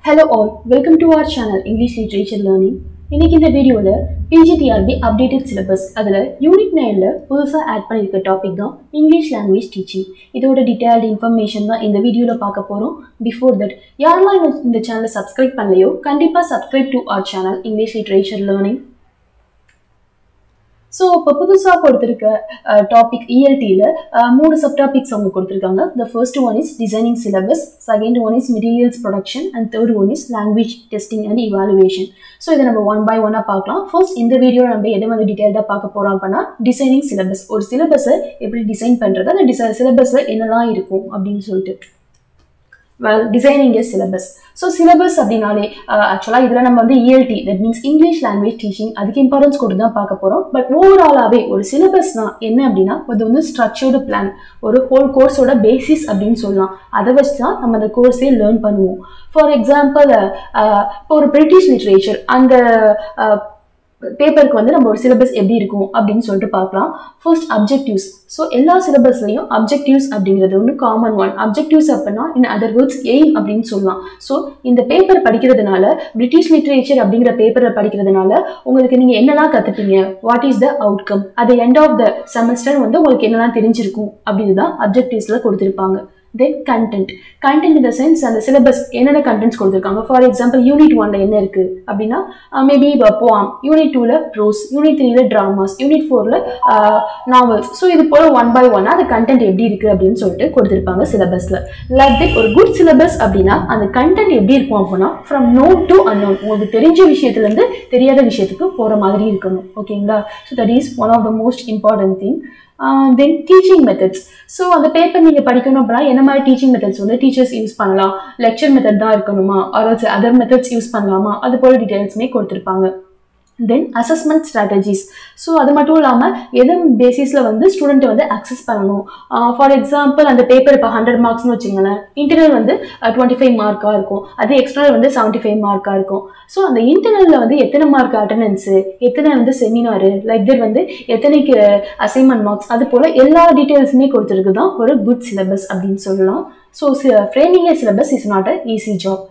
Hello all, welcome to our channel English Literature Learning. இன்னைக்கு இந்த வீடியோல PGTRB updated syllabus அதுல யூனிட் 9ல புதுசா ஆட் பண்ணிருக்க டாபிக் தான் இங்கிலீஷ் லாங்குவேஜ் டீச்சிங். இதோட டீடைல்டு இன்ஃபர்மேஷன் தான் இந்த வீடியோல பார்க்க போறோம். பிஃபோர் தட் யாரெல்லாம் இந்த சேனலை சப்ஸ்கிரைப் பண்ணலையோ கண்டிப்பா subscribe to our channel English Literature Learning. So இப்போ புதுசாக கொடுத்துருக்க டாபிக் ELTல 3 சப்டாபிக்ஸ் அவங்க கொடுத்துருக்காங்க. The first one is designing syllabus, second one is materials production and third one is language testing and evaluation. So இதை நம்ம one by ஒன்னாக பார்க்கலாம். First இந்த வீடியோவில் நம்ம எதை வந்து டீட்டெயில்டாக பார்க்க போகிறோம் அப்படின்னா டிசைனிங் சிலபஸ். ஒரு சிலபஸை எப்படி டிசைன் பண்ணுறது, அந்த சிலபஸில் என்னெல்லாம் இருக்கும் அப்படின்னு சொல்லிட்டு. Well, designing a syllabus. So syllabus அப்படினாலே ஆக்சுவலாக இதில் நம்ம வந்து ELT, that means English language teaching, அதுக்கு இம்பார்ட்டன்ஸ் கொடுத்து தான் பார்க்க போகிறோம். பட் ஓவராலாகவே ஒரு சிலபஸ்னா என்ன அப்படின்னா அது வந்து ஸ்ட்ரக்சர்டு பிளான், ஒரு ஹோல் கோர்ஸோட பேசிஸ் அப்படின்னு சொல்லலாம். அதை வச்சு தான் நம்ம அந்த கோர்ஸே லேர்ன் பண்ணுவோம். ஃபார் எக்ஸாம்பிள் இப்போ ஒரு பிரிட்டிஷ் லிட்ரேச்சர் அந்த பேப்பருக்கு வந்து நம்ம ஒரு சிலபஸ் எப்படி இருக்கும் அப்படின்னு சொல்லிட்டு பார்க்கலாம். First objectives. ஸோ எல்லா சிலபஸ்லையும் அப்ஜெக்டிவ்ஸ் அப்படிங்கிறது ஒன்று காமன் ஒன். அப்ஜெக்டிவ்ஸ் அப்படின்னா இன் அதர் வேர்ட்ஸ் எய்ம் அப்படின்னு சொல்லலாம். ஸோ இந்த பேப்பர் படிக்கிறதுனால, பிரிட்டிஷ் லிட்ரேச்சர் அப்படிங்கிற பேப்பரை படிக்கிறதுனால உங்களுக்கு நீங்கள் என்னெல்லாம் கற்றுப்பீங்க, வாட் இஸ் த அவுட்கம், அது எண்ட் ஆஃப் த செமஸ்டர் வந்து உங்களுக்கு என்னெல்லாம் தெரிஞ்சிருக்கும் அப்படின்னு தான் அப்ஜெக்டிவ்ஸில் கொடுத்துருப்பாங்க. Then content in the sense அந்த சிலபஸ் என்னென்ன கண்டென்ட்ஸ் கொடுத்துருக்காங்க. ஃபார் எக்ஸாம்பிள் யூனிட் 1ல என்ன இருக்குது அப்படின்னா மேபி போம், யூனிட் 2ல ப்ரோஸ், யூனிட் 3ல ட்ராமாஸ், யூனிட் 4ல நாவல்ஸ். ஸோ இது போல ஒன் பை ஒன்னா அந்த கண்டென்ட் எப்படி இருக்குது அப்படின்னு சொல்லிட்டு கொடுத்துருப்பாங்க சிலபஸில். லைக் தட் ஒரு குட் சிலபஸ் அப்படின்னா அந்த கண்டென்ட் எப்படி இருக்கும் அப்படின்னா ஃப்ரம் நோன் டு அன்னோன், உங்களுக்கு தெரிஞ்ச விஷயத்துலேருந்து தெரியாத விஷயத்துக்கு போகிற மாதிரி இருக்கணும். ஓகேங்களா? So that is one of the most important thing. Then teaching methods. So அந்த பேப்பர் நீங்கள் படிக்கணும் அப்படின்னா என்ன மாதிரி டீச்சிங் மெத்தட்ஸ் வந்து டீச்சர்ஸ் யூஸ் பண்ணலாம், லெக்சர் மெத்தட் தான் இருக்கணுமா ஆர் அதர் மெத்தட்ஸ் யூஸ் பண்ணலாமா, அது போல டீட்டெயில்ஸுமே கொடுத்துருப்பாங்க. தென் அசஸ்மெண்ட் ஸ்ட்ராட்டஜிஸ். ஸோ அது மட்டும் இல்லாமல் எதன் பேசிஸில் வந்து ஸ்டூடெண்ட்டை வந்து அக்சஸ் பண்ணணும். ஃபார் எக்ஸாம்பிள் அந்த பேப்பர் இப்போ 100 மார்க்ஸ்னு வச்சுங்களேன், இன்டர்னல் வந்து 25 மார்க்காக இருக்கும், அதே எக்ஸ்டர்னல் வந்து 75 மார்க்காக இருக்கும். ஸோ அந்த இன்டர்னலில் வந்து எத்தனை மார்க் அட்டண்டன்ஸு, எத்தனை வந்து செமினாரு, லைக் தட் வந்து எத்தனைக்கு அசைன்மெண்ட் மார்க்ஸ், அது போல் எல்லா டீட்டெயில்ஸுமே கொடுத்துருக்கு தான் ஒரு குட் சிலபஸ் அப்படின்னு சொல்லலாம். So framing A syllabus is not a easy job.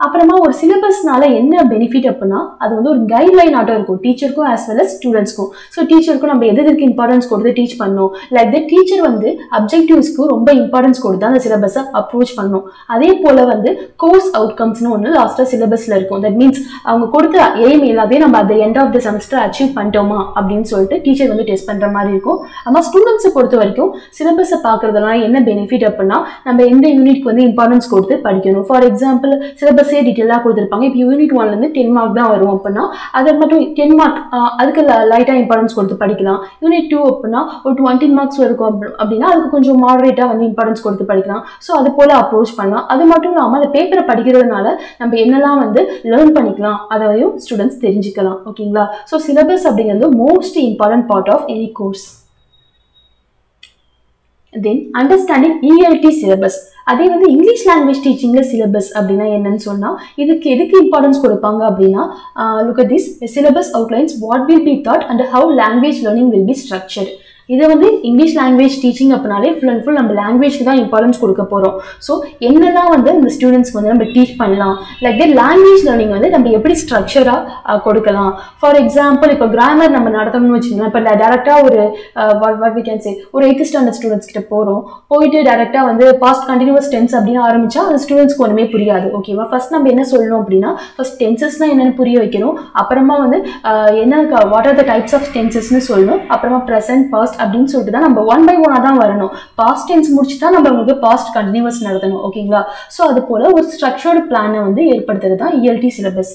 அப்புறமா ஒரு சிலபஸ்னால என்ன பெனிஃபிட் அப்படின்னா அது வந்து ஒரு கைட்லைன் ஆட்டம் இருக்கும் டீச்சருக்கும் ஆஸ் வெல் அஸ் ஸ்டூடெண்ட்ஸ்க்கும். ஸோ டீச்சருக்கும் நம்ம எதுக்கு இம்பார்ட்டன்ஸ் கொடுத்து டீச் பண்ணணும், லைக் த டீச்சர் வந்து அப்ஜெக்டிவ்ஸ்க்கு ரொம்ப இம்பார்ட்டன்ஸ் கொடுத்து அந்த சிலபஸை அப்ரோச் பண்ணணும். அதே போல் வந்து கோர்ஸ் அவுட்கம்ஸ்னு ஒன்று லாஸ்ட்டாக சிலபஸில் இருக்கும். தட் மீன்ஸ் அவங்க கொடுத்த எய்ம் எல்லாத்தையும் நம்ம அந்த end of the semester achieve பண்ணிட்டோமா அப்படின்னு சொல்லிட்டு டீச்சர் வந்து டெஸ்ட் பண்ணுற மாதிரி இருக்கும். ஆனால் ஸ்டூடெண்ட்ஸை பொறுத்த வரைக்கும் சிலபஸை பார்க்குறதுலாம் என்ன பெனிஃபிட் அப்படின்னா நம்ம எந்த யூனிட்க்கு வந்து இம்பார்ட்டன்ஸ் கொடுத்து படிக்கணும். ஃபார் எக்ஸாம்பிள் சிலபஸ் டீட்டெயிலாக கொடுத்துருப்பாங்க. இப்போ யூனிட் 1லேருந்து 10 மார்க் தான் வரும் அப்படின்னா அதை மட்டும் 10 மார்க் அதுக்கு லைட்டாக இம்பார்ட்டன்ஸ் கொடுத்து படிக்கலாம். யூனிட் 2 அப்படின்னா ஒரு 20 மார்க்ஸ் இருக்கும் அப்படின்னா அதுக்கு கொஞ்சம் மாடரேட்டாக வந்து இம்பார்ட்டன்ஸ் கொடுத்து படிக்கலாம். ஸோ அது போல் அப்ரோச் பண்ணலாம். அது மட்டும் இல்லாமல் அந்த பேப்பரை படிக்கிறதுனால நம்ம என்னெல்லாம் வந்து லேர்ன் பண்ணிக்கலாம் அதையும் ஸ்டூடெண்ட்ஸ் தெரிஞ்சுக்கலாம். ஓகேங்களா? ஸோ சிலபஸ் அப்படிங்கிறது most important part of any course. Then understanding ELT syllabus. அதே வந்து இங்கிலீஷ் லாங்குவேஜ் டீச்சிங்ல சிலபஸ் அப்படின்னா என்னன்னு சொன்னா இதுக்கு எதுக்கு இம்பார்ட்டன்ஸ் கொடுப்பாங்க அப்படின்னா look at this syllabus outlines what will be thought and how language learning will be structured. இதை வந்து இங்கிலீஷ் லாங்குவேஜ் டீச்சிங் அப்படின்னாலே ஃபுல் அண்ட் ஃபுல் நம்ம லாங்குவேஜ்க்கு தான் இம்பார்ட்டன்ஸ் கொடுக்க போகிறோம். ஸோ என்னெல்லாம் வந்து இந்த ஸ்டூடெண்ட்ஸ்க்கு வந்து நம்ம டீச் பண்ணலாம், லைக் தட் லாங்குவேஜ் லேர்னிங் வந்து நம்ம எப்படி ஸ்ட்ரக்சராக கொடுக்கலாம். ஃபார் எக்ஸாம்பிள் இப்போ கிராமர் நம்ம நடத்தணும்னு வச்சுக்கோங்களேன். இப்போ டேரெக்டாக ஒரு வாட் வி கேன் சே ஒரு 8th ஸ்டாண்டர்ட் ஸ்டூடெண்ட்ஸ் கிட்ட போயிட்டு டேரெக்டாக வந்து பாஸ்ட் கண்டினியூஸ் டென்ஸ் அப்படின்னு ஆரம்பிச்சா அந்த ஸ்டூடெண்ட்ஸ்க்கு ஒன்றுமே புரியாது. ஓகேவா? ஃபர்ஸ்ட் நம்ம என்ன சொல்லணும் அப்படின்னா ஃபர்ஸ்ட் டென்சஸ்னால் என்னென்னு புரிய வைக்கணும். அப்புறமா வந்து என்ன what are the types of டென்சஸ்ன்னு சொல்லணும். அப்புறமா ப்ரெசன்ட், பாஸ்ட் அப்படின்னு சொல்லிட்டு தான் நம்ம ஒன் பை ஒன்னா தான் வரணும். பாஸ்ட் டென்ஸ் முடிச்சுட்டா நம்ம உங்களுக்கு பாஸ்ட் கண்டினியூஸ் நடத்தணும். ஓகேங்களா? ஸோ அது போல ஒரு ஸ்ட்ரக்சர்டு பிளானை வந்து ஏற்படுத்துறது தான் ELT சிலபஸ்.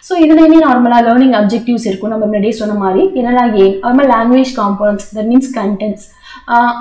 ஸோ இதுலேயுமே நார்மலாக லேர்னிங் அப்ஜெக்டிவ்ஸ் இருக்கும். நம்ம முன்னாடியே சொன்ன மாதிரி என்னெல்லாம் எய்ம், அது மாதிரி language components, that means contents,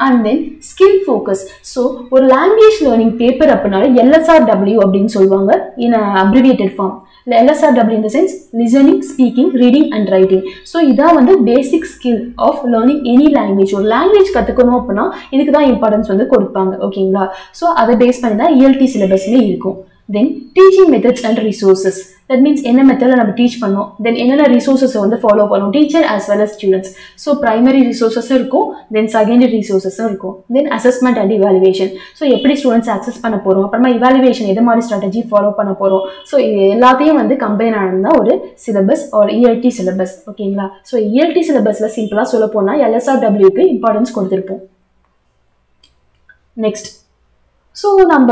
and then skill focus. So ஒரு லாங்குவேஜ் லேர்னிங் பேப்பர் அப்படின்னால LSRW அப்படின்னு சொல்லுவாங்க in abbreviated form. LSRW in the sense listening, speaking, reading and writing. So இதான் வந்து basic skill of learning any language. ஒரு language கற்றுக்கணும் அப்படின்னா இதுக்கு தான் இம்பார்ட்டன்ஸ் வந்து கொடுப்பாங்க. ஓகேங்களா? ஸோ அதை பேஸ் பண்ணி தான் ELT சிலபஸ்லேயே இருக்கும். Then teaching methods and resources. That means என்ன மெத்தடில் நம்ம டீச் பண்ணோம், தென் என்னென்ன ரிசோர்ஸஸை வந்து ஃபாலோ பண்ணணும் teacher as well as students. So primary ரிசோர்ஸஸும் இருக்கும், தென் செகண்டரி ரிசோர்ஸஸும் இருக்கும், then assessment and evaluation. So எப்படி ஸ்டூடெண்ட்ஸ் அக்சஸ் பண்ண போகிறோம், அப்புறமா இவாலுவேஷன் எது மாதிரி ஸ்ட்ராட்டஜி ஃபாலோ பண்ண போகிறோம். ஸோ இது எல்லாத்தையும் வந்து கம்பைன் ஆனது ஒரு சிலபஸ் ஒரு ELT சிலபஸ். ஓகேங்களா? ஸோ ELT சிலபஸில் சிம்பிளாக சொல்ல போனால் LSRWக்கு இம்பார்ட்டன்ஸ் கொடுத்துருப்போம். நெக்ஸ்ட், ஸோ நம்ம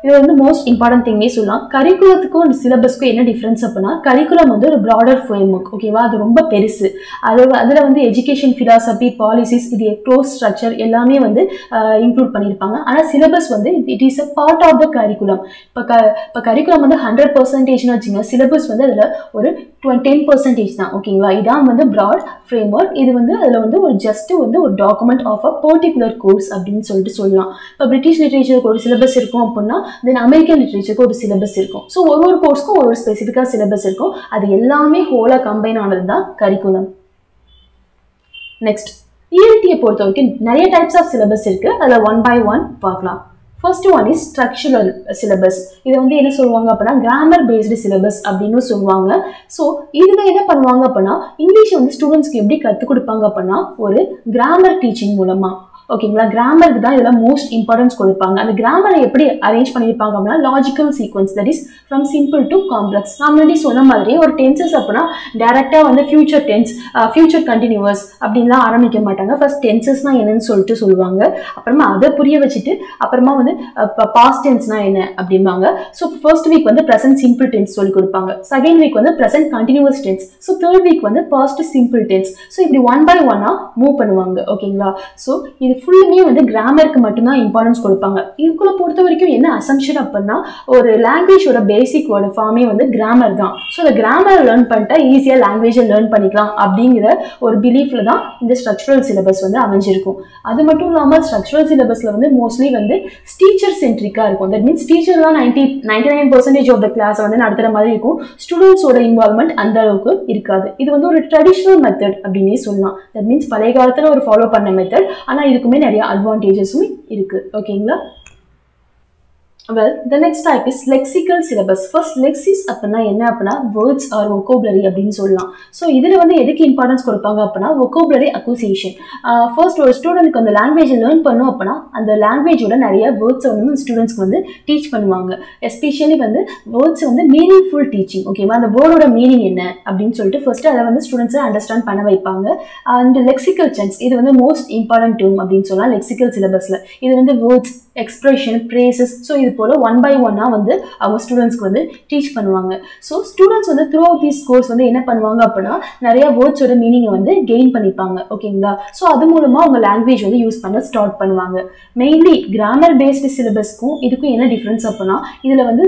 இது வந்து மோஸ்ட் இம்பார்ட்டன்ட் திங்கே சொல்லலாம். கரிக்குலத்துக்கும் சிலபஸ்க்கும் என்ன டிஃப்ரென்ஸ் அப்படின்னா, கரிக்குலம் வந்து ஒரு ப்ராடர் ஃப்ரேம்வொர்க். ஓகேவா? அது ரொம்ப பெருசு. அதில் வந்து எஜுகேஷன் ஃபிலாசபி, பாலிசிஸ், இது க்ளோஸ் ஸ்ட்ரக்சர் எல்லாமே வந்து இன்க்ளூட் பண்ணியிருப்பாங்க. ஆனால் சிலபஸ் வந்து it is a part of the curriculum. இப்போ கரிக்குலம் வந்து 100% வச்சுங்க, சிலபஸ் வந்து அதில் ஒரு 10% தான். ஓகேங்களா? இதான் வந்து ப்ராட் ஃப்ரேம்வொர்க். இது வந்து அதில் வந்து ஒரு ஜஸ்ட் வந்து ஒரு document of a particular course அப்படின்னு சொல்லிட்டு சொல்லலாம். இப்போ பிரிட்டிஷ் லிட்ரேச்சருக்கு ஒரு சிலபஸ் இருக்கும் அப்படின்னா, தென் அமெரிக்கன் லிட்ரேச்சருக்கு ஒரு சிலபஸ் இருக்கும். ஸோ ஒரு கோர்ஸ்க்கும் ஒரு ஸ்பெசிஃபிக்காக சிலபஸ் இருக்கும். அது எல்லாமே ஹோலாக கம்பைன் ஆனது தான் கரிக்குலம். நெக்ஸ்ட், ELTயை பொறுத்த வரைக்கும் நிறைய டைப்ஸ் ஆஃப் சிலபஸ் இருக்கு. அதில் 1 by 1 பார்க்கலாம். First one is structural syllabus. இதை வந்து என்ன சொல்லுவாங்க அப்படின்னா, கிராமர் பேஸ்டு சிலபஸ் அப்படின்னு சொல்லுவாங்க. ஸோ இதில் என்ன பண்ணுவாங்க அப்படின்னா, இங்கிலீஷ் வந்து ஸ்டூடெண்ட்ஸ்க்கு எப்படி கற்றுக் கொடுப்பாங்க அப்படின்னா, ஒரு கிராமர் டீச்சிங் மூலமா. ஓகேங்களா? கிராமருக்கு தான் இதெல்லாம் மோஸ்ட் இம்பார்ட்டன்ஸ் கொடுப்பாங்க. அந்த கிராமரை எப்படி அரேஞ்ச் பண்ணியிருப்பாங்க அப்படின்னா, logical sequence, that is from simple to complex. நான் முன்னாடி சொன்ன மாதிரி ஒரு டென்சஸ் அப்படின்னா டேரெக்டாக வந்து ஃபியூச்சர் டென்ஸ், ஃபியூச்சர் கண்டினியூவஸ் அப்படின்லாம் ஆரம்பிக்க மாட்டாங்க. ஃபர்ஸ்ட் டென்சஸ்னா என்னன்னு சொல்லிட்டு சொல்லுவாங்க. அப்புறமா அதை புரிய வச்சுட்டு அப்புறமா வந்து பாஸ்ட் டென்ஸ்னா என்ன அப்படிம்பாங்க. ஸோ ஃபர்ஸ்ட் வீக் வந்து ப்ரெசென்ட் சிம்பிள் டென்ஸ் சொல்லி கொடுப்பாங்க. செகண்ட் வீக் வந்து present continuous tense. So third week வந்து பாஸ்ட் சிம்பிள் டென்ஸ். ஸோ இப்படி 1 by 1 மூவ் பண்ணுவாங்க. ஓகேங்களா? ஸோ இது ஃபுல்லுமே வந்து கிராமருக்கு மட்டும்தான் இம்பார்ட்டன்ஸ் கொடுப்பாங்க. இதுக்குள்ள பொறுத்த வரைக்கும் என்ன அசம்ஷன் அப்படின்னா, ஒரு லாங்குவேஜோட பேசிக் வேர்டு ஃபார்மே வந்து கிராமர் தான். ஸோ அந்த கிராமரை லேர்ன் பண்ணிட்டா ஈஸியாக லாங்குவேஜை லேர்ன் பண்ணிக்கலாம் அப்படிங்கிற ஒரு பிலீஃப்ல தான் இந்த ஸ்ட்ரக்சரல் சிலபஸ் வந்து அமைஞ்சிருக்கும். அது மட்டும் இல்லாமல் ஸ்ட்ரக்சரல் சிலபஸ்ல வந்து மோஸ்ட்லி வந்து டீச்சர் சென்ட்ரிக்காக இருக்கும். தட் மீன்ஸ் டீச்சர் தான் 99% ஆஃப் த கிளாஸை வந்து நடத்துகிற மாதிரி இருக்கும். ஸ்டூடெண்ட்ஸோட இன்வால்மெண்ட் அந்த அளவுக்கு இருக்காது. இது வந்து ஒரு ட்ரெடிஷ்னல் மெத்தட் அப்படின்னே சொல்லலாம். தட் மீன்ஸ் பழைய காலத்தில் ஒரு ஃபாலோ பண்ண மெத்தட். ஆனால் இதுக்குமே நிறைய அட்வான்டேஜஸும் இருக்கு. ஓகேங்களா? Well, the next type is lexical syllabus. First, lexis அப்படின்னா என்ன அப்படின்னா words or vocabulary அப்படின்னு சொல்லலாம். ஸோ இதில் வந்து எதுக்கு இம்பார்ட்டன்ஸ் கொடுப்பாங்க அப்படின்னா, vocabulary acquisition. ஃபர்ஸ்ட் ஒரு ஸ்டூடெண்ட்க்கு அந்த லாங்குவேஜை லேர்ன் பண்ணும் அப்படின்னா, அந்த லாங்குவேஜோட நிறைய வேர்ட்ஸை வந்து ஸ்டூடெண்ட்ஸ்க்கு வந்து டீச் பண்ணுவாங்க. எஸ்பெஷலி வந்து வேர்ட்ஸ் வந்து மீனிங்ஃபுல் டீச்சிங். ஓகேவா? அந்த வேர்டோட மீனிங் என்ன அப்படின்னு சொல்லிட்டு ஃபர்ஸ்ட் அதை வந்து ஸ்டூடெண்ட்ஸை அண்டர்ஸ்டாண்ட் பண்ண வைப்பாங்க. அண்ட் லெக்சிக்கல் சென்ஸ், இது வந்து மோஸ்ட் இம்பார்ட்டன்ட் டேர்ம் அப்படின்னு சொல்லலாம் லெக்சிக்கல் சிலபஸில். இது வந்து வேர்ட்ஸ், எக்ஸ்பிரஷன், பிரேசஸ், ஸோ இது போல் 1 by 1 வந்து அவங்க ஸ்டூடெண்ட்ஸ்க்கு வந்து டீச் பண்ணுவாங்க. ஸோ ஸ்டூடெண்ட்ஸ் வந்து த்ரூ அவுட் தீஸ் கோர்ஸ் வந்து என்ன பண்ணுவாங்க அப்படின்னா, நிறைய வேர்ட்ஸோட மீனிங்கை வந்து கெயின் பண்ணிப்பாங்க. ஓகேங்களா? ஸோ அது மூலமாக அவங்க லாங்குவேஜ் வந்து யூஸ் பண்ண ஸ்டார்ட் பண்ணுவாங்க. மெயின்லி கிராமர் பேஸ்டு சிலபஸ்க்கும் இதுக்கும் என்ன டிஃப்ரென்ஸ் அப்படின்னா, இதில் வந்து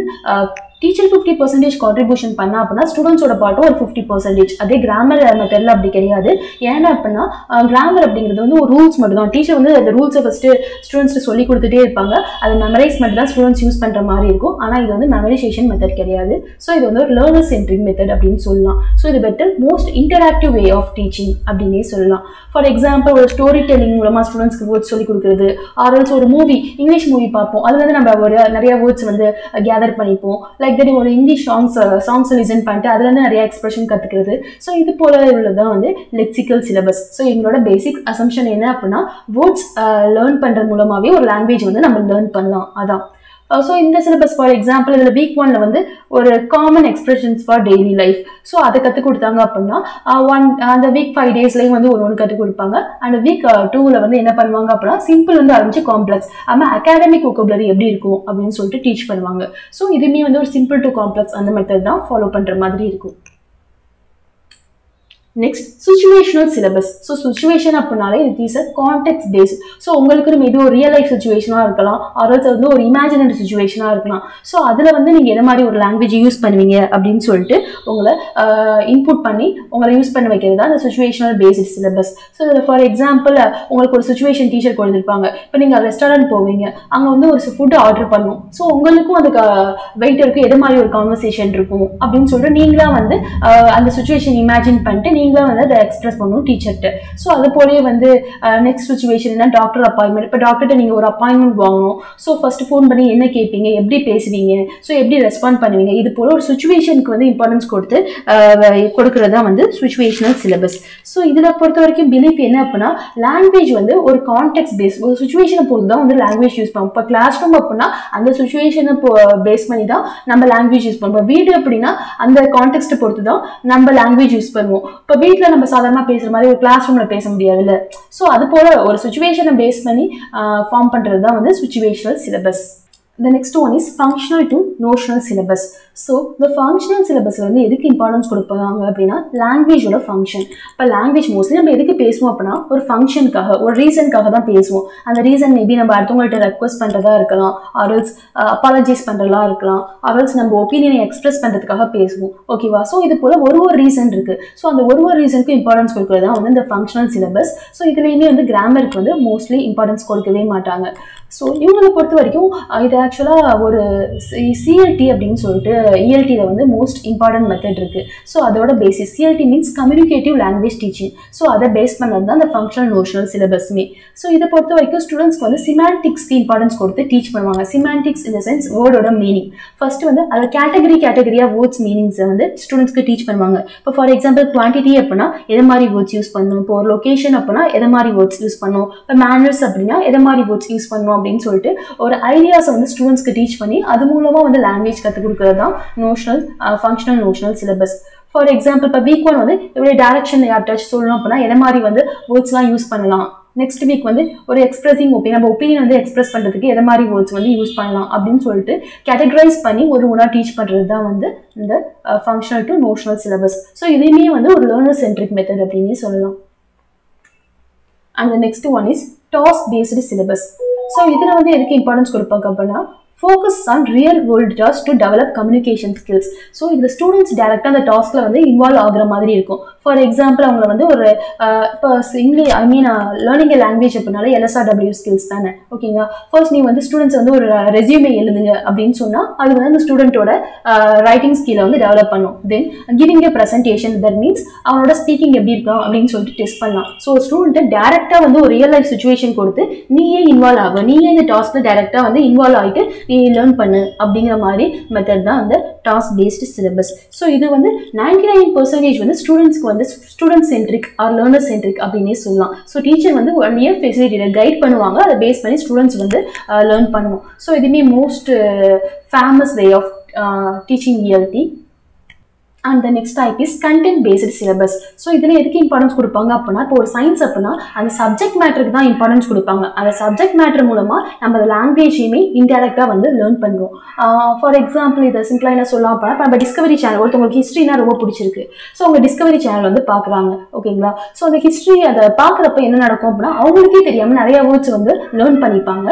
டீச்சர் 50% கான்ட்ரிபியூஷன் பண்ணா அப்படின்னா ஸ்டூடெண்ட்ஸோட பாட்டும் ஒரு 50%. அதே கிராமர் மெத்தடில் அப்படி கிடையாது. ஏன்னா அப்படின்னா கிராமர் அப்படிங்கிறது வந்து ஒரு ரூல்ஸ் மட்டும் தான். டீச்சர் வந்து அந்த ரூல்ஸை ஃபஸ்ட்டு ஸ்டூடெண்ட்ஸ்க்கு சொல்லி கொடுத்துட்டே இருப்பாங்க. அதை மெமரைஸ் மட்டும் தான் ஸ்டூடெண்ட்ஸ் யூஸ் பண்ணுற மாதிரி இருக்கும். ஆனால் இது வந்து மெமரைசேஷன் மெத்தட் கிடையாது. ஸோ இது வந்து ஒரு லேர்னர் சென்ட்ரிக் மெத்தட் அப்படின்னு சொல்லலாம். ஸோ இது better most interactive way of teaching அப்படின்னே சொல்லலாம். ஃபார் எக்ஸாம்பிள், ஒரு ஸ்டோரி டெல்லிங் மூலமாக ஸ்டூடெண்ட்ஸ்க்கு வேர்ட்ஸ் சொல்லி கொடுக்குறது, ஆர்எல்ஸ் ஒரு மூவி, இங்கிலீஷ் மூவி பார்ப்போம், அதில் வந்து நம்ம ஒரு நிறைய வேர்ட்ஸ் வந்து கேதர் பண்ணிப்போம். லைக் தட் ஒரு இங்கிலீஷ் சாங்ஸ் லிசன் பண்ணிட்டு அதுல இருந்து நிறைய எக்ஸ்பிரஷன் கத்துக்கிறது. ஸோ இது போல உள்ளதான் வந்து லெக்சிக்கல் சிலபஸ். ஸோ எங்களோட பேசிக் அசம்ஷன் என்ன அப்படின்னா, வேர்ட்ஸ் லேர்ன் பண்றது மூலமாவே ஒரு லாங்குவேஜ் வந்து நம்ம லேர்ன் பண்ணலாம். அதான். ஸோ இந்த சிலபஸ் ஃபார் எக்ஸாம்பிள் இதில் வீக் 1 வந்து ஒரு common expressions for daily life. So அதை கற்றுக் கொடுத்தாங்க அப்படின்னா அந்த வீக் 5 டேஸ்லேயும் வந்து ஒன்று கற்றுக் கொடுப்பாங்க. அண்ட் வீக் 2ல் வந்து என்ன பண்ணுவாங்க அப்படின்னா, சிம்பிள் வந்து ஆரம்பிச்சு காம்ப்ளெக்ஸ், ஆனால் அகாடமிக் vocabulary எப்படி இருக்கும் அப்படின்னு சொல்லிட்டு டீச் பண்ணுவாங்க. ஸோ இதுவுமே வந்து ஒரு சிம்பிள் டு காம்ப்ளெக்ஸ் அந்த மெத்தட் தான் ஃபாலோ பண்ணுற மாதிரி இருக்கும். Next, situational syllabus. So situation அப்படின்னாலே it is a context based. So உங்களுக்கு மேபி ஒரு ரியல் லைஃப் சுச்சுவேஷனாக இருக்கலாம், ஆர்எல்ஸ் வந்து ஒரு இமேஜினரி சுச்சுவேஷனாக இருக்கலாம். ஸோ அதில் வந்து நீங்கள் எந்த மாதிரி ஒரு லாங்குவேஜ் யூஸ் பண்ணுவீங்க அப்படின்னு சொல்லிட்டு உங்களை இன்புட் பண்ணி உங்களை யூஸ் பண்ண வைக்கிறது தான் இந்த சுச்சுவேஷனல் பேஸ்ட் சிலபஸ். ஸோ இதில் ஃபார் எக்ஸாம்பிள் உங்களுக்கு ஒரு சுச்சுவேஷன் டீச்சர் கொடுத்துருப்பாங்க. இப்போ நீங்கள் ரெஸ்டாரண்ட் போவீங்க, அங்கே வந்து ஒரு ஃபுட்டு ஆர்டர் பண்ணணும். ஸோ உங்களுக்கும் அதுக்கு வெயிட்டருக்கு எது மாதிரி ஒரு கான்வர்சேஷன் இருக்கும் அப்படின்னு சொல்லிட்டு நீங்களாக வந்து அந்த சுச்சுவேஷன் இமேஜின் பண்ணிட்டு மீனிங்லாம் வந்து அதை எக்ஸ்பிரஸ் பண்ணணும் டீச்சர்கிட்ட. ஸோ அது போலயே வந்து நெக்ஸ்ட் சுச்சுவேஷன் என்ன, டாக்டர் அப்பாயின்மெண்ட். இப்போ டாக்டர்கிட்ட நீங்கள் ஒரு அப்பாயின்மெண்ட் வாங்கணும். ஸோ ஃபர்ஸ்ட் ஃபோன் பண்ணி என்ன கேட்பீங்க, எப்படி பேசுவீங்க, ஸோ எப்படி ரெஸ்பாண்ட் பண்ணுவீங்க, இது போல ஒரு சுச்சுவேஷனுக்கு வந்து இம்பார்ட்டன்ஸ் கொடுத்து கொடுக்கறது தான் வந்து சுச்சுவேஷனல் சிலபஸ். ஸோ இதில் பொறுத்த வரைக்கும் பிலீஃப் என்ன அப்படின்னா, லாங்குவேஜ் வந்து ஒரு கான்டெக்ட் பேஸ், ஒரு சுச்சுவேஷனை பொறுத்து தான் வந்து லாங்குவேஜ் யூஸ் பண்ணுவோம். இப்போ கிளாஸ் ரூம் அப்படின்னா அந்த சுச்சுவேஷனை பேஸ் பண்ணி தான் நம்ம லாங்குவேஜ் யூஸ் பண்ணுவோம். வீடு அப்படின்னா அந்த கான்டெக்ட்டை பொறுத்து தான் நம்ம லாங்குவேஜ் யூஸ் பண்ணுவோம். இப்போ வீட்டில் நம்ம சாதாரணமாக பேசுகிற மாதிரி ஒரு கிளாஸ் ரூமில் பேச முடியாதுல்ல. ஸோ அது போல ஒரு சுச்சுவேஷனை பேஸ் பண்ணி ஃபார்ம் பண்ணுறது தான் வந்து situational syllabus. The next one is functional to notional syllabus. So the functional syllabus வந்து எதுக்கு இம்பார்ட்டன்ஸ் கொடுப்பாங்க அப்படின்னா, லாங்குவேஜோட ஃபங்க்ஷன். இப்போ லாங்குவேஜ் மோஸ்ட்லி நம்ம எதுக்கு பேசுவோம் அப்படின்னா ஒரு ஃபங்க்ஷனுக்காக, ஒரு ரீசனுக்காக தான் பேசுவோம். அந்த ரீசன் மேபி நம்ம அடுத்தவங்கள்ட்ட ரெக்வஸ்ட் பண்ணுறதா இருக்கலாம், ஆர்எல்ஸ் அப்பாலஜைஸ் பண்ணுறதா இருக்கலாம், ஆர்எல்ஸ் நம்ம ஒப்பீனியனை எக்ஸ்பிரஸ் பண்ணுறதுக்காக பேசுவோம். ஓகேவா? ஸோ இது போல் ஒரு ரீசன் இருக்குது. ஸோ அந்த ஒரு ரீசனுக்கும் இம்பார்ட்டன்ஸ் கொடுக்குறது தான் வந்து இந்த ஃபங்க்ஷனல் சிலபஸ். ஸோ இதுலேயுமே வந்து கிராமருக்கு வந்து மோஸ்ட்லி இம்பார்ட்டன்ஸ் கொடுக்கவே மாட்டாங்க. ஸோ இவங்களை பொறுத்த வரைக்கும் இது ஆக்சுவலாக ஒரு சிஎல்டி அப்படின்னு சொல்லிட்டு இஎல்டியில் வந்து மோஸ்ட் இம்பார்ட்டன்ட் மெத்தட் இருக்குது. ஸோ அதோட basis CLT means communicative language teaching. So அதை பேஸ் பண்ணது தான் இந்த ஃபங்க்ஷனல் நோஷனல் சிலபஸ்மே. ஸோ இதை பொறுத்த வரைக்கும் ஸ்டூடெண்ட்ஸ்க்கு வந்து சிமான்டிக்ஸ்க்கு இம்பார்ட்டன்ஸ் கொடுத்து டீச் பண்ணுவாங்க. சிமான்டிக்ஸ் இன் த சென்ஸ் வேர்டோட மீனிங். ஃபர்ஸ்ட் வந்து அதை கேட்டகரியாக வேர்ட்ஸ் மீனிங்ஸை வந்து ஸ்டூடெண்ட்ஸ்க்கு டீச் பண்ணுவாங்க. இப்போ ஃபார் எக்ஸாம்பிள் குவான்டிட்டி அப்படின்னா எதை மாதிரி வேர்ட்ஸ் யூஸ் பண்ணணும், இப்போ ஒரு லொக்கேஷன் அப்படின்னா எதை மாதிரி வேர்ட்ஸ் யூஸ் பண்ணணும், இப்போ மேனர்ஸ் அப்படின்னா எதை மாதிரி வேர்ட்ஸ் யூஸ் பண்ணணும் அப்படின்னு சொல்லிட்டு ஒரு ஐடியாஸை வந்து ஸ்டூடெண்ட்ஸ்க்கு டீச் பண்ணி அது மூலமா வந்து லாங்குவேஜ் கற்றுக் கொடுக்கறது தான் notional functional notional syllabus. For example இப்போ வீக் 1 வந்து இப்படி டைரக்ஷன் யார்ட்டாச்சும் சொல்லணும் அப்படின்னா எதை மாதிரி வந்து வேர்ட்ஸ்லாம் யூஸ் பண்ணலாம். நெக்ஸ்ட் வீக் வந்து ஒரு எக்ஸ்பிரஸிங் நம்ம ஒப்பீனியன் வந்து எக்ஸ்பிரஸ் பண்ணுறதுக்கு எதை மாதிரி வேர்ட்ஸ் வந்து யூஸ் பண்ணலாம் அப்படின்னு சொல்லிட்டு கேட்டகரைஸ் பண்ணி ஒன்றா டீச் பண்ணுறது தான் வந்து இந்த functional to notional syllabus. So இதையுமே வந்து ஒரு லேர்னர் சென்ட்ரிக் மெத்தட் அப்படின்னே சொல்லலாம். And the next one is task based syllabus. So இதில் வந்து எதுக்கு இம்பார்ட்டன்ஸ் கொடுப்பாங்க அப்படின்னா, focus on real world task to develop communication skills. So இதில் ஸ்டூடெண்ட்ஸ் டேரெக்டாக அந்த டாஸ்கில் வந்து இன்வால்வ் ஆகிற மாதிரி இருக்கும். ஃபார் எக்ஸாம்பிள் அவங்கள வந்து ஒரு இப்போ இங்கிலீஷ் லேர்னிங் லாங்குவேஜ் அப்படின்னாலே LSRW ஸ்கில்ஸ் தானே. ஓகேங்களா? ஃபர்ஸ்ட் நீ வந்து ஸ்டூடெண்ட்ஸ் வந்து ஒரு ரெஸ்யூமே எழுதுங்க அப்படின்னு சொன்னால் அது வந்து அந்த ஸ்டூடெண்ட்டோட ரைட்டிங் ஸ்கில்லை வந்து டெவலப் பண்ணும். Then giving a presentation, that means அவனோட ஸ்பீக்கிங் எப்படி இருக்கும் அப்படின்னு சொல்லிட்டு டெஸ்ட் பண்ணலாம். ஸோ ஸ்டூடெண்ட்டை டேரெக்டாக வந்து ஒரு ரியல் லைஃப் சுச்சுவேஷன் கொடுத்து நீயே இன்வால்வ் ஆகும், நீயே இந்த டாஸ்கில் டேரெக்டாக வந்து இன்வால்வ் ஆகிட்டு நீ லேர்ன் பண்ணு அப்படிங்கிற மாதிரி மெத்தட் தான் அந்த டாஸ்க் பேஸ்டு சிலபஸ். ஸோ இது வந்து 99% வந்து ஸ்டூடெண்ட்ஸ்க்கு வந்து student centric or learner centric அப்படின்னே சொல்லலாம். ஸோ டீச்சர் வந்து 1 year ஃபெசிலிட்டியில் கைட் பண்ணுவாங்க, அதை பேஸ் பண்ணி ஸ்டூடெண்ட்ஸ் வந்து லேர்ன் பண்ணுவோம். ஸோ இதுமே most famous way of teaching ELT. And the next type is content based syllabus. So இதில் எதுக்கு இம்பார்ட்டன்ஸ் கொடுப்பாங்க அப்படின்னா, இப்போ ஒரு சயின்ஸ் அப்படின்னா அந்த சப்ஜெக்ட் மேட்டருக்கு தான் இம்பார்ட்டன்ஸ் கொடுப்பாங்க. அந்த சப்ஜெக்ட் மேட்டர் மூலமாக நம்ம லாங்குவேஜையுமே இன்டெரக்டாக வந்து லேர்ன் பண்ணுறோம். ஃபார் எக்ஸாம்பிள் இதை சிம்பிளாக என்ன சொல்லலாம் அப்படின்னா, இப்போ நம்ம டிஸ்கவரி சேனல், ஒருத்தவங்களுக்கு ஹிஸ்ட்ரினா ரொம்ப பிடிச்சிருக்கு, ஸோ அவங்க டிஸ்கவரி சேனல் வந்து பார்க்குறாங்க. ஓகேங்களா? ஸோ அந்த ஹிஸ்ட்ரி அதை பார்க்குறப்ப என்ன நடக்கும் அப்படின்னா அவங்களுக்கே தெரியாமல் நிறைய வேர்ட்ஸ் வந்து லேர்ன் பண்ணிப்பாங்க.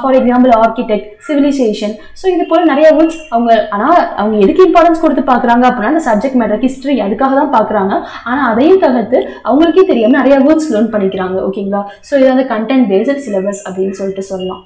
For example architect, civilisation. So இது போல் நிறைய வேர்ட்ஸ் அவங்க எதுக்கு இம்பார்ட்டன்ஸ் கொடுத்து பார்க்குறாங்க அப்படின்னா அந்த சப்ஜெக்ட் மேட்டர் ஹிஸ்ட்ரி அதுக்காக தான் பார்க்குறாங்க. ஆனால் அதையும் தவிர்த்து அவங்களுக்கே தெரியாமல் நிறைய வேர்ட்ஸ் லேர்ன் பண்ணிக்கிறாங்க. ஓகேங்களா? ஸோ இது வந்து கண்டென்ட் பேஸ்டு சிலபஸ் அப்படின்னு சொல்லிட்டு சொல்லலாம்.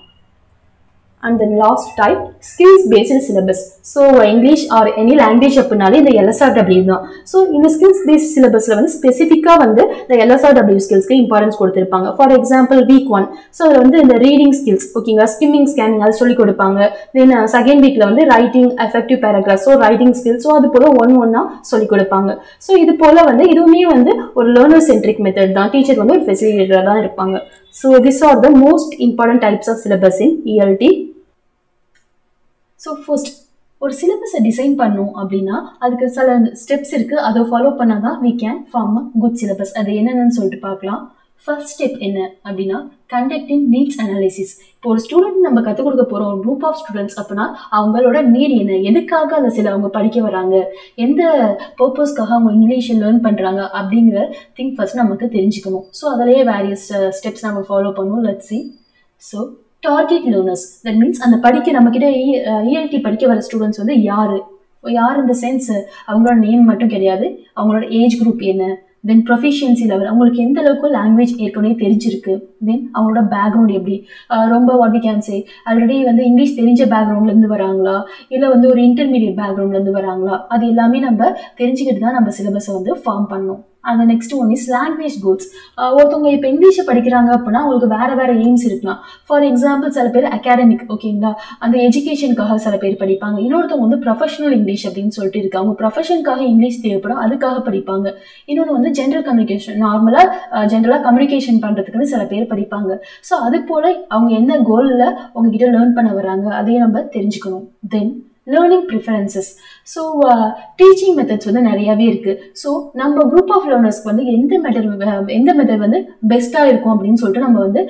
And the last type, skills based syllabus. So English or any language அப்படினாலே இந்த LSRW தான். ஸோ இந்த skills based syllabusல வந்து ஸ்பெசிஃபிக்காக வந்து இந்த LSRW ஸ்கில்ஸ்க்கு இம்பார்ட்டன்ஸ் கொடுத்துருப்பாங்க. ஃபார் எக்ஸாம்பிள் வீக் 1, ஸோ அதில் வந்து இந்த ரீடிங் ஸ்கில்ஸ், ஓகேங்களா, ஸ்கிம்மிங், ஸ்கேனிங் அது சொல்லிக் கொடுப்பாங்க. தென் செகண்ட் வீக்கில் வந்து writing, effective paragraph, so writing skills, so அது போல் ஒன்றா சொல்லிக் கொடுப்பாங்க. ஸோ இது போல் வந்து இதுவுமே வந்து ஒரு லேர்னர் சென்ட்ரிக் மெத்தட் தான். டீச்சர் வந்து ஒரு ஃபெசிலிட்டேட்டராக தான் இருப்பாங்க. So this are the most important types of syllabus in ELT. So first ஒரு சிலபஸை டிசைன் பண்ணோம் அப்படின்னா அதுக்கு சில ஸ்டெப்ஸ் இருக்குது, அதை ஃபாலோ பண்ணால் தான் we can form a good syllabus. அது என்னென்னு சொல்லிட்டு பார்க்கலாம். ஃபர்ஸ்ட் ஸ்டெப் என்ன அப்படின்னா கண்டக்டிங் நீட்ஸ் அனாலிசிஸ். இப்போ ஒரு ஸ்டூடெண்ட் நம்ம கற்றுக் கொடுக்க போகிறோம், ஒரு குரூப் ஆஃப் ஸ்டூடெண்ட்ஸ் அப்படின்னா அவங்களோட நீட் என்ன, எதுக்காக அதை அவங்க படிக்க வராங்க, எந்த பர்பஸ்க்காக அவங்க இங்கிலீஷை லேர்ன் பண்ணுறாங்க அப்படிங்கிற திங் ஃபர்ஸ்ட் நமக்கு தெரிஞ்சுக்கணும். ஸோ அதிலேயே வேரியஸ் ஸ்டெப்ஸ் நம்ம ஃபாலோ பண்ணுவோம். Let's see. So target learners, that means அந்த நம்மக்கிட்ட ELT படிக்க வர ஸ்டூடெண்ட்ஸ் வந்து யார் இந்த சென்ஸ் அவங்களோட நேம் மட்டும் கிடையாது, அவங்களோட ஏஜ் குரூப் என்ன, தென் ப்ரொஃபிஷியன்சி லெவல், அவங்களுக்கு எந்த அளவுக்கு லாங்குவேஜ் ஏற்கனவே தெரிஞ்சிருக்கு, தென் அவங்களோட பேக்ரவுண்ட் எப்படி, ரொம்ப what we can say already வந்து இங்கிலீஷ் தெரிஞ்ச பேக்ரவுண்ட்லேருந்து வராங்களா, இல்லை வந்து ஒரு இன்டர்மீடியட் பேக்ரவுண்ட்லேருந்து வராங்களா, அது எல்லாமே நம்ம தெரிஞ்சுக்கிட்டு தான் நம்ம சிலபஸை வந்து ஃபார்ம் பண்ணணும். அந்த next one is language goals. ஒருத்தவங்க இப்போ இங்கிலீஷை படிக்கிறாங்க அப்படின்னா அவங்களுக்கு வேற எய்ம்ஸ் இருக்கலாம். ஃபார் எக்ஸாம்பிள் சில பேர் அகாடமிக், ஓகேங்களா, அந்த எஜுகேஷனுக்காக சில பேர் படிப்பாங்க. இன்னொருத்தவங்க வந்து ப்ரொஃபஷனல் இங்கிலீஷ் அப்படின்னு சொல்லிட்டு இருக்கு, அவங்க ப்ரொஃபஷனுக்காக இங்கிலீஷ் தேவைப்படும், அதுக்காக படிப்பாங்க. இன்னொன்று வந்து ஜென்ரல் கம்யூனிகேஷன், ஜென்ரலாக கம்யூனிகேஷன் பண்ணுறதுக்குன்னு சில பேர் படிப்பாங்க. ஸோ அது போல் அவங்க என்ன கோலில் உங்ககிட்ட லேர்ன் பண்ண வராங்க அதையும் நம்ம தெரிஞ்சுக்கணும். Then learning preferences. So teaching methods வந்து நிறையாவே இருக்குது. ஸோ நம்ம குரூப் ஆஃப் லேர்னர்ஸ்க்கு வந்து எந்த மெத்தட் வந்து பெஸ்ட்டாக இருக்கும் அப்படின்னு சொல்லிட்டு நம்ம வந்து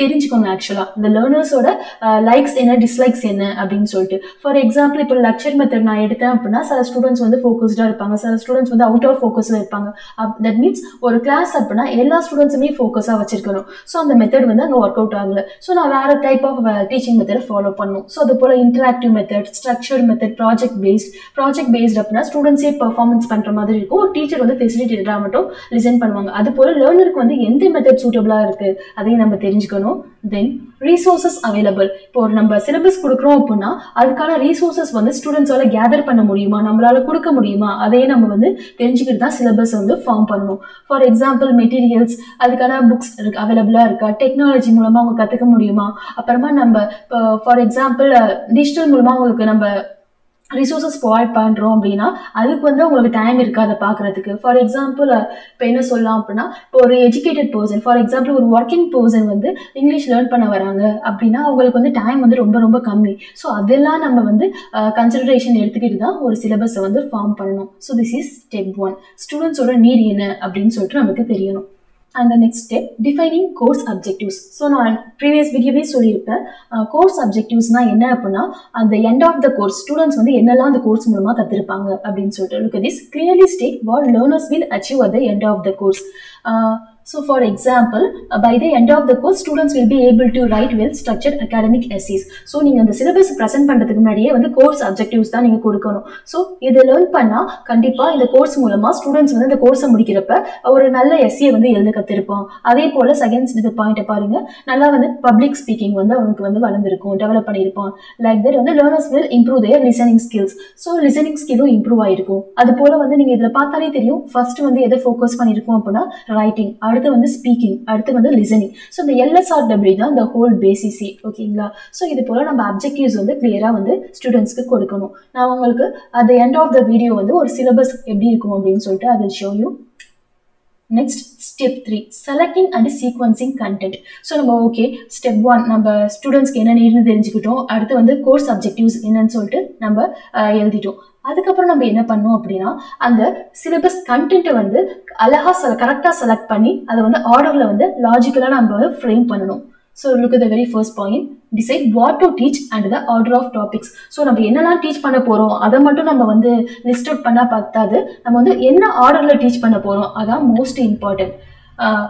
தெரிஞ்சுக்கணும். ஆக்சுவலாக இந்த லேர்னர்ஸோட லைக்ஸ் என்ன, டிஸ்லைக்ஸ் என்ன அப்படின்னு சொல்லிட்டு. ஃபார் எக்ஸாம்பிள் இப்போ லெக்சர் மெத்தட் நான் எடுத்தேன் அப்படின்னா சில ஸ்டூடெண்ட்ஸ் வந்து ஃபோக்கஸ்டாக இருப்பாங்க, சில ஸ்டூடெண்ட்ஸ் வந்து அவுட் ஆஃப் ஃபோக்கஸில் இருப்பாங்க. தட் மீன்ஸ் ஒரு கிளாஸ் அப்படின்னா எல்லா ஸ்டூடெண்ட்ஸுமே ஃபோக்கஸாக வச்சிருக்கணும். ஸோ அந்த மெத்தட் வந்து அங்கே ஒர்க் அவுட் ஆகலை. ஸோ நான் வேறு type of teaching method follow பண்ணணும். ஸோ அது போல் interactive method, structured method, project based அப்படின்னா ஸ்டூடெண்ட்ஸே பெர்ஃபார்மன்ஸ் பண்ற மாதிரி இருக்கும். ஒரு டீச்சர் வந்து ஃபெசிலிட்டேட்டரா மட்டும் லிசன் பண்ணுவாங்க. அது போல லேர்னருக்கு வந்து எந்த மெத்தட் சூட்டபிளா இருக்கு அதையும் நம்ம தெரிஞ்சுக்கணும். தென் ரிசோர்சஸ் அவைலபிள். இப்போ நம்ம சிலபஸ் கொடுக்குறோம் அப்படின்னா அதுக்கான ரிசோர்சஸ் வந்து ஸ்டூடெண்ட்ஸால கேதர் பண்ண முடியுமா, நம்மளால கொடுக்க முடியுமா, அதையே நம்ம வந்து தெரிஞ்சுக்கிட்டு தான் சிலபஸ் வந்து ஃபார்ம் பண்ணணும். ஃபார் எக்ஸாம்பிள் மெட்டீரியல்ஸ், அதுக்கான புக்ஸ் அவைலபிளா இருக்கா, டெக்னாலஜி மூலமா அவங்க கத்துக்க முடியுமா, அப்புறமா நம்ம ஃபார் எக்ஸாம்பிள் டிஜிட்டல் மூலமா உங்களுக்கு நம்ம ரிசோர்ஸஸ் ப்ரொவைட் பண்ணுறோம் அப்படின்னா அதுக்கு வந்து உங்களுக்கு டைம் இருக்குது அதை பார்க்குறதுக்கு. ஃபார் எக்ஸாம்பிள் இப்போ என்ன சொல்லலாம் அப்படின்னா, இப்போ ஒரு எஜுகேட்டட் பர்சன், ஃபார் எக்ஸாம்பிள் ஒரு ஒர்க்கிங் பர்சன் வந்து இங்கிலீஷ் லேர்ன் பண்ண வராங்க அப்படின்னா அவங்களுக்கு வந்து டைம் வந்து ரொம்ப கம்மி. ஸோ அதெல்லாம் நம்ம வந்து கன்சிடரேஷன் எடுத்துக்கிட்டு தான் ஒரு சிலபஸை வந்து ஃபார்ம் பண்ணணும். So this is step 1. ஸ்டூடெண்ட்ஸோட நீட் என்ன அப்படின்னு சொல்லிட்டு நமக்கு தெரியணும். And the next step, defining course objectives. So நான் previous வீடியோவே சொல்லியிருப்பேன், கோர்ஸ் அப்ஜெக்டிவ்ஸ்னா என்ன அப்படின்னா அந்த end of the course students வந்து என்னெல்லாம் அந்த கோர்ஸ் மூலமாக கற்றுருப்பாங்க அப்படின்னு சொல்லிட்டு. Look at this, clearly state what learners will achieve at the end of the course. So for example, by the end of the course students will be able to write well structured academic essays. So நீங்க அந்த syllabus present பண்றதுக்கு முன்னாடியே வந்து course objectives தான் நீங்க கொடுக்கணும். So இதை learn பண்ணா கண்டிப்பா இந்த கோர்ஸ் மூலமா ஸ்டூடெண்ட்ஸ் வந்து இந்த கோர்ஸை முடிக்கிறப்ப ஒரு நல்ல எஸ்ஏ வந்து எழுத கத்திருப்போம். அதே போல செகண்ட் இந்த பாயிண்ட்டை பாருங்க, நல்லா வந்து பப்ளிக் ஸ்பீக்கிங் வந்து அவனுக்கு வந்து வளர்ந்துருக்கும், டெவலப் பண்ணியிருப்பான். லைக் தட் வந்து learners will improve their listening skills. So listening ஸ்கில்லும் இம்ப்ரூவ் ஆயிருக்கும். அது போல வந்து நீங்க இதில் பார்த்தாலே தெரியும், ஃபர்ஸ்ட் வந்து எதை ஃபோக்கஸ் பண்ணியிருக்கோம் அப்படின்னா ரைட்டிங், அடுத்து வந்து ஸ்பீக்கிங், அடுத்து வந்து லிசனிங். ஸோ இந்த LSRW தான் இந்த ஹோல் பேசிஸே, ஓகேங்களா. ஸோ இது போல நம்ம அப்ஜெக்டிவ்ஸ் வந்து கிளியரா வந்து ஸ்டூடெண்ட்ஸ்க்கு கொடுக்கணும். நான் உங்களுக்கு at the end of the video வந்து ஒரு சிலபஸ் எப்படி இருக்கும் அப்படின்னு சொல்லிட்டு I will show you. Next, step 3, selecting and sequencing content. So நம்ம ஓகே ஸ்டெப் 1 நம்ம ஸ்டூடெண்ட்ஸ்க்கு என்ன நீட்னு தெரிஞ்சுக்கிட்டோம், அடுத்து வந்து கோர்ஸ் அப்ஜெக்டிவ்ஸ் என்னன்னு சொல்லிட்டு நம்ம எழுதிட்டோம். அதுக்கப்புறம் நம்ம என்ன பண்ணோம் அப்படின்னா அந்த சிலபஸ் கண்டென்ட்டை வந்து கரெக்டாக செலக்ட் பண்ணி அதை வந்து ஆர்டரில் வந்து லாஜிக்கலாக நம்ம வந்து ஃப்ரேம் பண்ணணும். So look at the very first point, decide what to teach and the order of topics. So நம்ம என்னெல்லாம் டீச் பண்ண போகிறோம் அதை மட்டும் நம்ம வந்து லிஸ்ட் அவுட் பண்ணால் பார்த்தாது, நம்ம வந்து என்ன ஆர்டரில் டீச் பண்ண போகிறோம் அதான் most important.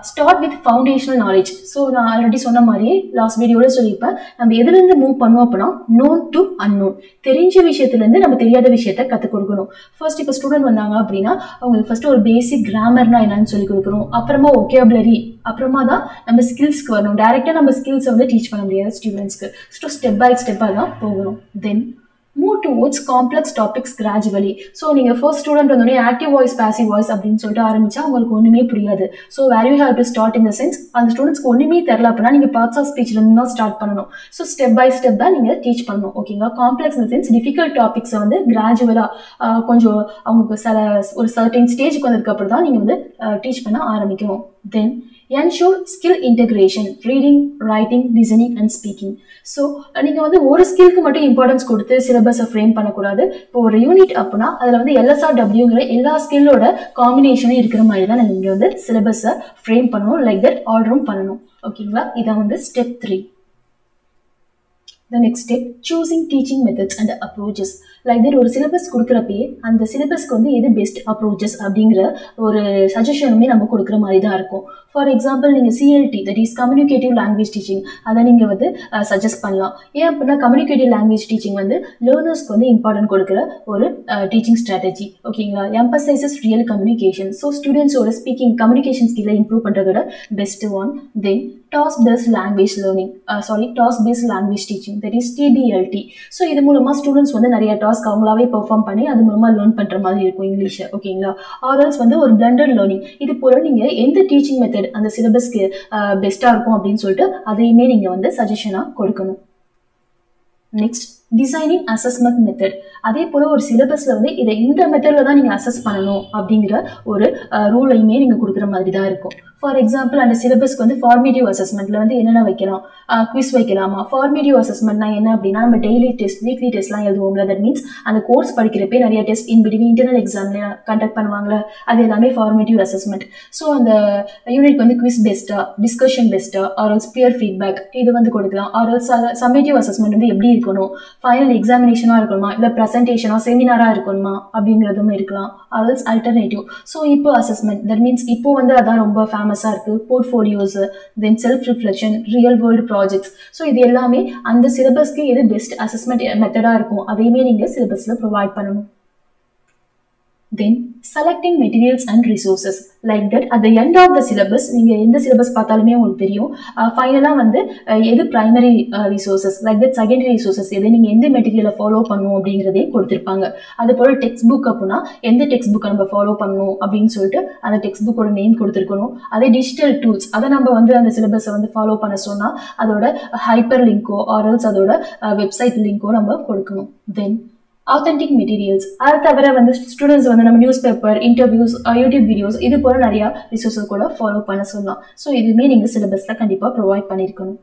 Start with foundational knowledge. So நான் ஆல்ரெடி சொன்ன மாதிரியே லாஸ்ட் வீடியோவில் சொல்லியிருப்பேன், நம்ம எதுலேருந்து மூவ் பண்ணுவோம் அப்படின்னா நோன் டு அன்னோன். தெரிஞ்ச விஷயத்துலேருந்து நம்ம தெரியாத விஷயத்த கற்றுக் கொடுக்கணும். ஃபர்ஸ்ட் இப்போ ஸ்டூடெண்ட் வந்தாங்க அப்படின்னா அவங்களுக்கு ஃபர்ஸ்ட் ஒரு பேசிக் கிராமர்னா என்னன்னு சொல்லி கொடுக்கணும், அப்புறமா ஒகேபுலரி, அப்புறமா தான் நம்ம ஸ்கில்ஸ்க்கு வரணும். டைரெக்டாக நம்ம ஸ்கில்ஸை வந்து டீச் பண்ண முடியாது ஸ்டூடெண்ட்ஸ்க்கு. ஸோ ஸ்டெப் பை ஸ்டெப்பாக தான் போகணும். Then move towards complex topics gradually. So நீங்கள் ஃபர்ஸ்ட் ஸ்டூடெண்ட் வந்தோடனே ஆக்டிவ் வாய்ஸ் பேசிவ் வாய்ஸ் அப்படின்னு சொல்லிட்டு ஆரம்பிச்சா உங்களுக்கு ஒன்றுமே புரியாது. So where you have to start in the sense அந்த ஸ்டூடெண்ட்ஸ்க்கு ஒன்றுமே தெரில அப்படின்னா நீங்கள் பார்ட்ஸ் ஆஃப் ஸ்பீச்லேருந்து தான் ஸ்டார்ட் பண்ணணும். ஸோ ஸ்டெப் பை ஸ்டெப் தான் நீங்கள் டீச் பண்ணணும், ஓகேங்களா. Complex in the sense difficult டாபிக்ஸை வந்து கிராஜுவலாக கொஞ்சம் அவங்களுக்கு ஒரு சர்டன் ஸ்டேஜுக்கு வந்ததுக்கு அப்புறம் தான் நீங்கள் வந்து டீச் பண்ண ஆரம்பிக்கணும். தென் ensure skill integration, reading, writing, listening and speaking. So நீங்கள் வந்து ஒரு ஸ்கில்க்கு மட்டும் இம்பார்ட்டன்ஸ் கொடுத்து சிலபஸை ஃப்ரேம் பண்ணக்கூடாது. இப்போ ஒரு யூனிட் அப்படின்னா அதில் வந்து LSRWங்கிற எல்லா ஸ்கில்லோட காம்பினேஷனும் இருக்கிற மாதிரி தான் நீங்கள் வந்து சிலபஸை ஃப்ரேம் பண்ணணும், லைக் தட் ஆர்டரும் பண்ணணும், ஓகேங்களா. இதான் வந்து step 3. The next step, choosing teaching methods and approaches. Like that ஒரு சிலபஸ் கொடுக்குறப்பயே அந்த சிலபஸ்க்கு வந்து எது பெஸ்ட் அப்ரோச்சஸ் அப்படிங்கிற ஒரு சஜஷனுமே நம்ம கொடுக்குற மாதிரி தான் இருக்கும். ஃபார் எக்ஸாம்பிள் நீங்கள் CLT, that is communicative language teaching, அதை நீங்கள் வந்து சஜஸ்ட் பண்ணலாம். ஏன் அப்படின்னா கம்யூனிகேட்டிவ் லாங்குவேஜ் டீச்சிங் வந்து லேர்னர்ஸ்க்கு வந்து இம்பார்ட்டன்ட் கொடுக்குற ஒரு டீச்சிங் ஸ்ட்ராட்டஜி, ஓகேங்களா. Emphasises real communication. ஸோ ஸ்டூடெண்ட்ஸோட ஸ்பீக்கிங் கம்யூனிகேஷன் ஸ்கில்லை இம்ப்ரூவ் பண்ணுறதோட best one. Then task based language learning, task based language teaching. That is TBLT. So இது மூலமாக ஸ்டூடெண்ட்ஸ் வந்து நிறைய டாஸ்க் அவங்களாவே பெர்ஃபார்ம் பண்ணி அது மூலமாக லேர்ன் பண்ணுற மாதிரி இருக்கும் இங்கிலீஷை. ஓகேங்களா? ஆர்எல்ஸ் வந்து ஒரு பிளண்டட் லேர்னிங். இது போல நீங்கள் எந்த டீச்சிங் மெத்தட் அந்த சிலபஸ்க்கு பெஸ்ட்டாக இருக்கும் அப்படின்னு சொல்லிட்டு அதையுமே நீங்கள் வந்து சஜஷனாக கொடுக்கணும். Next, designing assessment method. அதே போல் ஒரு சிலபஸில் வந்து இதை இந்த மெத்தடில் தான் நீங்கள் அசஸ் பண்ணணும் அப்படிங்கிற ஒரு ரூலையுமே நீங்கள் கொடுக்குற மாதிரி தான் இருக்கும். ஃபார் எக்ஸாம்பிள், அந்த சிலபஸ்க்கு வந்து ஃபார்மேட்டிவ் அசஸ்மெண்ட்டில் வந்து என்னென்ன வைக்கலாம், குவிஸ் வைக்கலாமா? ஃபார்மேட்டிவ் அசஸ்மெண்ட்னா என்ன அப்படின்னா, நம்ம டெய்லி டெஸ்ட், வீக்லி டெஸ்ட்லாம் எழுதுவோம்ல. தட் மீன்ஸ் அந்த கோர்ஸ் படிக்கிறப்பே நிறைய டெஸ்ட் இன் பிட்வீன் இன்டர்னல் எக்ஸாம்ல கண்டக்ட் பண்ணுவாங்களே, அது எல்லாமே ஃபார்மேட்டிவ் அசஸ்மெண்ட். ஸோ அந்த யூனிட் வந்து குவிஸ் பெஸ்ட்டாக, டிஸ்கஷன் பெஸ்ட்டாக, ஆர்எல்ஸ் பியர் ஃபீட்பேக் இது வந்து கொடுக்கலாம். ஆர்எல்ஸ் சம்மேட்டிவ் அசஸ்மெண்ட் வந்து எப்படி இருக்கணும், ஃபைனல் எக்ஸாமினேஷனாக இருக்கணுமா, இல்லை ப்ரெசன்டேஷனாக செமினாராக இருக்கணுமா அப்படிங்கிறதும் இருக்கலாம். ஆர்எல்ஸ் அல்டர்னேட்டிவ். ஸோ இப்போ அசஸ்மெண்ட், தட் மீன்ஸ் இப்போ வந்து அதான் ரொம்ப ஃபேமஸாக இருக்குது. போர்ட்ஃபோலியோஸ், தென் self reflection, real world projects. So இது எல்லாமே அந்த சிலபஸ்க்கு எது பெஸ்ட் அசஸ்மெண்ட் மெத்தடாக இருக்கும் அதையுமே நீங்கள் சிலபஸில் ப்ரொவைட் பண்ணணும். Then selecting materials and resources like that at the end of the syllabus நீங்கள் எந்த சிலபஸ் பார்த்தாலுமே உங்களுக்கு தெரியும். ஃபைனலாக வந்து எது primary resources like that secondary resources எது நீங்கள் எந்த மெட்டீரியலை ஃபாலோ பண்ணணும் அப்படிங்கிறதே கொடுத்துருப்பாங்க. அது போல் டெக்ஸ்ட் புக் அப்படின்னா எந்த டெக்ஸ்ட் புக்கை நம்ம ஃபாலோ பண்ணணும் அப்படின்னு சொல்லிட்டு அந்த டெக்ஸ்ட் புக்கோட நேம் கொடுத்துருக்கணும். அதே டிஜிட்டல் டூல்ஸ் அதை நம்ம வந்து அந்த சிலபஸை வந்து ஃபாலோ பண்ண சொன்னால் அதோட ஹைப்பர் லிங்கோ ஆர்எல்ஸ் அதோட வெப்சைட் லிங்கோ நம்ம கொடுக்கணும். தென் ஆத்தென்டிக் மெட்டீரியல்ஸ், அது தவிர வந்து ஸ்டூடெண்ட்ஸ் வந்து நம்ம news paper, interviews, YouTube videos இது போல நிறையா ரிசோர்ஸஸ் கூட ஃபாலோ பண்ண சொல்லலாம். ஸோ இதுவுமே நீங்கள் சிலபஸில் கண்டிப்பாக ப்ரொவைட் பண்ணியிருக்கணும்.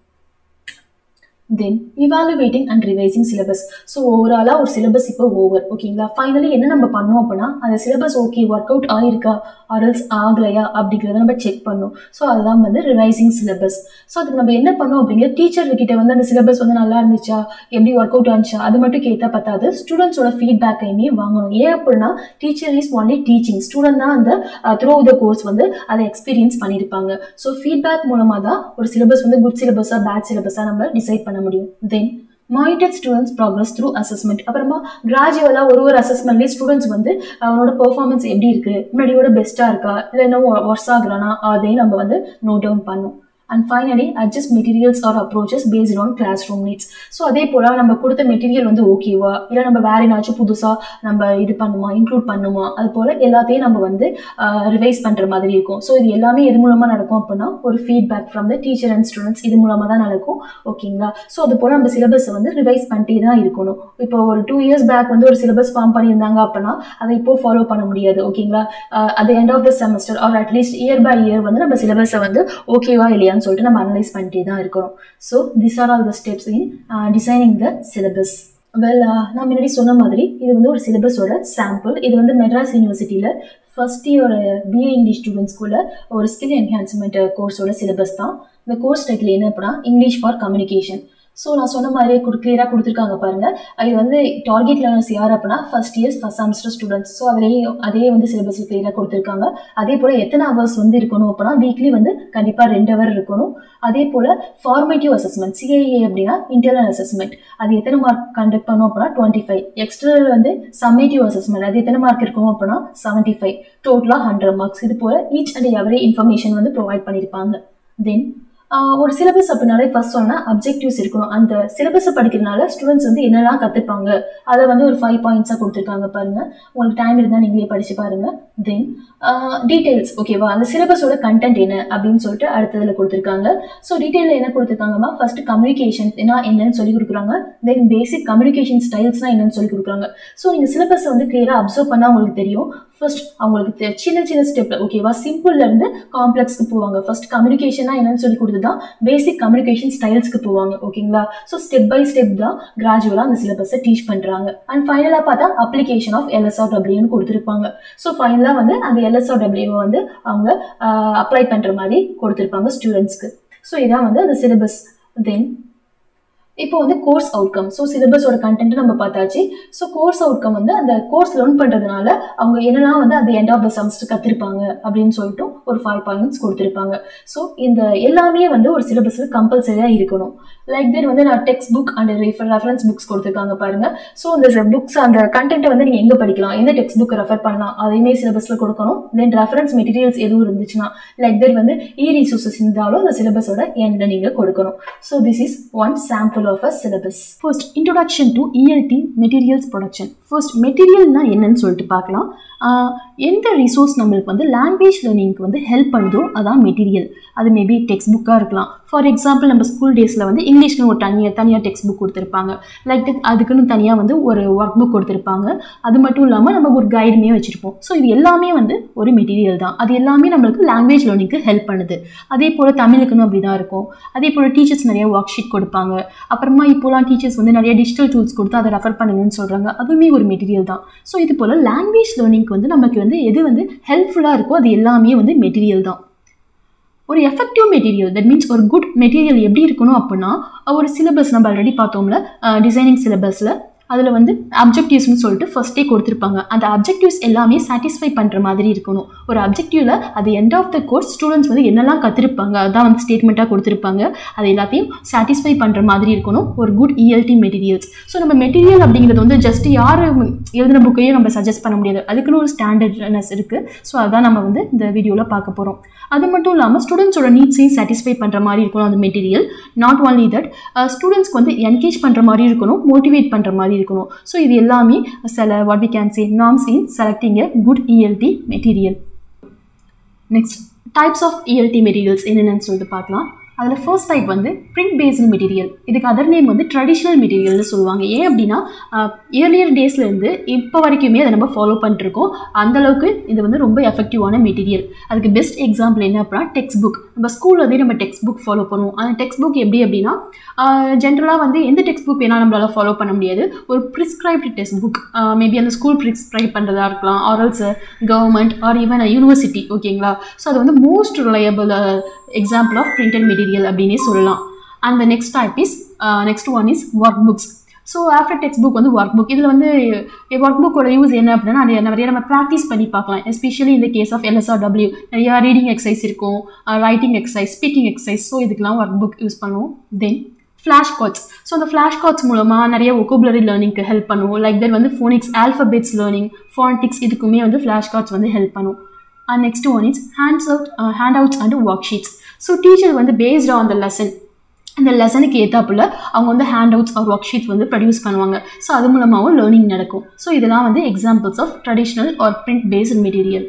Then evaluating and revising syllabus. So ஓவராலாக ஒரு சிலபஸ் இப்போ ஓவர். ஓகேங்களா? ஃபைனலி என்ன நம்ம பண்ணோம் அப்படின்னா அந்த சிலபஸ் ஓகே ஒர்க் அவுட் ஆயிருக்கா ஆர்எல்ஸ் ஆகலையா அப்படிங்கிறத நம்ம செக் பண்ணோம். ஸோ அதுதான் வந்து ரிவைசிங் சிலபஸ். ஸோ அதுக்கு நம்ம என்ன பண்ணோம் அப்படிங்கிற டீச்சர்கிட்ட வந்து அந்த சிலபஸ் வந்து நல்லா இருந்துச்சா, எப்படி ஒர்க் அவுட் ஆனிச்சா அது மட்டும் கேட்டால் பத்தாது, ஸ்டூடெண்ட்ஸோட ஃபீட்பேக்கையுமே வாங்கணும். ஏன் அப்படின்னா teacher is only teaching, student தான் அந்த த்ரூ த கோர்ஸ் வந்து அதை எக்ஸ்பீரியன்ஸ் பண்ணியிருப்பாங்க. ஸோ ஃபீட்பேக் மூலமாக தான் ஒரு சிலபஸ் வந்து குட் சிலபஸாக பேட் சிலபஸாக நம்ம டிசைட் பண்ண முடியும். Then monitor students progress through assessment. அப்புறமா கிராஜுவலாக ஒரு அசஸ்மெண்ட்லேயே ஸ்டூடெண்ட்ஸ் வந்து அவனோட பெர்ஃபார்மன்ஸ் எப்படி இருக்குது, முன்னாடியோட பெஸ்ட்டாக இருக்கா இல்லை இன்னும் ஒர்ஸ் ஆகுறானா அதையும் நம்ம வந்து நோட் டவுன் பண்ணணும். And finally adjust materials or approaches based on classroom needs. So அதே போல் நம்ம கொடுத்த மெட்டீரியல் வந்து ஓகேவா இல்லை நம்ம வேறு ஏதாச்சும் புதுசாக நம்ம இது பண்ணுமா, இன்க்ளூட் பண்ணுமா, அது போல் எல்லாத்தையும் நம்ம வந்து ரிவைஸ் பண்ணுற மாதிரி இருக்கும். ஸோ இது எல்லாமே எது மூலமாக நடக்கும் அப்படின்னா ஒரு feedback from the teacher and students இது மூலமாக தான் நடக்கும். ஓகேங்களா? ஸோ அது போல் நம்ம சிலபஸை வந்து ரிவைஸ் பண்ணிட்டே தான் இருக்கணும். இப்போ ஒரு 2 years பேக் வந்து ஒரு சிலபஸ் ஃபார்ம் பண்ணியிருந்தாங்க அப்படின்னா அதை இப்போ ஃபாலோ பண்ண முடியாது. ஓகேங்களா? At the end of the semester or at least year by year வந்து நம்ம சிலபஸை வந்து ஓகேவா இல்லையா சொல்லிட்டு நம்ம அனலைஸ் பண்ணிட்டே தான் இருக்கணும். So this are all the steps in designing the syllabus. Well, நான் முன்னாடி சொன்ன மாதிரி இது வந்து ஒரு சிலபஸோட சாம்பிள். இது வந்து மெட்ராஸ் யூனிவர்சிட்டியில் ஃபர்ஸ்ட் இயர் பிஏ இங்கிலீஷ் ஸ்டூடெண்ட்ஸ்குள்ள ஒரு ஸ்கில் என்ஹான்ஸ்மெண்ட் கோர்ஸோட சிலபஸ் தான். இந்த கோர்ஸ் டைட்டில் என்ன அப்படின்னா இங்கிலீஷ் ஃபார் கம்யூனிகேஷன். ஸோ நான் சொன்ன மாதிரியே கிளியராக கொடுத்துருக்காங்க பாருங்கள். இது வந்து டார்கெட் லேர்னர்ஸ் யார் அப்படின்னா first years first semester students. So அதே வந்து சிலபஸில் கிளியராக கொடுத்துருக்காங்க. அதே போல் எத்தனை ஹவர்ஸ் வந்து இருக்கணும் அப்படின்னா வீக்லி வந்து கண்டிப்பாக 2 hour இருக்கணும். அதே போல் ஃபார்மேட்டிவ் அசஸ்மெண்ட் CIE அப்படின்னா இன்டர்னல் அசஸ்மெண்ட் அது எத்தனை மார்க் கண்டக்ட் பண்ணோம் அப்படின்னா 25. எக்ஸ்டர்னல் வந்து சம்மேட்டிவ் அசஸ்மெண்ட் அது எத்தனை மார்க் இருக்கணும் அப்படின்னா 75. டோட்டலாக 100 marks. இது போல் ஈச் அண்ட் எவரி இன்ஃபர்மேஷன் வந்து ப்ரொவைட் பண்ணியிருப்பாங்க. தென் ஒரு சிலபஸ் அப்படின்னாலே ஃபர்ஸ்ட் சொன்னால் அப்ஜெக்டிவ்ஸ் இருக்கணும். அந்த சிலபஸை படிக்கிறதுனால ஸ்டூடெண்ட்ஸ் வந்து என்னெல்லாம் கற்றுப்பாங்க அதை வந்து ஒரு 5 points கொடுத்துருக்காங்க பாருங்கள். உங்களுக்கு டைம் இருந்தால் நீங்களே படித்து பாருங்கள். தென் டீட்டெயில்ஸ் ஓகேவா, அந்த சிலபஸோட கண்டென்ட் என்ன அப்படின்னு சொல்லிட்டு அடுத்ததில் கொடுத்துருக்காங்க. ஸோ டீட்டெயிலில் என்ன கொடுத்துருக்காங்கன்னா ஃபர்ஸ்ட் கம்யூனிகேஷன் என்னன்னு சொல்லி கொடுக்குறாங்க. தென் பேசிக் கம்யூனிகேஷன் ஸ்டைல்ஸ்னால் என்னன்னு சொல்லி கொடுக்குறாங்க. ஸோ நீங்கள் சிலபஸை வந்து கிளியராக அப்சர்வ் பண்ணால் உங்களுக்கு தெரியும். ஃபர்ஸ்ட் அவங்களுக்கு சின்ன சின்ன ஸ்டெப்ல ஓகேவா சிம்பிள்ல இருந்து காம்ப்ளெக்ஸ்க்கு போவாங்க. ஃபர்ஸ்ட் கம்யூனிகேஷனா என்னன்னு சொல்லி கொடுத்து தான் பேசிக் கம்யூனிகேஷன் ஸ்டைல்ஸ்க்கு போவாங்க. ஓகேங்களா? ஸோ ஸ்டெப் பை ஸ்டெப் தான் கிராஜுவலா அந்த சிலபஸை டீச் பண்றாங்க. அண்ட் ஃபைனலா பார்த்தா அப்ளிகேஷன் ஆஃப் LSRW கொடுத்துருப்பாங்க. ஸோ ஃபைனலா வந்து அந்த LSRW வந்து அவங்க அப்ளை பண்ற மாதிரி கொடுத்துருப்பாங்க ஸ்டூடெண்ட்ஸ்க்கு. ஸோ இதான் வந்து அந்த சிலபஸ். தென் இப்போ வந்து கோர்ஸ் அவுட்கம். ஸோ சிலபஸோட கண்டென்ட் நம்ம பார்த்தாச்சு. ஸோ கோர்ஸ் அவுட்கம் வந்து அந்த கோர்ஸ் லேர்ன் பண்ணுறதுனால அவங்க என்னெல்லாம் வந்து அந்த எண்ட் ஆஃப் த செமஸ்டர் கற்றுருப்பாங்க அப்படின்னு சொல்லிட்டு ஒரு 5 points கொடுத்துருப்பாங்க. ஸோ இந்த எல்லாமே வந்து ஒரு சிலபஸில் கம்பல்சரியாக இருக்கணும். லைக் தட் வந்து நான் text book and reference books கொடுத்துருக்காங்க பாருங்க. ஸோ இந்த புக்ஸ் அந்த கண்டென்ட்டை வந்து நீங்கள் எங்கே படிக்கலாம், எந்த டெக்ஸ்ட் புக் ரெஃபர் பண்ணலாம் அதையுமே சிலபஸில் கொடுக்கணும். தென் ரெஃபரன்ஸ் மெட்டீரியல்ஸ் எதுவும் இருந்துச்சுன்னா லைக் தட் வந்து ரிசோர்சஸ் இருந்தாலும் அந்த சிலபஸோட எண்ட நீங்கள் கொடுக்கணும். So this is one sample of a syllabus. First introduction to ELT materials production. First மெட்டீரியல்னா என்னன்னு சொல்லிட்டு பார்க்கலாம். எந்த ரிசோர்ஸ் நம்மளுக்கு வந்து லாங்குவேஜ் லேர்னிங்க்கு வந்து ஹெல்ப் பண்ணுதோ அதான் மெட்டீரியல். அது மேபி டெக்ஸ்ட் புக்காக இருக்கலாம். ஃபார் எக்ஸாம்பிள் நம்ம ஸ்கூல் டேஸில் வந்து இங்கிலீஷ்னு ஒரு தனியாக டெக்ஸ்ட் புக் கொடுத்துருப்பாங்க. லைக் அதுக்குன்னு தனியாக வந்து ஒரு ஒர்க் புக் கொடுத்துருப்பாங்க. அது மட்டும் இல்லாமல் நம்ம ஒரு கைடுமே வச்சுருப்போம். ஸோ இது எல்லாமே வந்து ஒரு மெட்டீரியல் தான். அது எல்லாமே நம்மளுக்கு லாங்குவேஜ் லேர்னிங்க்கு ஹெல்ப் பண்ணுது. அதே போல் தமிழுக்குன்னு அப்படி தான் இருக்கும். அதே போல் டீச்சர்ஸ் நிறைய ஒர்க் ஷீட் கொடுப்பாங்க. அப்புறமா இப்போலாம் டீச்சர்ஸ் வந்து நிறைய டிஜிட்டல் டூல்ஸ் கொடுத்து அதை ரெஃபர் பண்ணுங்கன்னு சொல்கிறாங்க. அதுவுமே ஒரு மெட்டீரியல் தான். ஸோ இது போல் லாங்குவேஜ் லேர்னிங்க்கு வந்து நமக்கு வந்து எது வந்து ஹெல்ப்ஃபுல்லாக இருக்கோ அது எல்லாமே வந்து மெட்டீரியல் தான். ஒரு எஃபெக்டிவ் மெட்டீரியல், தட் மீன்ஸ் ஒரு குட் மெட்டீரியல் எப்படி இருக்கணும் அப்படின்னா, ஒரு சிலபஸ் நம்ம ஆல்ரெடி பார்த்தோம்ல டிசைனிங் சிலபஸில், அதில் வந்து அப்ஜெக்டிவ்ஸ்னு சொல்லிட்டு ஃபர்ஸ்ட்டே கொடுத்துருப்பாங்க. அந்த அப்ஜெக்டிவ்ஸ் எல்லாமே சாட்டிஸ்ஃபை பண்ணுற மாதிரி இருக்கணும். ஒரு அப்ஜெக்டிவில் அது end of the course students வந்து என்னெல்லாம் கற்றுருப்பாங்க அதான் வந்து ஸ்டேட்மெண்ட்டாக கொடுத்துருப்பாங்க. அது எல்லாத்தையும் சாட்டிஸ்ஃபை பண்ணுற மாதிரி இருக்கணும் ஒரு குட் ELT மெட்டீரியல்ஸ். ஸோ நம்ம மெட்டீரியல் அப்படிங்கிறது வந்து ஜஸ்ட் யார் எழுதின புக்கையும் நம்ம சஜஸ்ட் பண்ண முடியாது. அதுக்குன்னு ஒரு ஸ்டாண்டர்ட்னஸ் இருக்குது. ஸோ அதான் நம்ம வந்து இந்த வீடியோவில் பார்க்க போகிறோம். அது மட்டும் இல்லாமல் ஸ்டூடெண்ட்ஸோட நீட்ஸையும் சாட்டிஸ்ஃபை பண்ணுற மாதிரி இருக்கணும் அந்த மெட்டீரியல். நாட் ஒன்லி தட், ஸ்டூடெண்ட்ஸ்க்கு வந்து என்கேஜ் பண்ணுற மாதிரி இருக்கணும், மோட்டிவேட் பண்ணுற மாதிரி இருக்கணும். ஸோ இது எல்லாமே சில what we can say norms in selecting a good ELT material. Next types of ELT materials என்னென்னு சொல்லிட்டு பார்க்கலாம். அதில் ஃபர்ஸ்ட் டைப் வந்து பிரிண்ட் பேஸ்டு மெட்டீரியல். இதுக்கு அதர் நேம் வந்து ட்ரெடிஷ்னல் மெட்டீரியல்னு சொல்லுவாங்க. ஏன் அப்படின்னா இயர்லியர் டேஸ்லேருந்து இப்போ வரைக்குமே அதை நம்ம ஃபாலோ பண்ணிட்டுருக்கோம். அந்தளவுக்கு இது வந்து ரொம்ப எஃபெக்டிவான மெட்டீரியல். அதுக்கு பெஸ்ட் எக்ஸாம்பிள் என்ன அப்படின்னா டெக்ஸ்ட் புக். நம்ம ஸ்கூலில் வந்து நம்ம டெக்ஸ்ட் புக் ஃபாலோ பண்ணுவோம். அந்த டெக்ஸ்ட் புக் எப்படி அப்படின்னா ஜென்ரலாக வந்து எந்த டெக்ஸ்ட் புக் வேணால் நம்மளால் ஃபாலோ பண்ண முடியாது. ஒரு ப்ரிஸ்கிரைப்டு டெக்ஸ்ட் புக், மேபி அந்த ஸ்கூல் ப்ரிஸ்கிரைப் பண்ணுறதா இருக்கலாம், or else government or even university. ஓகேங்களா? ஸோ அது வந்து most reliable example of printed material அப்படின்னே சொல்லலாம். And the next one is workbooks. So after textbook வந்து ஒர்க் புக். இதில் வந்து ஒர்க் புக்கோட யூஸ் என்ன அப்படின்னா நிறைய நம்ம ப்ராக்டிஸ் பண்ணி பார்க்கலாம். எஸ்பெஷலி இந்த கேஸ் ஆஃப் LSRW நிறையா ரீடிங் எக்ஸசைஸ் இருக்கும், writing exercise, speaking exercise. So இதுக்கெல்லாம் ஒர்க் புக் யூஸ் பண்ணுவோம். தென் ஃப்ளாஷ் கார்ட்ஸ். ஸோ அந்த ஃப்ளாஷ் கார்ட்ஸ் மூலமாக நிறைய ஒக்கபுலரி லேர்னிங்க்கு ஹெல்ப் பண்ணுவோம். லைக் தட் வந்து ஃபோனிக்ஸ், ஆல்ஃபபெட்ஸ் லேர்னிங், ஃபான்டிக்ஸ், இதுக்குமே வந்து ஃப்ளாஷ் கார்ட்ஸ் வந்து ஹெல்ப் பண்ணும். And next one is handouts and worksheets. So teacher வந்து பேஸ்ட் ஆன் த லெசன், இந்த லெசனுக்கு ஏற்றாப்புல அவங்க வந்து ஹேண்ட்அவுட்ஸ் ஆர் ஒர்க் ஷீட்ஸ் வந்து ப்ரொடியூஸ் பண்ணுவாங்க. ஸோ அது மூலமாகவும் லேர்னிங் நடக்கும். ஸோ இதெல்லாம் வந்து examples of traditional or print based material.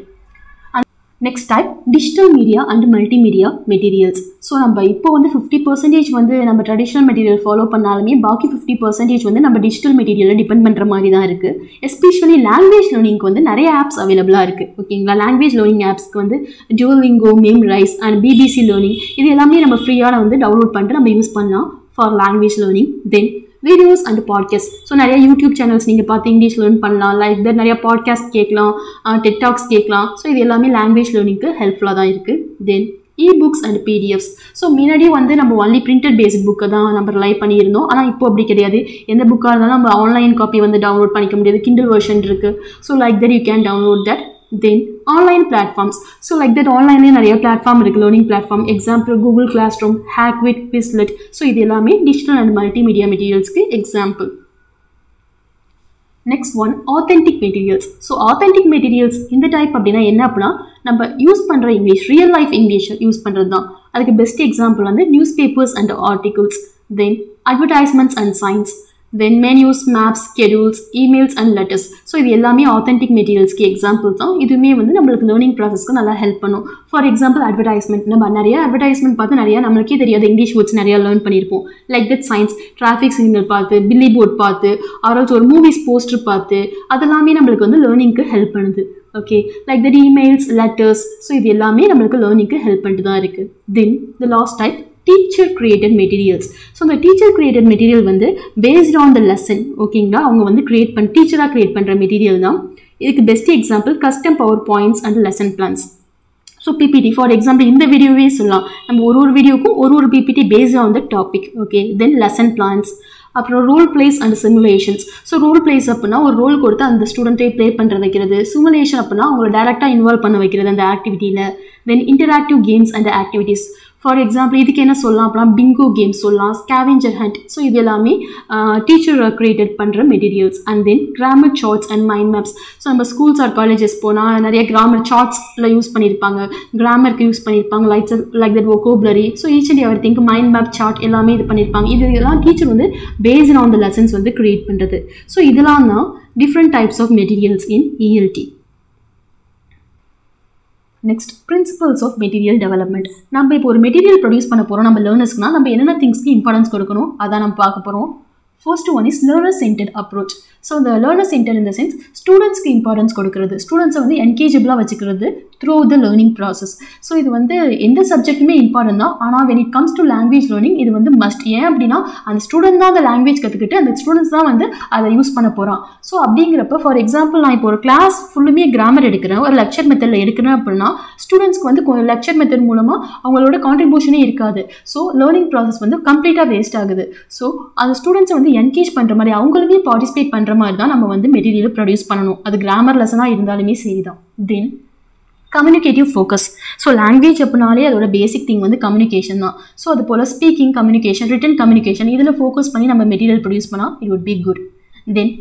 Next type digital media and multimedia materials. So நம்ம இப்போ வந்து 50% வந்து நம்ம ட்ரெடிஷ்னல் மெட்டீரியல் ஃபாலோ பண்ணாலுமே பாக்கி 50% வந்து நம்ம டிஜிட்டல் மெட்டீரியலை டிபெண்ட் பண்ணுற மாதிரி தான் இருக்குது. எஸ்பெஷலி லாங்குவேஜ் லேர்னிங்க்கு வந்து நிறைய ஆப்ஸ் அவைலபிளாக இருக்குது. ஓகேங்களா? லாங்குவேஜ் லேர்னிங் ஆப்ஸ்க்கு வந்து Duolingo, Memrise and BBC learning, இது எல்லாமே நம்ம ஃப்ரீயாக வந்து டவுன்லோட் பண்ணிட்டு நம்ம யூஸ் பண்ணலாம் for language learning. Then videos and podcast. So நிறைய யூடியூப் சேனல்ஸ் நீங்கள் பார்த்து இங்கிலீஷ் லேர்ன் பண்ணலாம். லைக் தட் நிறைய பாட்காஸ்ட் கேட்கலாம், டெட் டாக்ஸ் கேட்கலாம். ஸோ இது எல்லாமே லாங்குவேஜ் லேர்னிங்க்கு ஹெல்ப்ஃபுல்லாக தான் இருக்குது. தென் இ-புக்ஸ் அண்ட் PDFs. ஸோ முன்னாடி வந்து நம்ம ஒன்லி பிரிண்டட் பேஸ்ட் புக்கை தான் நம்ம ரிலை பண்ணியிருந்தோம். ஆனால் இப்போ அப்படி கிடையாது. எந்த புக்காக இருந்தாலும் நம்ம ஆன்லைன் காப்பி வந்து டவுன்லோட் பண்ணிக்க முடியாது. Kindle வெர்ஷன் இருக்குது. So like that you can download that. Then online platforms. So like that online நிறைய platform இருக்கு, learning platform. Example Google Classroom, Hackwit, Quizlet. So இது எல்லாமே digital and multimedia materialsக்கு example. Next one, authentic materials. So authentic materials இந்த type அப்படின்னா என்ன அப்படின்னா நம்ம use பண்ணுற English, real life English use பண்ணுறது தான். அதுக்கு பெஸ்ட் எக்ஸாம்பிள் வந்து news papers and articles. Then advertisements and science. then menus, maps, schedules, emails and letters. So இது எல்லாமே ஆத்தென்டிக் மெட்டீரியல்ஸ்க்கு எக்ஸாம்பிள் தான். இதுவுமே வந்து நம்மளுக்கு லேர்னிங் ப்ராசஸ்க்கு நல்லா ஹெல்ப் பண்ணும். For example advertisement. நம்ம நிறைய அட்வர்டைஸ்மெண்ட் பார்த்து நிறையா நம்மளுக்கே தெரியாத இங்கிலீஷ் வேர்ட்ஸ் நிறையா லேர்ன் பண்ணியிருப்போம். Like that signs, traffic signal பார்த்து, பில்லி போர்ட் பார்த்து, ஆல்சோ ஒரு மூவிஸ் போஸ்டர் பார்த்து, அதெல்லாமே நம்மளுக்கு வந்து லேர்னிங்க்கு ஹெல்ப் பண்ணுது. Okay, like that emails, letters. So இது எல்லாமே நம்மளுக்கு லேர்னிங்க்கு ஹெல்ப் பண்ணிட்டு தான் இருக்குது. Then the last type teacher created materials. So இந்த டீச்சர் கிரியேட்டட் மெட்டீரியல் வந்து பேஸ்ட் ஆன் த லெசன். ஓகேங்களா? அவங்க வந்து டீச்சராக கிரியேட் பண்ணுற மெட்டீரியல் தான். இதுக்கு best example custom PowerPoints and lesson plans. So PPT for example இந்த வீடியோவே சொல்லலாம். நம்ம ஒரு வீடியோக்கும் ஒரு PPT based on the topic. Okay, then lesson plans. அப்புறம் role plays and simulations. So role plays அப்படின்னா ஒரு ரோல் கொடுத்து அந்த ஸ்டூடெண்ட்டை ப்ளே பண்ணுற வைக்கிறது. சிமுலேஷன் அப்படின்னா அவங்களை டேரெக்டாக இன்வால்வ் பண்ண வைக்கிறது அந்த ஆக்டிவிட்டியில். Then interactive games and activities. For example இதுக்கு என்ன சொல்லலாம் அப்படின்னா பிங்கோ கேம் சொல்லலாம், ஸ்கேவெஞ்சர் ஹண்ட். ஸோ இது எல்லாமே டீச்சர் கிரியேட்டட் பண்ணுற மெட்டீரியல்ஸ். And then grammar charts and mind maps. So நம்ம ஸ்கூல்ஸ் ஆர் காலேஜஸ் போனால் நிறைய கிராமர் சார்ட்ஸில் யூஸ் பண்ணியிருப்பாங்க, கிராமருக்கு யூஸ் பண்ணியிருப்பாங்க, like that vocabulary. So each and every thing mind map chart எல்லாமே இது பண்ணியிருப்பாங்க. இதெல்லாம் டீச்சர் வந்து பேஸ்ட் ஆன் த லெசன்ஸ் வந்து கிரியேட் பண்ணுறது. ஸோ இதெல்லாம் தான் different types of materials in ELT. Next principles of material development. நம்ம இப்போ ஒரு மெட்டீரியல் ப்ரொடியூஸ் பண்ண போகிறோம் நம்ம லேர்னர்ஸ்க்குனா நம்ம என்னென்ன திங்ஸ்க்கு இம்பார்ட்டன்ஸ் கொடுக்கணும் அதான் நம்ம பார்க்க போகிறோம். First one is learner centred approach. So இந்த லேர்னர் சென்டர் இந்த சென்ஸ் ஸ்டூடெண்ட்ஸ்க்கு இம்பார்ட்டன்ஸ் கொடுக்குறது, ஸ்டூடெண்ட்ஸை வந்து என்கேஜபிளாக வச்சுக்கிறது through the learning process. So இது வந்து எந்த சப்ஜெக்ட்டுமே இம்பார்ட்டன்ட் தான், ஆனால் when it comes to language learning இது வந்து மஸ்ட். ஏன் அப்படின்னா அந்த ஸ்டூடெண்ட் தான் அந்த லாங்குவேஜ் கற்றுக்கிட்டு அந்த ஸ்டூடெண்ட்ஸ் தான் வந்து அதை யூஸ் பண்ண போகிறான். ஸோ அப்படிங்கிறப்ப ஃபார் எக்ஸாம்பிள் நான் இப்போ ஒரு கிளாஸ் ஃபுல்லுமே கிராமர் எடுக்கிறேன், ஒரு லெக்சர் மெத்தடில் எடுக்கிறேன் அப்படின்னா ஸ்டூடெண்ட்ஸ்க்கு வந்து லெக்சர் மெத்தட் மூலமாக அவங்களோட கான்ட்ரிபியூஷனே இருக்காது. ஸோ லேர்னிங் ப்ராசஸ் வந்து கம்ப்ளீட்டாக வேஸ்ட் ஆகுது. ஸோ அந்த ஸ்டூடெண்ட்ஸை வந்து என்கேஜ் பண்ணுற மாதிரி அவங்களுமே பார்ட்டிசிபேட் பண்ணுற மாதிரி தான் நம்ம வந்து மெட்டீரியல் ப்ரொடியூஸ் பண்ணணும். அது கிராமர் லெசனாக இருந்தாலுமே சரி தான். தென் கம்யூனிகேட்டிவ் ஃபோக்கஸ். ஸோ லாங்குவேஜ் அப்படின்னாலே அதோட பேசிக் திங் வந்து கம்யூனிகேஷன் தான். ஸோ அது போல் ஸ்பீக்கிங் கம்யூனிகேஷன், ரிட்டன் கம்யூனிகேஷன் இதில் ஃபோக்கஸ் பண்ணி நம்ம மெட்டீரியல் ப்ரொடியூஸ் பண்ணால் it would be good. Then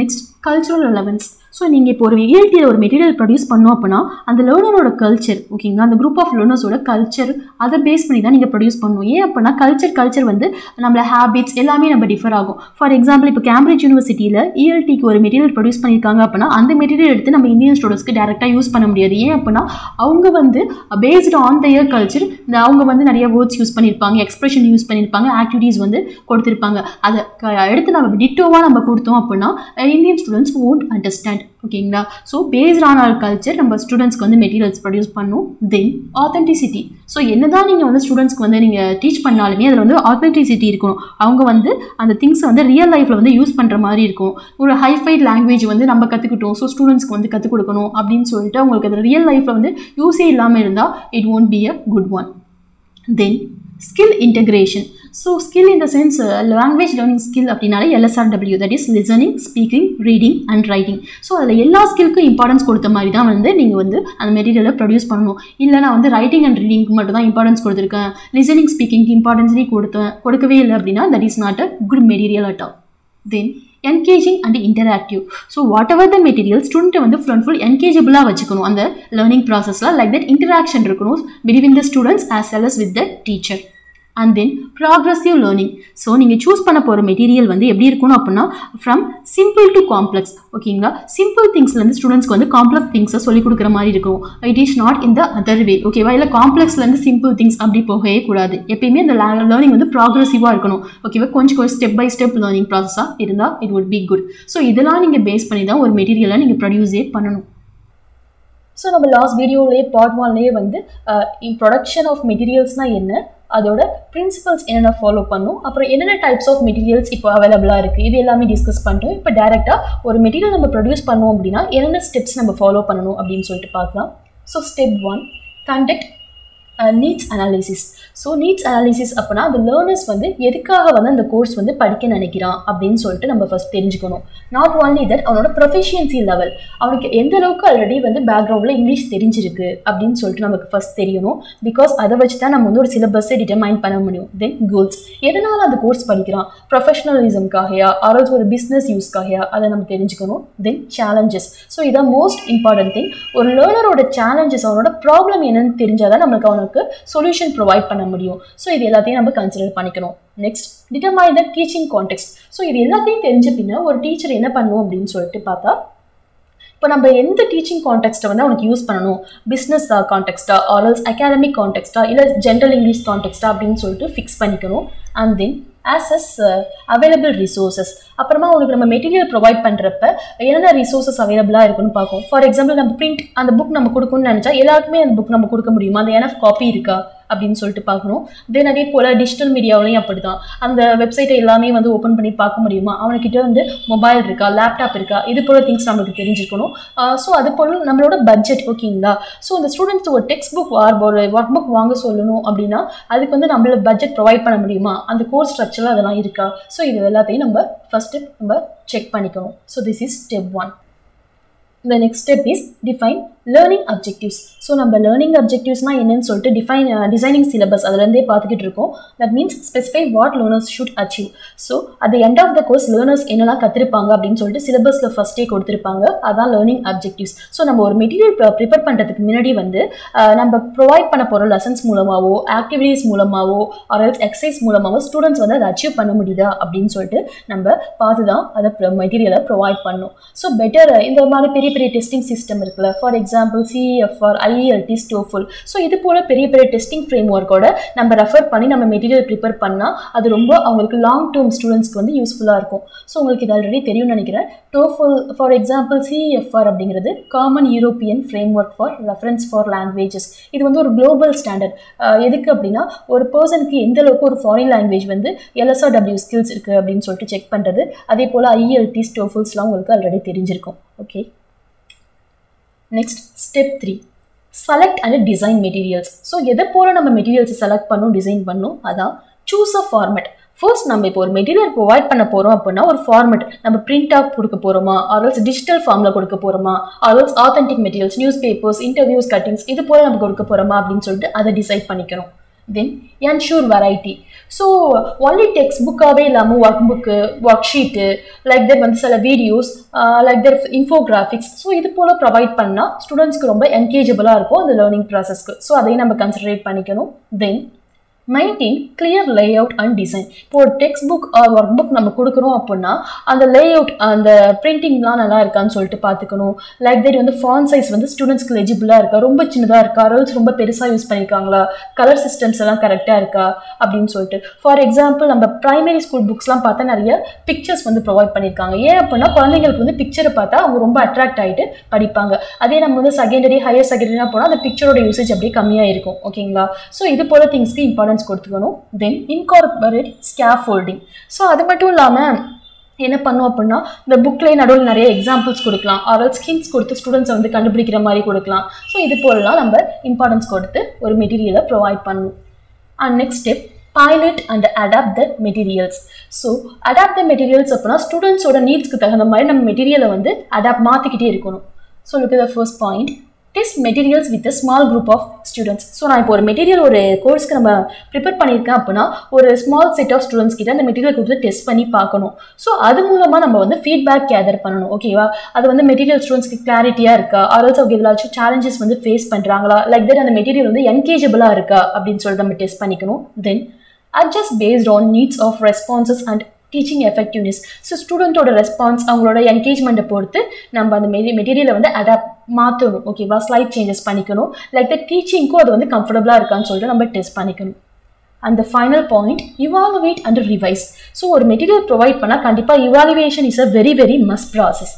next cultural relevance. So நீங்கள் இப்போ ஒரு ELTயில் ஒரு மெட்டீரியல் ப்ரொடியூஸ் பண்ணோம் அப்படின்னா அந்த லேர்னரோட கல்ச்சர், ஓகேங்களா, அந்த குரூப் ஆஃப் லேர்னர்ஸோட கல்ச்சர் அதை பேஸ் பண்ணி தான் நீங்கள் ப்ரொடியூஸ் பண்ணணும். ஏன் அப்படின்னா கல்ச்சர் வந்து நம்மள ஹேபிட்ஸ் எல்லாமே நம்ம டிஃபர் ஆகும். ஃபார் எக்ஸாம்பிள் இப்போ கேம்பிரிட்ஜ் யூனிவர்சிட்டியில் ELTக்கு ஒரு மெட்டீரியல் ப்ரொடியூஸ் பண்ணியிருக்காங்க அப்படின்னா அந்த மெட்டீரியல் எடுத்து நம்ம இந்தியன் ஸ்டூடெண்ட்ஸ்க்கு டேரெக்டாக யூஸ் பண்ண முடியாது. ஏன் அப்படின்னா அவங்க வந்து பேஸ்டு ஆன் தயர் கல்ச்சர் அவங்க வந்து நிறைய வேர்ட்ஸ் யூஸ் பண்ணியிருப்பாங்க, எக்ஸ்பிரஷன் யூஸ் பண்ணியிருப்பாங்க, ஆக்டிவிட்டீஸ் வந்து கொடுத்துருப்பாங்க. அதை எடுத்து நம்ம டிட்டோவாக நம்ம கொடுத்தோம் அப்படின்னா இந்தியன் ஸ்டூடெண்ட்ஸ் won't understand. ஓகேங்களா. So based on our culture நம்ம ஸ்டூடெண்ட்ஸ்க்கு வந்து மெட்டீரியல்ஸ் ப்ரொடியூஸ் பண்ணணும். தென் ஆத்தென்டிசிட்டி. ஸோ என்னதான் நீங்கள் வந்து ஸ்டூடெண்ட்ஸ்க்கு வந்து நீங்கள் டீச் பண்ணாலுமே அதில் வந்து ஆத்தென்டிசிட்டி இருக்கணும். அவங்க வந்து அந்த திங்ஸை வந்து ரியல் லைஃப்பில் வந்து யூஸ் பண்ணுற மாதிரி இருக்கும். ஒரு ஹைஃபைட் லாங்குவேஜ் வந்து நம்ம கற்றுக்கிட்டோம், ஸோ ஸ்டூடெண்ட்ஸ்க்கு வந்து கற்றுக் கொடுக்கணும் அப்படின்னு சொல்லிட்டு அவங்களுக்கு அது ரியல் லைஃப்பில் வந்து யூஸே இல்லாமல் இருந்தால் it won't be a good one. Then skill integration. So skill in the sense language learning skill அப்படின்னாலே LSRW, that is listening, speaking, reading and writing. So அதில் எல்லா ஸ்கில்க்கும் இம்பார்ட்டன்ஸ் கொடுத்த மாதிரி தான் வந்து நீங்கள் வந்து அந்த மெட்டீரியலை ப்ரொடியூஸ் பண்ணணும். இல்லை நான் வந்து ரைட்டிங் அண்ட் ரீடிங்க்கு மட்டும் தான் இம்பார்ட்டன்ஸ் கொடுத்துருக்கேன், லிசனிங் ஸ்பீக்கிங்க்கு இம்பார்ட்டன்ஸே கொடுக்கவே இல்லை அப்படின்னா that is not a good material at all. Then engaging and interactive. So whatever the material ஸ்டூடெண்ட்டை வந்து ஃபுல் என்கேஜபிளாக வச்சுக்கணும் அந்த லேர்னிங் ப்ராசஸில். லைக் தட் இன்டராக்ஷன் இருக்கணும் between the students as well as with the teacher. And then progressive learning. So நீங்கள் choose பண்ண போகிற மெட்டீரியல் வந்து எப்படி இருக்கணும் அப்படின்னா ஃப்ரம் சிம்பிள் டு காம்ப்ளெக்ஸ். ஓகேங்களா. சிம்பிள் திங்ஸ்லேருந்து ஸ்டூடெண்ட்ஸ்க்கு வந்து காம்ப்ளெக்ஸ் திங்ஸை சொல்லிக் கொடுக்குற மாதிரி இருக்கும். It is not in the other way. ஓகேவா. இல்லை காம்ப்ளெக்ஸ்லேருந்து சிம்பிள் திங்ஸ் அப்படி போகவே கூடாது. எப்பயுமே இந்த லேர்னிங் வந்து ப்ராக்ரெசிவாக இருக்கணும். ஓகேவா. கொஞ்சம் ஸ்டெப் பை ஸ்டெப் லேர்னிங் ப்ராசஸாக இருந்தால் it would be good. So இதெல்லாம் நீங்கள் பேஸ் பண்ணி தான் ஒரு மெட்டீரியலை நீங்கள் ப்ரொடியூஸே பண்ணணும். ஸோ நம்ம லாஸ்ட் வீடியோலேயே பார்ட் 1லேயே வந்து ப்ரொடக்ஷன் ஆஃப் மெட்டீரியல்ஸ்னால் என்ன, அதோட பிரின்சிபல்ஸ் என்னென்ன ஃபாலோ பண்ணும், அப்புறம் என்னென்ன டைப்ஸ் ஆஃப் மெட்டீரியல்ஸ் இப்போ அவைலபிளாக இருக்குது இது எல்லாமே டிஸ்கஸ் பண்ணிட்டோம். இப்போ டேரெக்டாக ஒரு மெட்டீரியல் நம்ம ப்ரொடியூஸ் பண்ணோம் அப்படின்னா என்னென்ன ஸ்டெப்ஸ் நம்ம ஃபாலோ பண்ணணும் அப்படின்னு சொல்லிட்டு பார்க்கலாம். So step 1 conduct needs analysis. So needs analysis அப்படின்னா அந்த லேர்னர்ஸ் வந்து எதுக்காக வந்து அந்த கோர்ஸ் வந்து படிக்க நினைக்கிறான் அப்படின்னு சொல்லிட்டு நம்ம ஃபஸ்ட் தெரிஞ்சுக்கணும். நாட் ஓன்லி தட் அவனோட ப்ரொஃபஷியன்சி லெவல், அவனுக்கு எந்த அளவுக்கு ஆல்ரெடி வந்து பேக்ரவுண்டில் இங்கிலீஷ் தெரிஞ்சிருக்கு அப்படின்னு சொல்லிட்டு நமக்கு ஃபஸ்ட் தெரியணும். பிகாஸ் அதை வச்சு தான் நம்ம வந்து ஒரு சிலபஸை டிட்டர்மைன் பண்ண முடியும். தென் கோல்ஸ், எதனால் அந்த கோர்ஸ் படிக்கிறான், ப்ரொஃபஷனலிசம்காகையா ஆல்சோ ஒரு பிஸ்னஸ் யூஸ்க்காகையா அதை நம்ம தெரிஞ்சுக்கணும். தென் சேலஞ்சஸ். ஸோ இதான் மோஸ்ட் இம்பார்ட்டன்ட் திங். ஒரு லேர்னரோட சேலஞ்சஸ் அவனோட ப்ராப்ளம் என்னன்னு தெரிஞ்சாதான் நமக்கு அவனுக்கு சொல்யூஷன் ப்ரொவைட் பண்ண முடியும். ஸோ இது எல்லாத்தையும் நம்ம கன்சிடர் பண்ணிக்கணும். Next determine the teaching context. So இது எல்லாத்தையும் தெரிஞ்ச பின்ன ஒரு டீச்சர் என்ன பண்ணணும் அப்படின்னு சொல்லிட்டு பார்த்தா இப்போ நம்ம எந்த டீச்சிங் கான்டெக்ஸ்ட்டை வந்து அவனுக்கு யூஸ் பண்ணணும், பிஸ்னஸ் கான்டெக்ஸ்டா ஆர்எல்ஸ் அகாடமிக் கான்டெக்ஸ்டா இல்லை ஜென்ரல் இங்கிலீஷ் கான்டெக்ஸ்டா அப்படின்னு சொல்லிட்டு ஃபிக்ஸ் பண்ணிக்கணும். And then as available resources. அப்புறமா உனக்கு நம்ம மெட்டீரியல் ப்ரொவைட் பண்ணுறப்ப என்னென்ன ரிசோர்ஸஸ் அவைலபிளாக இருக்குன்னு பார்க்கும். ஃபார் எக்ஸாம்பிள் நம்ம பிரிண்ட் அந்த புக் நம்ம கொடுக்கணும்னு நினச்சா எல்லாருக்குமே அந்த புக் நம்ம கொடுக்க முடியுமா, அந்த எனஃப் காப்பி இருக்கா அப்படின்னு சொல்லிட்டு பார்க்கணும். தென் அதே போல் டிஜிட்டல் மீடியாவிலையும் அப்படி தான் அந்த வெப்சைட்டை எல்லாமே வந்து ஓப்பன் பண்ணி பார்க்க முடியுமா, அவனுக்கிட்ட வந்து மொபைல் இருக்கா, லேப்டாப் இருக்கா, இது போல் திங்ஸ் நம்மளுக்கு தெரிஞ்சிருக்கணும். ஸோ அது போல் நம்மளோட பட்ஜெட். ஓகேங்களா. ஸோ அந்த ஸ்டூடெண்ட்ஸ் ஒரு டெக்ஸ்ட் புக் ஒரு ஒர்க் புக் வாங்க சொல்லணும் அப்படின்னா அதுக்கு வந்து நம்மளோட பட்ஜெட் ப்ரொவைட் பண்ண முடியுமா, அந்த கோர்ஸ் ஸ்ட்ரக்சரில் அதெல்லாம் இருக்கா. ஸோ இது எல்லாத்தையும் நம்ம ஃபஸ்ட்டு நம்ம செக் பண்ணிக்கணும். So this is step 1. The next step is define learning objectives. So நம்ம learning objectivesனா என்னன்னு சொல்லிட்டு designing syllabus அதிலிருந்தே பார்த்துக்கிட்டு இருக்கோம். That means specify what learners should achieve. So at the end of the course learners என்னெல்லாம் கத்திருப்பாங்க அப்படின்னு சொல்லிட்டு சிலபஸ்ல ஃபர்ஸ்டே கொடுத்திருப்பாங்க. அதான் learning objectives. So நம்ம ஒரு மெட்டீரியல் ப்ரிப்பேர் பண்றதுக்கு முன்னாடி வந்து நம்ம ப்ரொவைட் பண்ண போற லெசன்ஸ் மூலமாவோ ஆக்டிவிட்டீஸ் மூலமாவோ ஆர் எல்ஸ் எக்ஸசைஸ் மூலமாவோ ஸ்டூடெண்ட்ஸ் வந்து அதை அச்சீவ் பண்ண முடியுதா அப்படின்னு சொல்லிட்டு நம்ம பார்த்து தான் அதை மெட்டீரியலை ப்ரொவைட் பண்ணணும். ஸோ பெட்டர் இந்த மாதிரி பெரிய பெரிய டெஸ்டிங் சிஸ்டம் இருக்குல்ல, for example CEFR, IELTS, TOEFL. So இது போல பெரிய பெரிய டெஸ்டிங் ஃப்ரேம் ஒர்க்கோட நம்ம ரெஃபர் பண்ணி நம்ம மெட்டீரியல் ப்ரிப்பேர் பண்ணால் அது ரொம்ப அவங்களுக்கு லாங் டேர்ம் ஸ்டூடெண்ட்ஸ்க்கு வந்து யூஸ்ஃபுல்லாக இருக்கும். ஸோ உங்களுக்கு இது ஆல்ரெடி தெரியும்னு நினைக்கிறேன். TOEFL ஃபார் எக்ஸாம்பிள் CEFR அப்படிங்கிறது common European frame work for reference for languages. இது வந்து ஒரு குளோபல் ஸ்டாண்டர்ட். எதுக்கு அப்படின்னா ஒரு பர்சனுக்கு எந்த அளவுக்கு ஒரு ஃபாரின் லாங்குவேஜ் வந்து LSRW ஸ்கில்ஸ் இருக்குது அப்படின்னு சொல்லிட்டு செக் பண்ணுறது. அதே போல் IELTS, TOEFLஸ்லாம் உங்களுக்கு ஆல்ரெடி தெரிஞ்சிருக்கும். Okay, next step 3, select and design materials. So எதை போல் நம்ம மெட்டீரியல்ஸை செலக்ட் பண்ணணும், டிசைன் பண்ணணும். அதான் சூஸ் அ ஃபார்மேட். ஃபர்ஸ்ட் நம்ம இப்போ ஒரு மெட்டீரியல் ப்ரொவைட் பண்ண போகிறோம் அப்படின்னா ஒரு ஃபார்மேட் நம்ம பிரிண்டாக கொடுக்க போகிறோமா, ஆர்எல்ஸ் டிஜிட்டல் ஃபார்மில் கொடுக்க போகிறோமா, or else authentic materials, newspapers, interviews, cuttings இது போல் நம்ம கொடுக்க போகிறோமா அப்படின்னு சொல்லிட்டு அதை டிசைட் பண்ணிக்கணும். Then ensure variety. So only text புக்காகவே இல்லாமல் workbook, worksheet, like that வந்து சில videos, like that infographics, so இது போல் ப்ரொவைட் பண்ணால் ஸ்டூடெண்ட்ஸ்க்கு ரொம்ப என்கேஜபிளாக இருக்கும் அந்த லேர்னிங் ப்ராசஸ்க்கு. ஸோ அதையும் நம்ம கன்சிடரேட் பண்ணிக்கணும். Then maintain clear layout and design. இப்போ ஒரு textbook or workbook நம்ம கொடுக்குறோம் அப்படின்னா அந்த லே அவுட் அந்த பிரிண்டிங்லாம் நல்லா இருக்கான்னு சொல்லிட்டு பார்த்துக்கணும். லைக் தட் வந்து ஃபாண்ட் சைஸ் வந்து ஸ்டூடெண்ட்ஸ்க்கு லெஜிபிளாக இருக்கா, ரொம்ப சின்னதாக இருக்கா, ரல்ஸ் ரொம்ப பெருசாக யூஸ் பண்ணியிருக்காங்களா, கலர் சிஸ்டம்ஸ் எல்லாம் கரெக்டாக இருக்கா அப்படின்னு சொல்லிட்டு. ஃபார் எக்ஸாம்பிள் நம்ம ப்ரைமரி ஸ்கூல் புக்ஸ்லாம் பார்த்தா நிறைய பிக்சர்ஸ் வந்து ப்ரொவைட் பண்ணியிருக்காங்க. ஏன் அப்படின்னா குழந்தைங்களுக்கு வந்து பிக்சரை பார்த்தா அவங்க ரொம்ப அட்ராக்ட் ஆகிட்டு படிப்பாங்க. அதே நம்ம வந்து செகண்டரி, ஹையர் செகண்டரினா போனால் அந்த பிக்சரோட யூசேஜ் அப்படியே கம்மியாக இருக்கும். ஓகேங்களா? ஸோ இது போல திங்ஸ்க்கு இம்பார்ட்டன்ஸ் கொடுத்துக்கணும். தென் இன்கார்பரேட் ஸ்கேஃபோல்டிங். ஸோ அது மட்டும் இல்லாமல் என்ன பண்ணும் அப்படின்னா இந்த புக்லேயே நடுவில் நிறைய எக்ஸாம்பிள்ஸ் கொடுக்கலாம், ஆர் ஸ்கின்ஸ் கொடுத்து ஸ்டூடெண்ட்ஸை வந்து கண்டுபிடிக்கிற மாதிரி கொடுக்கலாம். ஸோ இது போலலாம் நம்ம இம்பார்ட்டன்ஸ் கொடுத்து ஒரு மெட்டீரியலை ப்ரொவைட் பண்ணணும். And next step pilot and adapt the materials. So adapt the materials அப்படின்னா ஸ்டூடெண்ட்ஸோட நீட்ஸ்க்கு தகுந்த மாதிரி நம்ம மெட்டீரியலை வந்து மாற்றிக்கிட்டே இருக்கணும். So look at the first point, test materials with a small group of students. So நான் இப்போ ஒரு மெட்டீரியல் ஒரு கோர்ஸ்க்கு நம்ம ப்ரிப்பேர் பண்ணியிருக்கேன் அப்படின்னா ஒரு ஸ்மால் செட் ஆஃப் ஸ்டூடெண்ட்ஸ் கிட்ட அந்த மெட்டீரியல் கொடுத்து டெஸ்ட் பண்ணி பார்க்கணும். ஸோ அது மூலமாக நம்ம வந்து ஃபீட்பேக் கேதர் பண்ணணும். ஓகேவா? அது வந்து மெட்டீரியல் ஸ்டூடெண்ட்ஸ்க்கு கிளாரிட்டியாக இருக்கா, ஆல்சோ அவங்க ஏதாச்சும் சேலஞ்சஸ் வந்து ஃபேஸ் பண்ணுறாங்களா, லைக் தட் அந்த மெட்டீரியல் வந்து என்கேஜபிளாக இருக்கா அப்படின்னு சொல்லிட்டு நம்ம டெஸ்ட் பண்ணிக்கணும். Then adjust based on needs of responses and teaching effectiveness. So ஸ்டூடெண்ட்டோட ரெஸ்பான்ஸ், அவங்களோட என்கேஜ்மெண்ட்டை பொறுத்து நம்ம அந்த மெட்டீரியலை வந்து மாற்றணும். ஓகேவா? ஸ்லைட் சேஞ்சஸ் பண்ணிக்கணும். லைக் த டீச்சிங்க்கும் அது வந்து கம்ஃபர்டபுளாக இருக்கான்னு சொல்லிட்டு நம்ம டெஸ்ட் பண்ணிக்கணும். அந்த final point, evaluate and revise. So ஒரு மெட்டீரியல் ப்ரொவைட் பண்ணால் கண்டிப்பாக evaluation is a very very must process.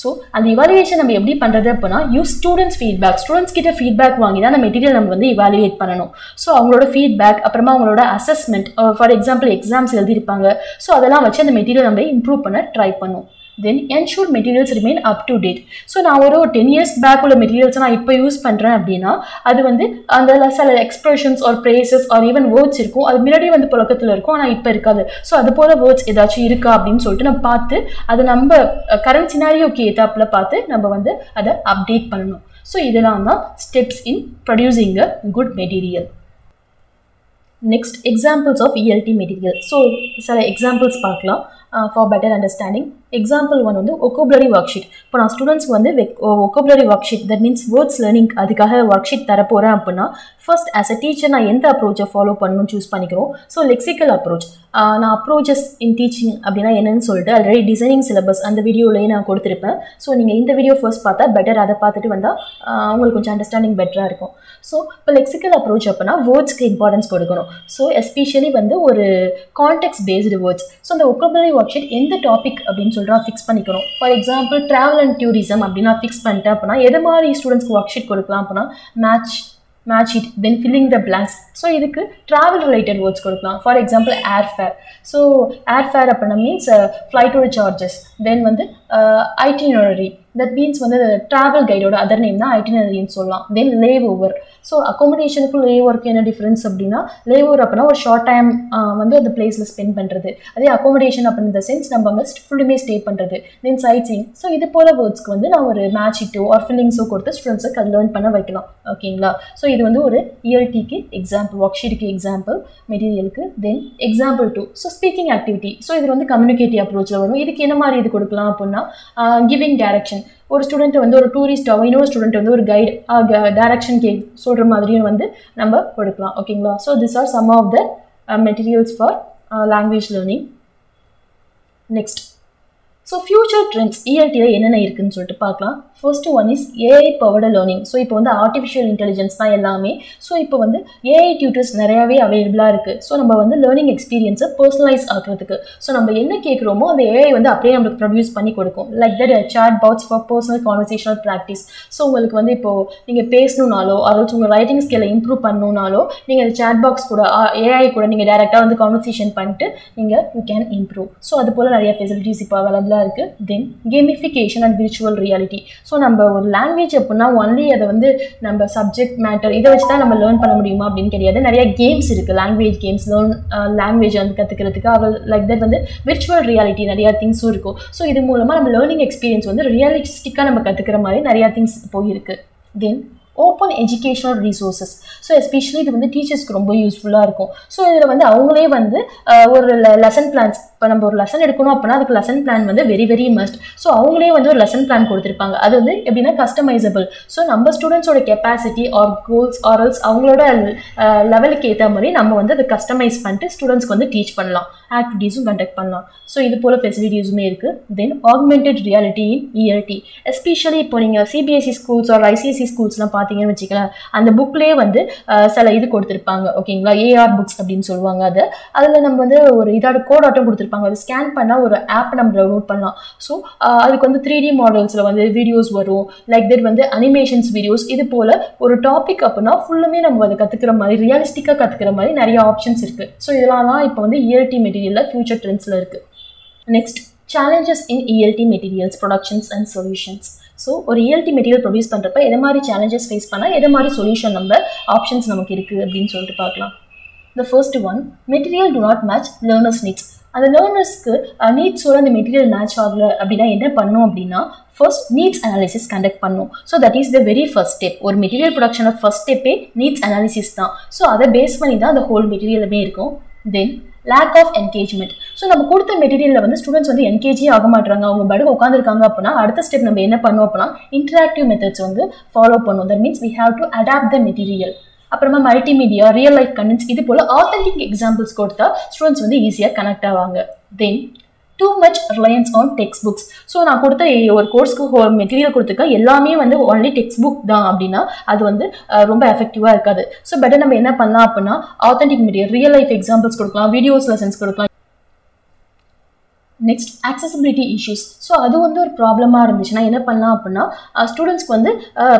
So அந்த இவாலுவேஷன் நம்ம எப்படி பண்ணுறது அப்படின்னா யூஸ் ஸ்டூடெண்ட்ஸ் ஃபீட்பேக். ஸ்டூடெண்ட்ஸ் கிட்ட ஃபீட்பேக் வாங்கி தான் அந்த மெட்டீரியல் நம்ம வந்து இவாலுவேட் பண்ணணும். ஸோ அவங்களோட ஃபீட்பேக், அப்புறமா அவங்களோட அசஸ்மெண்ட், ஃபார் எக்ஸாம்பிள் எக்ஸாம்ஸ் எழுதியிருப்பாங்க. ஸோ அதெல்லாம் வச்சு அந்த மெட்டீரியல் நம்ம இம்ப்ரூவ் பண்ண ட்ரை பண்ணும். தென் ensure materials remain up to date. So நான் ஒரு 10 years பேக் உள்ள மெட்டீரியல்ஸை நான் இப்போ யூஸ் பண்ணுறேன் அப்படின்னா அது வந்து அந்த சில expressions or phrases or even words இருக்கும், அது முன்னாடி வந்து புழக்கத்தில் இருக்கும், ஆனால் இப்போ இருக்காது. ஸோ அது போல் வேர்ட்ஸ் ஏதாச்சும் இருக்கா அப்படின்னு சொல்லிட்டு நம்ம பார்த்து அது நம்ம கரண்ட் சினாரியோக்கு ஏத்தாப்பில் பார்த்து நம்ம வந்து அதை அப்டேட் பண்ணணும். ஸோ இதெல்லாம் தான் steps in producing a good material. Next examples of ELT மெட்டீரியல். ஸோ சில எக்ஸாம்பிள்ஸ் பார்க்கலாம் for better understanding. Example one வந்து ஒக்கோபுலரி ஒர்க் ஷீட். இப்போ நான் ஸ்டூடெண்ட்ஸ்க்கு வந்து vocabulary worksheet, that means words learning, அதுக்காக ஒர்க் ஷீட் தரப்போகிறேன் அப்படின்னா ஃபர்ஸ்ட் ஆஸ் அ டீச்சர் நான் எந்த அப்ரோச்சை ஃபாலோ பண்ணணும்னு சூஸ் பண்ணிக்கிறோம். So lexical approach. நான் அப்ரோச்சஸ் இன் டீச்சிங் அப்படின்னா என்னன்னு சொல்லிட்டு ஆல்ரெடி டிசைனிங் சிலபஸ் அந்த வீடியோலேயே நான் கொடுத்துருப்பேன். ஸோ நீங்கள் இந்த வீடியோ ஃபர்ஸ்ட் பார்த்தா பெட்டர், அதை பார்த்துட்டு வந்தால் உங்களுக்கு கொஞ்சம் அண்டர்ஸ்டாண்டிங் பெட்டராக இருக்கும். ஸோ இப்போ லெக்சிக்கல் அப்ரோச் அப்படின்னா வேர்ட்ஸ்க்கு இம்பார்ட்டன்ஸ் கொடுக்கணும். ஸோ எஸ்பெஷலி வந்து ஒரு கான்டெக்ஸ்ட் பேஸ்டு வேர்ட்ஸ். ஸோ அந்த ஒக்கோபுலரி ஒர்க் ஷீட் எந்த டாபிக் அப்படின்னு சொல்லிட்டு நான் ஃபிக்ஸ் பண்ணிக்கணும். For example travel and tourism அப்படின்னா ஃபிக்ஸ் பண்ணிட்டேன் அப்படின்னா எது மாதிரி ஸ்டூடெண்ட்ஸ்க்கு ஒர்க் ஷீட் கொடுக்கலாம் அப்படின்னா match it, then filling the blanks. So இதுக்கு ட்ராவல் ரிலேட்டட் வேர்ட்ஸ் கொடுக்கலாம். For example airfare. So airfare அப்படின்னா மீன்ஸ் ஃப்ளைட்டோட சார்ஜஸ், தென் வந்து ஐட்டினரி, தட் மீன்ஸ் வந்து ட்ராவல் கைடோட அதர் நேம் தான் ஐட்டினரின்னு சொல்லலாம். தென் லேவ் ஓவர். ஸோ அக்காமடேஷனுக்கும் லேவ் ஒர்க்கு என்ன டிஃப்ரென்ஸ் அப்படின்னா, லேவ் ஓவர் அப்படின்னா ஒரு ஷார்ட் டைம் வந்து அந்த பிளேஸில் ஸ்பெண்ட் பண்ணுறது. அதே அக்காமடேஷன் அப்படின்ற சென்ஸ் நம்ம அங்கே ஃபுல்லுமே ஸ்டே பண்ணுறது. தென் சைட் சீயிங். ஸோ இது போல் வேர்ட்ஸ்க்கு வந்து நான் ஒரு மேட்சிட்டோ ஆர் ஃபில்லிங்ஸோ கொடுத்து ஸ்டூடெண்ட்ஸுக்கு அது லேர்ன் பண்ண வைக்கலாம். ஓகேங்களா? ஸோ இது வந்து ஒரு ELTக்கு எக்ஸாம்பிள், ஒர்க் ஷீட்டுக்கு எக்ஸாம்பிள், மெட்டீரியலுக்கு. Then example 2. So speaking activity. So இது வந்து கம்யூனிகேட்டிவ் அப்ரோச்சில் வரும். இதுக்கு என்ன மாதிரி இது கொடுக்கலாம் அப்படின்னா, கிவிங் டைரக்ஷன். ஒரு ஸ்டூடெண்ட் வந்து ஒரு டூரிஸ்டாகவும் இன்னொரு ஸ்டூடெண்ட் வந்து ஒரு கைடு டைரக்ஷன் சொல்கிற மாதிரியும் வந்து நம்ம கொடுக்கலாம். ஓகேங்களா? So this are some of the materials for language learning. Next, so future trends ELTயில் என்னென்ன இருக்குதுன்னு சொல்லிட்டு பார்க்கலாம். First one is AI powered learning. So இப்போ வந்து ஆர்டிஃபிஷியல் இன்டெலிஜென்ஸ் தான் எல்லாமே. ஸோ இப்போ வந்து AI டியூட்டர்ஸ் நிறையாவே அவைலபிளாக இருக்குது. ஸோ நம்ம வந்து லேர்னிங் எக்ஸ்பீரியன்ஸை பர்சனலைஸ் ஆகிறதுக்கு ஸோ நம்ம என்ன கேட்குறோமோ அந்த AI வந்து அப்படியே நம்மளுக்கு ப்ரொடியூஸ் பண்ணி கொடுக்கும். Like that chatbots for personal conversational practice. So உங்களுக்கு வந்து இப்போது நீங்கள் பேசணுன்னாலோ அதாவது உங்கள் ரைட்டிங் ஸ்கில்லை இம்ப்ரூவ் பண்ணணுன்னாலோ நீங்கள் அந்த சாட் பாக்ஸ் கூட AI கூட நீங்கள் டேரெக்டாக வந்து கான்வர்சேஷன் பண்ணிட்டு நீங்கள் யூ கேன் இம்ப்ரூவ். ஸோ அது போல் நிறைய ஃபெசிலிட்டிஸ் இப்போ அவைலபிளாக இருக்குது. Then gamification and virtual reality. So நம்ம ஒரு லாங்குவேஜ் அப்படின்னா ஒன்லி அதை வந்து நம்ம சப்ஜெக்ட் மேட்டர் இதை வச்சு தான் நம்ம லேர்ன் பண்ண முடியுமா அப்படின்னு கிடையாது. நிறைய கேம்ஸ் இருக்குது, லாங்குவேஜ் கேம்ஸ், லாங்குவேஜ் வந்து கற்றுக்கிறதுக்கு. அவள் லைக் தட் வந்து விர்ச்சுவல் ரியாலிட்டி நிறையா திங்ஸும் இருக்கும். ஸோ இது மூலமாக நம்ம லேர்னிங் எக்ஸ்பீரியன்ஸ் வந்து ரியலிஸ்டிக்காக நம்ம கற்றுக்கிற மாதிரி நிறையா திங்ஸ் போயிருக்கு. தென் open educational resources. So especially இது வந்து டீச்சர்ஸ்க்கு ரொம்ப யூஸ்ஃபுல்லாக இருக்கும். ஸோ இதில் வந்து அவங்களே வந்து ஒரு லெசன் பிளான்ஸ், இப்போ நம்ம ஒரு லெசன் எடுக்கணும் அப்படின்னா அதுக்கு லெசன் பிளான் வந்து வெரி வெரி மஸ்ட். ஸோ அவங்களே வந்து ஒரு லெசன் பிளான் கொடுத்துருப்பாங்க. அது வந்து எப்படின்னா கஸ்டமைசபிள். ஸோ நம்ம ஸ்டூடெண்ட்ஸோட கெப்பாசிட்டி ஆர் கோல்ஸ் ஆர்எல்ஸ் அவங்களோட லெவலுக்கு ஏற்ற மாதிரி நம்ம வந்து அதை கஸ்டமைஸ் பண்ணிட்டு ஸ்டூடெண்ட்ஸ்க்கு வந்து டீச் பண்ணலாம், ஆக்டிவிட்டீஸும் கண்டக்ட் பண்ணலாம். ஸோ இது போல் ஃபெசிலிட்டிஸுமே இருக்குது. Then augmented reality in ELT. Especially இப்போ நீங்கள் CBSE ஸ்கூல்ஸ் ஆர் ICSE ஸ்கூல்ஸ்லாம் பார்த்தீங்கன்னு வச்சுக்கலாம், அந்த புக்லேயே வந்து சில இது கொடுத்துருப்பாங்க. ஓகேங்களா? AR புக்ஸ் அப்படின்னு சொல்லுவாங்க. அதில் நம்ம வந்து ஒரு இதோட கோட் ஆட்டம் கொடுத்துருப்பாங்க. அது ஸ்கேன் பண்ணால் ஒரு ஆப் நம்ம டவுன்லோட் பண்ணலாம். ஸோ அதுக்கு வந்து 3D மாடல்ஸில் வந்து வீடியோஸ் வரும். லைக் தட் வந்து அனிமேஷன்ஸ் வீடியோஸ். இது போல் ஒரு டாபிக் அப்படின்னா ஃபுல்லுமே நம்ம அதை கற்றுக்கிற மாதிரி ரியலிஸ்டிக்காக கற்றுக்கிற மாதிரி நிறைய ஆப்ஷன்ஸ் இருக்குது. ஸோ இதெல்லாம் தான் இப்போ வந்து ELT மெட்டீரியலில் ஃபியூச்சர் ட்ரெண்ட்ஸில் இருக்குது. Next, challenges in ELT materials productions and solutions. So ஒரு ELT மெட்டீரியல் ப்ரொடியூஸ் பண்ணுறப்ப எதை மாதிரி சேலஞ்சஸ் ஃபேஸ் பண்ணால் எதை மாதிரி சொல்யூஷன் நம்ம ஆப்ஷன்ஸ் நமக்கு இருக்குது அப்படின்னு சொல்லிட்டு பார்க்கலாம். The first one, material to not match learners needs. அந்த லேர்னர்ஸ்க்கு நீட்ஸோட அந்த மெட்டீரியல் மேட்ச் ஆகலை அப்படின்னா என்ன பண்ணணும் அப்படின்னா, ஃபர்ஸ்ட் நீட்ஸ் அனாலிசிஸ் கண்டக்ட் பண்ணணும். So that is the very first step. ஒரு மெட்டீரியல் ப்ரொடக்ஷனோட ஃபர்ஸ்ட் ஸ்டெப்பே நீட்ஸ் அனாலிசிஸ் தான். ஸோ அதை பேஸ் பண்ணி தான் அந்த ஹோல் மெட்டீரியலுமே இருக்கும். தென் லேக் ஆஃப் என்கேஜ்மெண்ட். ஸோ நம்ம கொடுத்த மெட்டீரியலில் வந்து ஸ்டூடெண்ட்ஸ் வந்து என்கேஜே ஆக மாட்டாங்க, அவங்க பாட்டுக்கு உட்காந்துருக்காங்க அப்படின்னா அடுத்த ஸ்டெப் நம்ம என்ன பண்ணோம் அப்படின்னா இன்டராக்டிவ் மெத்தட்ஸ் வந்து ஃபாலோ பண்ணும். That means we have to adapt the material. அப்புறமா மல்டிமீடியா, ரியல் லைஃப் கண்டென்ட்ஸ், இது போல் ஆத்தென்டிக் எக்ஸாம்பிள்ஸ் கொடுத்தா ஸ்டூடெண்ட்ஸ் வந்து ஈஸியாக கனெக்ட் ஆவாங்க. Then too much reliance on textbooks. So நான் கொடுத்த ஒரு கோர்ஸ்க்கு மெட்டீரியல் கொடுத்துருக்கேன், எல்லாமே வந்து ஒன்லி டெக்ஸ்ட் புக் தான் அப்படின்னா அது வந்து ரொம்ப எஃபெக்டிவாக இருக்காது. ஸோ பெட்டர் நம்ம என்ன பண்ணலாம் அப்படின்னா authentic material, real life examples கொடுக்கலாம், வீடியோஸ் லெசன்ஸ் கொடுக்கலாம். Next, accessibility issues. ஸோ அது வந்து ஒரு ப்ராப்ளமாக இருந்துச்சுன்னா என்ன பண்ணலாம் அப்படின்னா ஸ்டூடெண்ட்ஸ்க்கு வந்து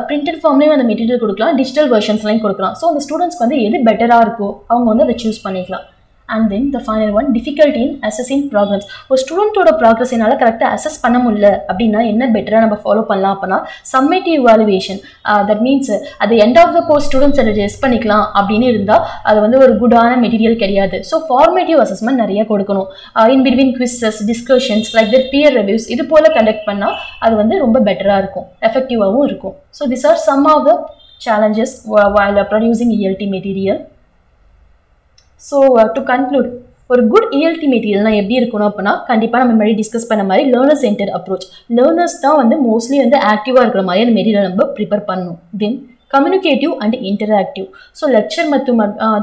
பிரிண்டட் ஃபார்ம்லேயும் அந்த மெட்டீரியல் கொடுக்கலாம், டிஜிட்டல் வெர்ஷன்ஸ்லையும் கொடுக்கலாம். ஸோ அந்த ஸ்டூடெண்ட்ஸ்க்கு வந்து எது பெட்டராக இருக்கோ அவங்க வந்து அதை சூஸ் பண்ணிக்கலாம். And then the final one, difficulty in assessing progress. ஒரு ஸ்டூடெண்ட்டோட ப்ராக்ரஸ் என்னால் கரெக்டாக அசஸ் பண்ண முடியல அப்படின்னா என்ன பெட்டராக நம்ம ஃபாலோ பண்ணலாம் அப்படின்னா சம்மேட்டிவ் இவாலுவேஷன். தட் மீன்ஸ் அது end of the course students அதை டெஸ்ட் பண்ணிக்கலாம் அப்படின்னு இருந்தால் அது வந்து ஒரு குட்டான மெட்டீரியல் கிடையாது. ஸோ ஃபார்மேட்டிவ் அசஸ்மெண்ட் நிறைய கொடுக்கணும். In between quizzes, discussions, like that peer reviews, இது போல் கண்டக்ட் பண்ணால் அது வந்து ரொம்ப பெட்டராக இருக்கும், எஃபெக்டிவாகவும் இருக்கும். So this are some of the challenges while producing ELT material. So to conclude, ஒரு குட் ELT மெட்டீரியல்னால் எப்படி இருக்கணும் அப்படின்னா கண்டிப்பாக நம்ம முன்னாடி டிஸ்கஸ் பண்ண மாதிரி லேர்னர் சென்டர் அப்ரோச். லேர்னர்ஸ் தான் வந்து மோஸ்ட்லி வந்து ஆக்டிவாக இருக்கிற மாதிரி அந்த மெட்டீரியல் நம்ம ப்ரிப்பேர் பண்ணணும். Then communicative and interactive. So lecture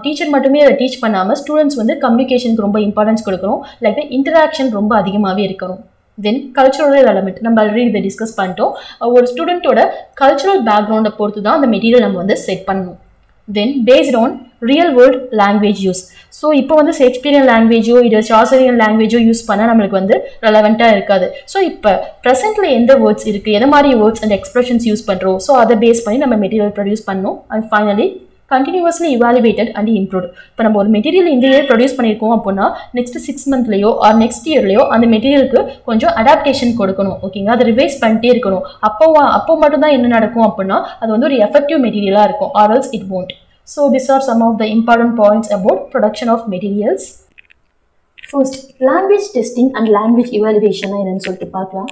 teacher மட்டுமே அதை டீச் பண்ணாமல் ஸ்டூடெண்ட்ஸ் வந்து கம்யூனிகேஷனுக்கு ரொம்ப இம்பார்ட்டன்ஸ் கொடுக்கணும். லைக் இன்டராக்ஷன் ரொம்ப அதிகமாகவே இருக்கணும். தென் கல்ச்சுரல் எலமெண்ட் நம்ம ஆல்ரெடி இதை டிஸ்கஸ் பண்ணிட்டோம். ஒரு ஸ்டூடெண்ட்டோட கல்ச்சுரல் பேக்ரவுண்டை பொறுத்து தான் அந்த மெட்டீரியல் நம்ம வந்து செட் பண்ணணும். Then based on real world language use. So இப்போ வந்து ஷேக்ஸ்பியரியன் லாங்குவேஜோ இல்லை சார்சரியன் லாங்குவேஜோ யூஸ் பண்ணால் நம்மளுக்கு வந்து ரெலவெண்ட்டாக இருக்காது. ஸோ இப்போ ப்ரெசென்ட்டில் எந்த வேர்ட்ஸ் இருக்குது, எந்த மாதிரி வேர்ட்ஸ் அண்ட் எக்ஸ்பிரஷன்ஸ் யூஸ் பண்ணுறோம், ஸோ அதை பேஸ் பண்ணி நம்ம மெட்டீரியல் ப்ரொடியூஸ் பண்ணணும். And finally continuously evaluated and improved. இப்போ நம்ம ஒரு மெட்டீரியல் இந்த இயர் ப்ரொடியூஸ் பண்ணியிருக்கோம் அப்படின்னா நெக்ஸ்ட் 6 மந்த்லையோ ஆர் நெக்ஸ்ட் இயர்லையோ அந்த மெட்டீரியலுக்கு கொஞ்சம் அடாப்டேஷன் கொடுக்கணும். ஓகேங்களா, அதை ரிவைஸ் பண்ணிட்டே இருக்கணும். அப்போ மட்டும்தான் என்ன நடக்கும் அப்படின்னா அது வந்து ஒரு எஃபெக்டிவ் மெட்டீரியலாக இருக்கும், or else it won't. So these are some of the important points about production of materials. First, language testing and language evaluation என்னன்னு சொல்லிட்டு பார்க்கலாம்.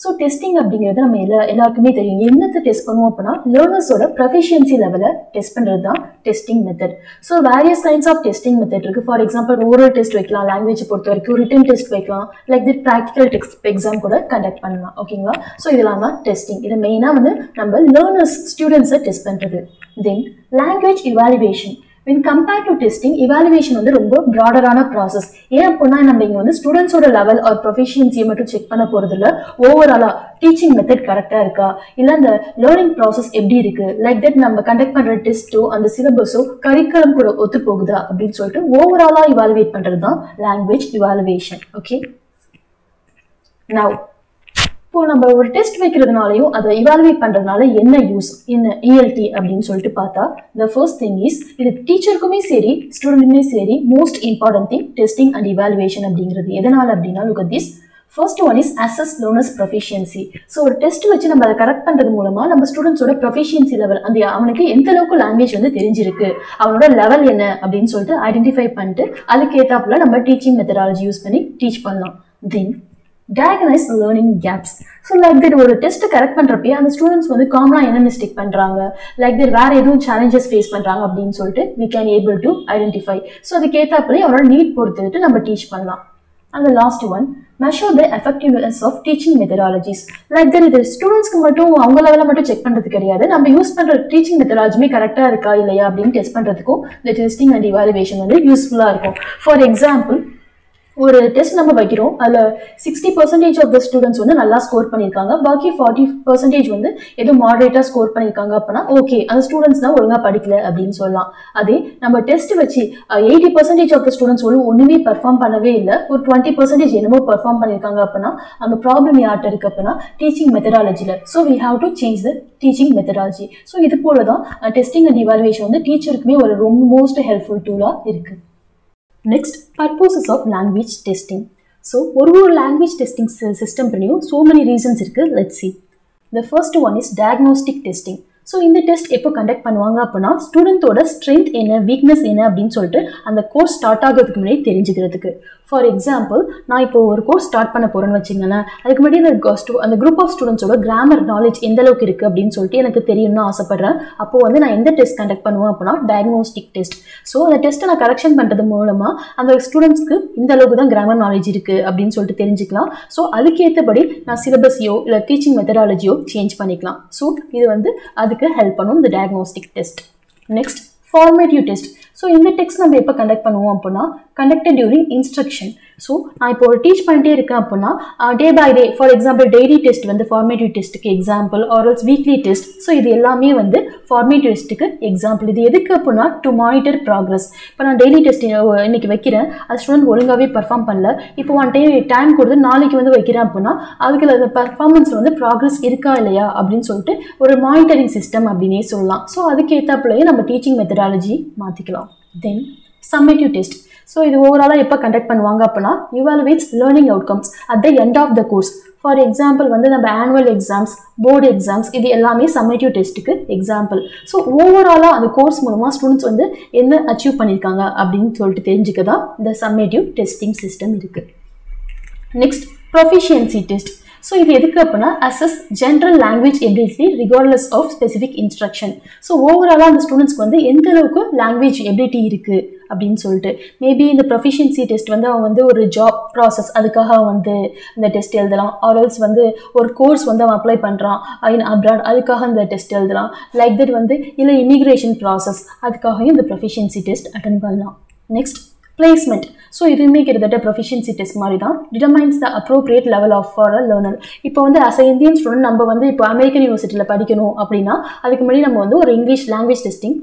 ஸோ டெஸ்டிங் அப்படிங்கிறது நம்ம எல்லாருக்குமே தெரியும். என்னத்தை டெஸ்ட் பண்ணுவோம் அப்படின்னா லேர்னர்ஸோட ப்ரொஃபிஷியன்சி லெவலை டெஸ்ட் பண்ணுறது தான் testing method. So various kinds of testing method இருக்குது. ஃபார் எக்ஸாம்பிள் ஓரல் டெஸ்ட் வைக்கலாம், லாங்குவேஜ் பொறுத்த வரைக்கும் ரிட்டன் டெஸ்ட் வைக்கலாம், like that practical test exam கூட கண்டக்ட் பண்ணலாம். ஓகேங்களா, ஸோ இதெல்லாம் தான் டெஸ்டிங். இது மெயினாக வந்து நம்ம லேர்னர்ஸ் ஸ்டூடெண்ட்ஸை டெஸ்ட் பண்ணுறது. Then language evaluation. when compared to testing, evaluation வந்து ரொம்ப broader-ஆன process. ஏன் அப்படின்னா நம்ம இங்க வந்து ஸ்டூடெண்ட்ஸோட லெவல் ஆர் ப்ரொஃபிஷியன்சியை மட்டும் செக் பண்ண போறது இல்லை, ஓவராலா டீச்சிங் மெத்தட் கரெக்டாக இருக்கா, இல்லை அந்த லேர்னிங் ப்ராசஸ் எப்படி இருக்கு, லைக் தட் நம்ம கண்டக்ட் பண்ற டெஸ்ட்டோ அந்த சிலபஸோ கரிக்குலம் கூட ஒத்து போகுதா அப்படின்னு சொல்லிட்டு ஓவராலா இவாலுவேட் பண்றது தான் லாங்குவேஜ் இவாலுவேஷன். ஓகே, நவ் இப்போ நம்ம ஒரு டெஸ்ட் வைக்கிறதுனாலையும் அதை இவாலுவேட் பண்றதுனால என்ன யூஸ், என்ன ELT அப்படின்னு சொல்லிட்டு பார்த்தா, the first thing is இது டீச்சருக்குமே சரி ஸ்டூடெண்ட்டுமே சரி most important thing testing and evaluation அப்படிங்கிறது. எதனால அப்படின்னா look at this. First one is assess learners proficiency. So ஒரு டெஸ்ட் வச்சு நம்ம அதை கரெக்ட் பண்றது மூலமா நம்ம ஸ்டூடெண்ட்ஸோட ப்ரொஃபிஷியன்சி லெவல், அந்த அவனுக்கு எந்த அளவுக்கு லாங்குவேஜ் வந்து தெரிஞ்சிருக்கு, அவனோட லெவல் என்ன அப்படின்னு சொல்லிட்டு ஐடென்டிஃபை பண்ணிட்டு அதுக்கேற்றாப்புல நம்ம டீச்சிங் மெத்தடாலஜி யூஸ் பண்ணி டீச் பண்ணலாம். தென் diagnose learning gaps. So like that ஒரு டெஸ்ட் கரெக்ட் பண்ணுறப்பே அந்த ஸ்டூடெண்ட்ஸ் வந்து காமனாக என்ன மிஸ்டேக் பண்ணுறாங்க, லைக் தட் வேறு எதுவும் சேலஞ்சஸ் ஃபேஸ் பண்ணுறாங்க அப்படின்னு சொல்லிட்டு we can able to identify. So அதுக்கேற்றாப்புல அவரோட நீட் பொறுத்துட்டு நம்ம டீச் பண்ணலாம். And the last one, measure the effectiveness of teaching methodologies. Like that இது ஸ்டூடெண்ட்ஸ்க்கு மட்டும் அவங்க லெவலில் மட்டும் செக் பண்ணுறது கிடையாது, நம்ம யூஸ் பண்ணுற டீச்சிங் மெத்தடாலஜியுமே கரெக்டாக இருக்கா இல்லையா அப்படின்னு டெஸ்ட் பண்ணுறதுக்கும் இந்த டெஸ்டிங் அண்ட் இவாலுவேஷன் வந்து யூஸ்ஃபுல்லாக இருக்கும். ஃபார் எக்ஸாம்பிள், ஒரு டெஸ்ட் நம்ம வைக்கிறோம், அதில் 60% ஆஃப் த ஸ்டூடெண்ட்ஸ் வந்து நல்லா ஸ்கோர் பண்ணியிருக்காங்க, பாக்கி 40% வந்து ஏதோ மாடரேட்டாக ஸ்கோர் பண்ணியிருக்காங்க அப்படின்னா ஓகே அந்த ஸ்டூடெண்ட்ஸ் தான் ஒழுங்காக படிக்கல அப்படின்னு சொல்லலாம். அதே நம்ம டெஸ்ட் வச்சு 80% ஆஃப் த ஸ்டூடெண்ட்ஸ் ஒன்றுமே பெர்ஃபார்ம் பண்ணவே இல்லை, ஒரு 20% என்னமோ பெர்ஃபார்ம் பண்ணியிருக்காங்க அப்படின்னா அந்த ப்ராப்ளம் யார்கிட்ட இருக்கு அப்படின்னா டீச்சிங் மெத்தடாலஜியில். So we have to change the teaching methodology. So இது போல தான் டெஸ்டிங் அண்ட் இவாலுவேஷன் வந்து டீச்சருக்குமே ஒரு ரொம்ப மோஸ்ட் ஹெல்ப்ஃபுல் டூலாக இருக்குது. Next, purposes of language testing. So, ஒரு language testing system பண்ணியும் so many reasons இருக்கு. Let's see. The first one is diagnostic testing. So இந்த டெஸ்ட் எப்போ கண்டக்ட் பண்ணுவாங்க அப்படின்னா ஸ்டூடெண்ட்டோட ஸ்ட்ரென்த் என்ன, வீக்னஸ் என்ன அப்படின்னு சொல்லிட்டு அந்த கோர்ஸ் ஸ்டார்ட் ஆகிறதுக்கு முன்னாடி தெரிஞ்சுக்கிறதுக்கு. ஃபார் எக்ஸாம்பிள், நான் இப்போ ஒரு கோர்ஸ் ஸ்டார்ட் பண்ண போகிறேன்னு வச்சுங்களேன், அதுக்கு முன்னாடி அந்த குரூப் ஆஃப் ஸ்டூடெண்ட்ஸோட கிராமர் நாலேஜ் எந்த அளவுக்கு இருக்குது அப்படின்னு சொல்லிட்டு எனக்கு தெரியணும்னு ஆசைப்பட்றேன். அப்போது வந்து நான் எந்த டெஸ்ட் கண்டக்ட் பண்ணுவேன் அப்படின்னா டயக்னோஸ்டிக் டெஸ்ட். ஸோ அந்த டெஸ்ட்டை நான் கரெக்ஷன் பண்ணுறது மூலமாக அந்த ஸ்டூடெண்ட்ஸ்க்கு இந்த அளவுக்கு தான் கிராமர் நாலேஜ் இருக்குது அப்படின்னு சொல்லிட்டு தெரிஞ்சுக்கலாம். ஸோ அதுக்கேற்றபடி நான் சிலபஸையோ இல்லை டீச்சிங் மெத்தடாலஜியோ சேஞ்ச் பண்ணிக்கலாம். ஸோ இது வந்து அதுக்கு ஹெல்ப் பண்ணும் இந்த diagnostic test. Next, formative test. So இந்த டெஸ்ட் நம்ம எப்போ கண்டக்ட் பண்ணுவோம் அப்படின்னா கண்டக்டட் டியூரிங் இன்ஸ்ட்ரக்ஷன். ஸோ நான் இப்போ ஒரு டீச் பண்ணிட்டே இருக்கேன் அப்படின்னா day by day, for example daily test வந்து ஃபார்மேட்டிவ் டெஸ்ட்டுக்கு example, or else weekly test. So இது எல்லாமே வந்து ஃபார்மேட்டிவ் டெஸ்ட்டுக்கு எக்ஸாம்பிள். இது எதுக்கு அப்படின்னா டு மானிட்டர் ப்ராக்ரஸ். இப்போ நான் டெய்லி டெஸ்ட் இன்னைக்கு வைக்கிறேன், அது ஸ்டூடெண்ட் ஒழுங்காகவே பர்ஃபார்ம் பண்ணல, இப்போ ஒன் டைம் கொடுத்து நாளைக்கு வந்து வைக்கிறேன் அப்படின்னா அதுக்கு அந்த பர்ஃபார்மன்ஸில் வந்து ப்ராக்ரஸ் இருக்கா இல்லையா அப்படின்னு சொல்லிட்டு ஒரு மானிட்டரிங் சிஸ்டம் அப்படின்னே சொல்லலாம். ஸோ அதுக்கு ஏற்றாப்புலையே நம்ம டீச்சிங் மெத்தடாலஜி மாற்றிக்கலாம். தென் சம்மேட்டிவ் டெஸ்ட். ஸோ இது ஓவராலாக எப்போ கண்டக்ட் பண்ணுவாங்க அப்படின்னா evaluates learning outcomes at the end of the course. For example வந்து நம்ம ஆனுவல் எக்ஸாம்ஸ், போர்டு எக்ஸாம்ஸ், இது எல்லாமே சம்மேட்டிவ் டெஸ்ட்டுக்கு எக்ஸாம்பிள். ஸோ ஓவராலாக அந்த கோர்ஸ் மூலமாக ஸ்டூடெண்ட்ஸ் வந்து என்ன அச்சீவ் பண்ணியிருக்காங்க அப்படின்னு சொல்லிட்டு தெரிஞ்சுக்க தான் இந்த சம்மேட்டிவ் டெஸ்டிங் சிஸ்டம் இருக்குது. Next, proficiency test. ஸோ இது எதுக்கு அப்படின்னா assess general language ability regardless of specific instruction. So ஓவராலாக அந்த ஸ்டூடெண்ட்ஸ்க்கு வந்து எந்த அளவுக்கு லாங்குவேஜ் எபிலிட்டி இருக்குது அப்படின்னு சொல்லிட்டு. மேபி இந்த ப்ரொஃபிஷியன்சி டெஸ்ட் வந்து அவன் வந்து ஒரு ஜாப் ப்ராசஸ் அதுக்காக வந்து இந்த டெஸ்ட் எழுதலாம், ஆர்எல்ஸ் வந்து ஒரு கோர்ஸ் வந்து அவன் அப்ளை பண்ணுறான் இன் அப்ராட் அதுக்காக இந்த டெஸ்ட் எழுதலாம், லைக் தட் வந்து இல்லை இமிக்ரேஷன் ப்ராசஸ் அதுக்காகவும் இந்த ப்ரொஃபிஷியன்சி டெஸ்ட் அட்டன் பண்ணலாம். Next, placement. ஸோ இதுவுமே கிட்டத்தட்ட ப்ரொஃபிஷியன்சி டெஸ்ட் மாதிரி தான். Determines the appropriate level of for a learner. இப்போ வந்து அஸ் அ இந்தியன் ஸ்டூடெண்ட் நம்ம வந்து இப்போ அமெரிக்கன் யூனிவர்சிட்டியில் படிக்கணும் அப்படின்னா அதுக்கு முன்னாடி நம்ம வந்து ஒரு English language testing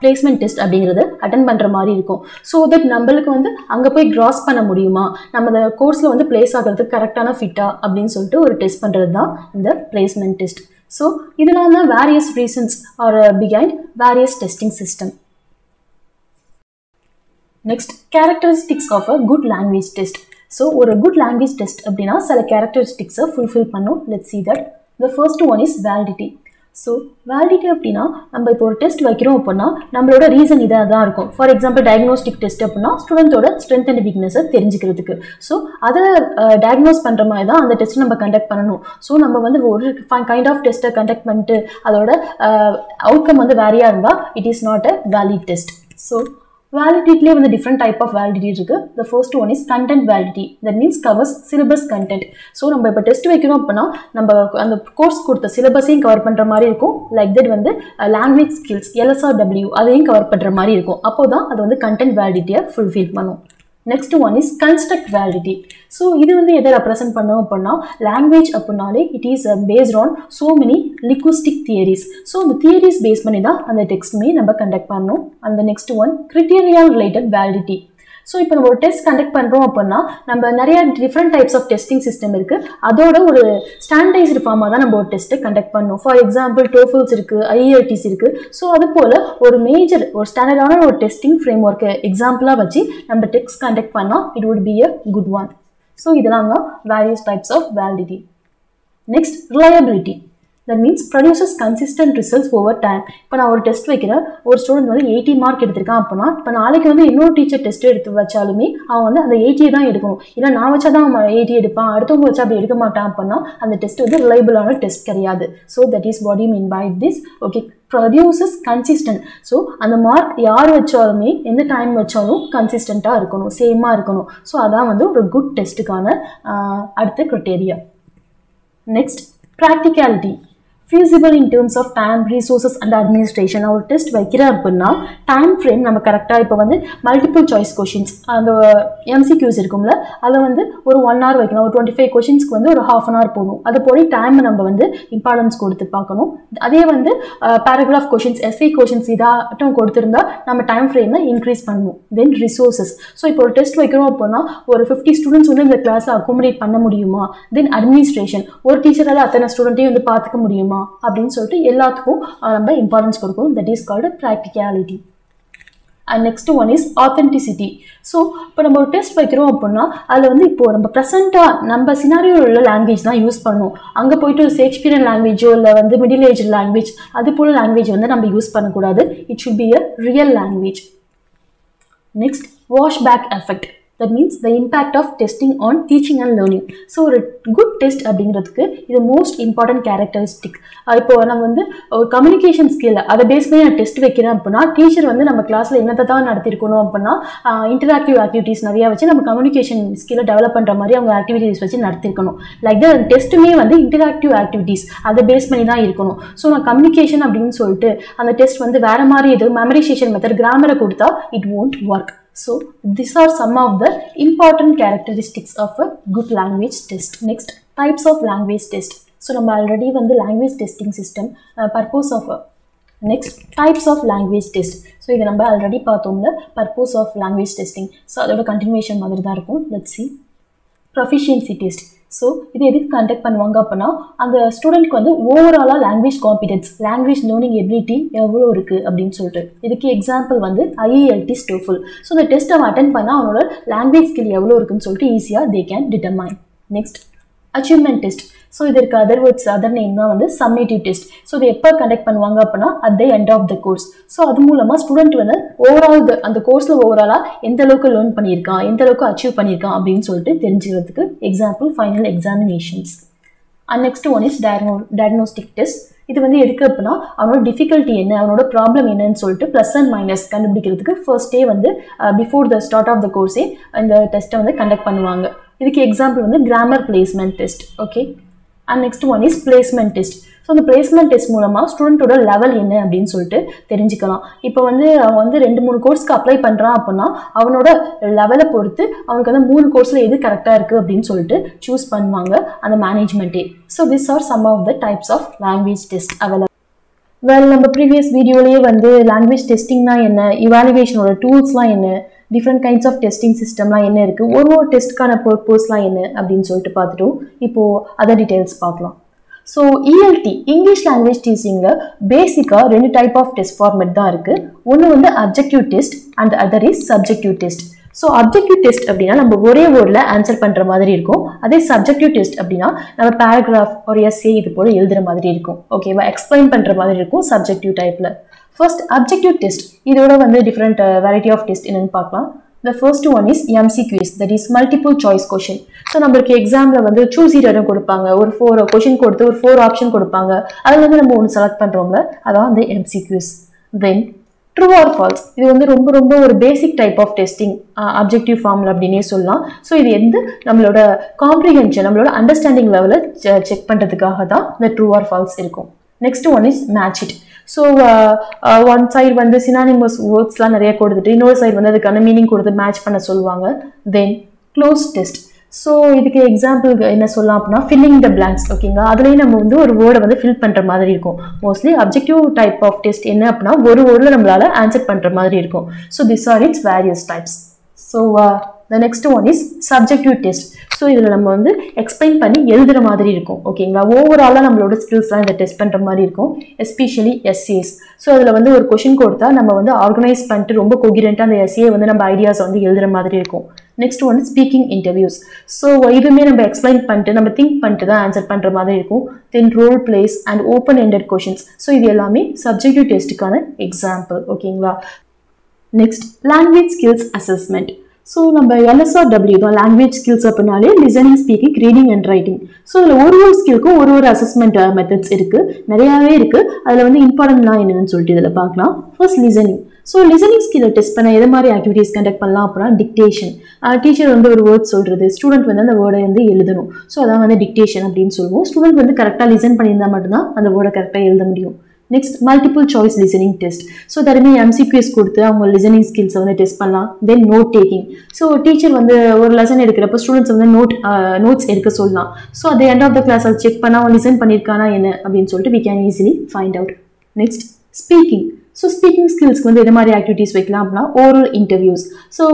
placement test அப்படிங்கிறது அட்டன் பண்ணுற மாதிரி இருக்கும். ஸோ தட் நம்மளுக்கு வந்து அங்கே போய் கிராஸ் பண்ண முடியுமா, நம்ம அந்த கோர்ஸில் வந்து பிளேஸ் ஆகிறதுக்கு கரெக்டான ஃபிட்டா அப்படின்னு சொல்லிட்டு ஒரு டெஸ்ட் பண்ணுறது தான் இந்த பிளேஸ்மெண்ட் டெஸ்ட். ஸோ இதனால தான் various reasons are behind various testing system. Next, characteristics of a good language test. So, ஒரு good language test அப்படினா சில characteristics fulfill பண்ணும். Let's see that. The first one is validity. So, validity அப்படினா நம்ம இப்போ ஒரு டெஸ்ட் வைக்கிறோம் அப்படினா நம்மளோட ரீசன் இதா தான் இருக்கும். For example, diagnostic test அப்படினா ஸ்டூடெண்டோட strength and weakness தெரிஞ்சிக்கிறதுக்கு. So, அத diagnose பண்ற மாதிரி தான் அந்த டெஸ்ட் நம்ம கண்டக்ட் பண்ணனும். So, நம்ம வந்து ஒரு kind of test கண்டக்ட் பண்ணிட்டு அதோட outcome வந்து வேரியா இருந்தா it is not a valid test. So, validity வந்து different type of validity இருக்கு. The first one is content validity. That means covers syllabus content. So நம்ம இப்ப டெஸ்ட் வைக்கிறோம் அப்படினா நம்ம அந்த கோர்ஸ் கொடுத்த சிலபஸையும் கவர் பண்ற மாதிரி இருக்கும். Like that வந்து language skills LSRW அதையும் கவர் பண்ற மாதிரி இருக்கும். அப்போதான் அது வந்து content validity fulfill பண்ணும். Next one is construct validity. So இது வந்து எதை represent பண்ணும் அப்படினா language அப்படினாலே it is based on so many linguistic theories. So the theories base பண்ணி தான் அந்த டெக்ஸ்ட்மே நம்ம கண்டக்ட் பண்ணனும். And the next one criteria related validity. So இப்போ நம்ம ஒரு டெஸ்ட் கண்டக்ட் பண்றோம் அப்படினா நம்ம நிறைய different types of testing system இருக்கு. அதோட ஒரு ஸ்டாண்டர்டைஸ்டு ஃபார்மா தான் நம்ம ஒரு டெஸ்ட் கண்டக்ட் பண்ணனும். ஃபார் எக்ஸாம்பிள் TOEFLs இருக்கு, IELTS இருக்கு. சோ அது போல ஒரு மேஜர் ஒரு ஸ்டாண்டர்டான ஒரு டெஸ்டிங் ஃப்ரேம்வொர்க் எக்ஸாம்பிளா வச்சு நம்ம டெஸ்ட் கண்டக்ட் பண்ணா it would be a good one. So இதெல்லாம் தான் various types of validity. Next, reliability. That means produces consistent results over time. இப்போ நான் ஒரு டெஸ்ட் வைக்கிறேன், ஒரு ஸ்டூடெண்ட் வந்து 80 மார்க் எடுத்திருக்கான் அப்படின்னா இப்போ நாளைக்கு வந்து இன்னொரு டீச்சர் டெஸ்ட் எடுத்து வச்சாலுமே அவன் வந்து அந்த 80 தான் எடுக்கணும். இல்லை நான் வச்சாதான் அவன் 80 எடுப்பான், அடுத்தவங்க வச்சா அப்படி எடுக்க மாட்டான் அப்படின்னா அந்த டெஸ்ட் வந்து ரிலையபிளான டெஸ்ட் கிடையாது. So that is what you mean by this. Okay, produces consistent. So அந்த மார்க் யார் வச்சாலுமே எந்த டைம் வச்சாலும் கன்சிஸ்டண்ட்டாக இருக்கணும், சேமாக இருக்கணும். ஸோ அதான் வந்து ஒரு குட் டெஸ்ட்டுக்கான அடுத்த criteria. Next, practicality. feasible in terms of time, resources and administration. ஒரு டெஸ்ட் வைக்கிறேன் அப்படின்னா டைம் ஃப்ரேம் நம்ம கரெக்டாக இப்போ வந்து மல்டிபிள் சாய்ஸ் கொஷின்ஸ் அந்த MCQs இருக்கும்ல அதை வந்து ஒரு 1 hour வைக்கலாம். ஒரு 25 கொஷின்ஸ்க்கு வந்து ஒரு ½ an hour போகணும். அது போல டைம் நம்ம வந்து இம்பார்ட்டன்ஸ் கொடுத்து பார்க்கணும். அதே வந்து பேராகிராஃப் கொஷின்ஸ், எஸ்ஏ கொஷின்ஸ் இதாட்டம் கொடுத்துருந்தா நம்ம டைம் ஃப்ரேமை இன்க்ரீஸ் பண்ணணும். தென் ரிசோர்ஸஸ். ஸோ இப்போ ஒரு டெஸ்ட் வைக்கிறோம் அப்படின்னா ஒரு 50 ஸ்டூடெண்ட்ஸ் வந்து இந்த கிளாஸில் அக்கோமடேட் பண்ண முடியுமா? தென் அட்மினிஸ்ட்ரேஷன், ஒரு டீச்சரால் அத்தனை ஸ்டூடெண்ட்டையும் வந்து பார்த்துக்க முடியுமா அப்படின்னு சொல்லிட்டு எல்லாத்துக்கும் நம்ம இம்பார்ட்டன்ஸ் கொடுக்கணும். That is called practicality. And next one is authenticity. So இப்போ நம்ம ஒரு டெஸ்ட் வைக்கிறோம் அப்படின்னா அதில் வந்து இப்போ நம்ம ப்ரெசென்ட்டாக நம்ம சினாரியோவில் உள்ள லாங்குவேஜ் தான் யூஸ் பண்ணணும். அங்கே போயிட்டு ஒரு ஷேக்ஸ்பியரியன் லாங்குவேஜோ இல்லை வந்து மிடில் ஏஜ் லாங்குவேஜ் அது போல் லாங்குவேஜ் வந்து நம்ம யூஸ் பண்ணக்கூடாது. It should be a real language. Next, washback effect. That means the impact of testing on teaching and learning. So ஒரு good test அப்படிங்கிறதுக்கு இது மோஸ்ட் இம்பார்ட்டன்ட் கேரக்டரிஸ்டிக். இப்போ நம்ம வந்து ஒரு கம்யூனிகேஷன் ஸ்கில் அதை பேஸ் பண்ணி நான் டெஸ்ட் வைக்கிறேன் அப்படின்னா டீச்சர் வந்து நம்ம கிளாஸில் என்னத்தை தான் நடத்திருக்கணும் அப்படின்னா இன்டராக்டிவ் ஆக்டிவிட்டீஸ் நிறையா வச்சு நம்ம கம்யூனிகேஷன் ஸ்கில்லை டெவலப் பண்ணுற மாதிரி அவங்க ஆக்டிவிட்டீஸ் வச்சு நடத்திருக்கணும். லைக் தட் அந்த டெஸ்ட்டுமே வந்து இன்டராக்டிவ் ஆக்டிவிட்டீஸ் அதை பேஸ் பண்ணி தான் இருக்கணும். ஸோ நான் கம்யூனிகேஷன் அப்படின்னு சொல்லிட்டு அந்த டெஸ்ட் வந்து வேறு மாதிரி எது மெமரைசேஷன் மெத்தட் கிராமரை கொடுத்தா it won't work. So these are some of the important characteristics of a good language test. Next, types of language test. So நம்ம already வந்து language testing system purpose of next types of language test. So இதை நம்ம already பார்த்தோம்ல purpose of language testing. So அதோட continuation மாதிரி தான் இருக்கும். Let's see. Proficiency test. So இது எதுக்கு கண்டக்ட் பண்ணுவாங்க அப்படின்னா அந்த ஸ்டூடெண்ட்க்கு வந்து ஓவராலாக language competence, language learning ability எவ்வளோ இருக்குது அப்படின்னு சொல்லிட்டு. இதுக்கு எக்ஸாம்பிள் வந்து IELTS, TOEFL. ஸோ இந்த டெஸ்ட் அவன் அட்டென்ட் பண்ணால் அவனோட லாங்குவேஜ் ஸ்கில் எவ்வளோ இருக்குன்னு சொல்லிட்டு ஈஸியாக they can determine. Next, achievement test. So இதற்கு அதர் நேம் தான் வந்து சம்மேட்டிவ் டெஸ்ட். ஸோ இது எப்போ கண்டக்ட் பண்ணுவாங்க அப்படின்னா at the end of the course. So அது மூலமாக ஸ்டூடெண்ட் வந்து ஓவரால் அந்த கோர்ஸில் ஓவராலாக எந்த அளவுக்கு லேர்ன் பண்ணியிருக்கான், எந்த அளவுக்கு அச்சீவ் பண்ணியிருக்கான் அப்படின்னு சொல்லிட்டு தெரிஞ்சுக்கிறதுக்கு example final examinations. And next one is diagnostic test. இது வந்து எதுக்கு அப்படின்னா அவனோட டிஃபிகல்ட்டி என்ன, அவனோட ப்ராப்ளம் என்னன்னு சொல்லிட்டு ப்ளஸ் அண்ட் மைனஸ் கண்டுபிடிக்கிறதுக்கு ஃபர்ஸ்ட் டே வந்து before the start of the கோர்ஸே இந்த டெஸ்ட்டை வந்து கண்டக்ட் பண்ணுவாங்க. இதுக்கு எக்ஸாம்பிள் வந்து grammar placement test. Okay, and next one is placement test. So அந்த பிளேஸ்மெண்ட் டெஸ்ட் மூலமாக ஸ்டூடெண்ட்டோட லெவல் என்ன அப்படின்னு சொல்லிட்டு தெரிஞ்சுக்கலாம். இப்போ வந்து அவன் வந்து 2-3 கோர்ஸ்க்கு அப்ளை பண்ணுறான் அப்படின்னா அவனோட லெவலை பொறுத்து அவனுக்கு வந்து 3 கோர்ஸில் எது கரெக்டாக இருக்குது அப்படின்னு சொல்லிட்டு சூஸ் பண்ணுவாங்க அந்த மேனேஜ்மெண்ட்டே. So this are some of the types of language test available. வேறு நம்ம ப்ரீவியஸ் வீடியோலேயே வந்து லாங்குவேஜ் டெஸ்டிங்னா என்ன, இவாலுவேஷனோட டூல்ஸ்லாம் என்ன, டிஃப்ரெண்ட் கைண்ட்ஸ் ஆஃப் டெஸ்டிங் சிஸ்டம்லாம் என்ன இருக்குது, ஒரு டெஸ்ட்டுக்கான பர்பஸ்லாம் என்ன அப்படின்னு சொல்லிட்டு பார்த்துட்டோம். இப்போது அதர் டீட்டெயில்ஸ் பார்க்கலாம். ஸோ ELT இங்கிலீஷ் லாங்குவேஜ் டீச்சிங்கில் பேசிக்காக 2 டைப் ஆஃப் டெஸ்ட் ஃபார்மேட் தான் இருக்குது. ஒன்று வந்து objective test and other is subjective test. So objective test அப்படின்னா நம்ம ஒரே வேர்டில் ஆன்சர் பண்ணுற மாதிரி இருக்கும். அதே சப்ஜெக்டிவ் டெஸ்ட் அப்படின்னா நம்ம பேராகிராஃப் ஒரு எஸ்ஏ இது போல் எழுதுகிற மாதிரி இருக்கும். ஓகேவா, எக்ஸ்பிளைன் பண்ணுற மாதிரி இருக்கும் சப்ஜெக்டிவ் டைப்பில். ஃபர்ஸ்ட் அப்ஜெக்டிவ் டெஸ்ட், இதோட வந்து டிஃப்ரெண்ட் வெரைட்டி ஆஃப் டெஸ்ட் என்னன்னு பார்க்கலாம். The first one is MCQs, that is multiple choice question. So நம்மளுக்கு எக்ஸாம்ல வந்து சூஸ் இடம் கொடுப்பாங்க, ஒரு 4 கொஸ்டின் கொடுத்து ஒரு 4 ஆப்ஷன் கொடுப்பாங்க, அதுல வந்து நம்ம ஒன்று செலக்ட் பண்றோம்ல, அதான் வந்து MCQs. Then true or false, இது வந்து ரொம்ப ரொம்ப ஒரு பேசிக் டைப் ஆஃப் டெஸ்டிங் அப்ஜெக்டிவ் ஃபார்ம்ல அப்படின்னே சொல்லலாம். ஸோ இது எந்த நம்மளோட காம்ப்ரிஹென்ஷன் நம்மளோட அண்டர்ஸ்டாண்டிங் லெவலில் செக் பண்றதுக்காக தான் இந்த ட்ரூ ஆர் ஃபால்ஸ் இருக்கும். Next one is match it. So one side வந்து சினானிமஸ் வேர்ட்ஸ்லாம் நிறைய கொடுத்துட்டு இன்னொரு சைடு வந்து அதுக்கான மீனிங் கொடுத்து மேட்ச் பண்ண சொல்லுவாங்க. தென் க்ளோஸ் டெஸ்ட். ஸோ இதுக்கு எக்ஸாம்பிள் என்ன சொல்லலாம் அப்படின்னா ஃபில்லிங் த பிளாங்க்ஸ். ஓகேங்களா, அதுலேயும் நம்ம வந்து ஒரு வேர்டை வந்து ஃபில் பண்ணுற மாதிரி இருக்கும். Mostly objective type of test என்ன அப்படின்னா ஒரு வேர்டில் நம்மளால ஆன்சர் பண்ணுற மாதிரி இருக்கும். So this are its various types. So the next one is subjective test. So இதில் நம்ம வந்து எக்ஸ்பிளைன் பண்ணி எழுதுகிற மாதிரி இருக்கும். ஓகேங்களா, ஓவராலாக நம்மளோட ஸ்கில்ஸ்லாம் இதை டெஸ்ட் பண்ணுற மாதிரி இருக்கும், எஸ்பெஷலி எஸ்ஏஸ். ஸோ அதில் வந்து ஒரு கொஷின் கொடுத்தா நம்ம வந்து ஆர்கனைஸ் பண்ணிட்டு ரொம்ப கொகிரண்ட்டாக அந்த எஸ்ஏ வந்து நம்ம ஐடியாஸ் வந்து எழுதுகிற மாதிரி இருக்கும். Next one speaking interviews. So இதுவுமே நம்ம எக்ஸ்பிளைன் பண்ணிட்டு நம்ம திங்க் பண்ணிட்டு தான் ஆன்சர் பண்ணுற மாதிரி இருக்கும். Then role plays and open ended questions. So இது எல்லாமே சப்ஜெக்டிவ் டெஸ்ட்டுக்கான எக்ஸாம்பிள். ஓகேங்களா, next language skills assessment. So நம்ம LSRW தான் லாங்குவேஜ் ஸ்கில்ஸ் அப்படின்னாலே listening, speaking, reading and writing. So இதில் ஒரு ஸ்கில்க்கும் ஒரு அசஸ்மெண்ட் மெத்தட்ஸ் இருக்குது, நிறையாவே இருக்குது. அதில் வந்து இம்பார்ட்டன்ட்லாம் என்னென்னு சொல்லிட்டு இதில் பார்க்கலாம். First listening. ஸோ லிசனிங் ஸ்கில்லை டெஸ்ட் பண்ண எது மாதிரி ஆக்டிவிட்டீஸ் கண்டக்ட் பண்ணலாம் அப்படின்னா டிக்டேஷன். டீச்சர் வந்து ஒரு வேர்ட் சொல்கிறது, ஸ்டூடெண்ட் வந்து அந்த வேர்டை வந்து எழுதணும். ஸோ அதான் வந்து டிக்டேஷன் அப்படின்னு சொல்லுவோம். ஸ்டூடெண்ட் வந்து கரெக்டாக லிசன் பண்ணியிருந்தால் மட்டும்தான் அந்த வேர்டை கரெக்டாக எழுத முடியும். Next multiple choice listening test. So தருமே MCQs கொடுத்து அவங்க லிசனிங் ஸ்கில்ஸை வந்து டெஸ்ட் பண்ணலாம். தென் நோட் டேக்கிங். ஸோ டீச்சர் வந்து ஒரு லெசன் எடுக்கிறப்ப ஸ்டூடெண்ட்ஸ் வந்து நோட்ஸ் எடுக்க சொல்லலாம். So at the end of the class அதை செக் பண்ணால் அவன் லிசன் பண்ணியிருக்கானா என்ன அப்படின்னு சொல்லிட்டு we can easily find out. Next speaking. So speaking ஸ்கில்ஸ்க்கு வந்து எது மாதிரி ஆக்டிவிட்டீஸ் வைக்கலாம் அப்படின்னா ஓரல் இன்டர்வியூஸ். ஸோ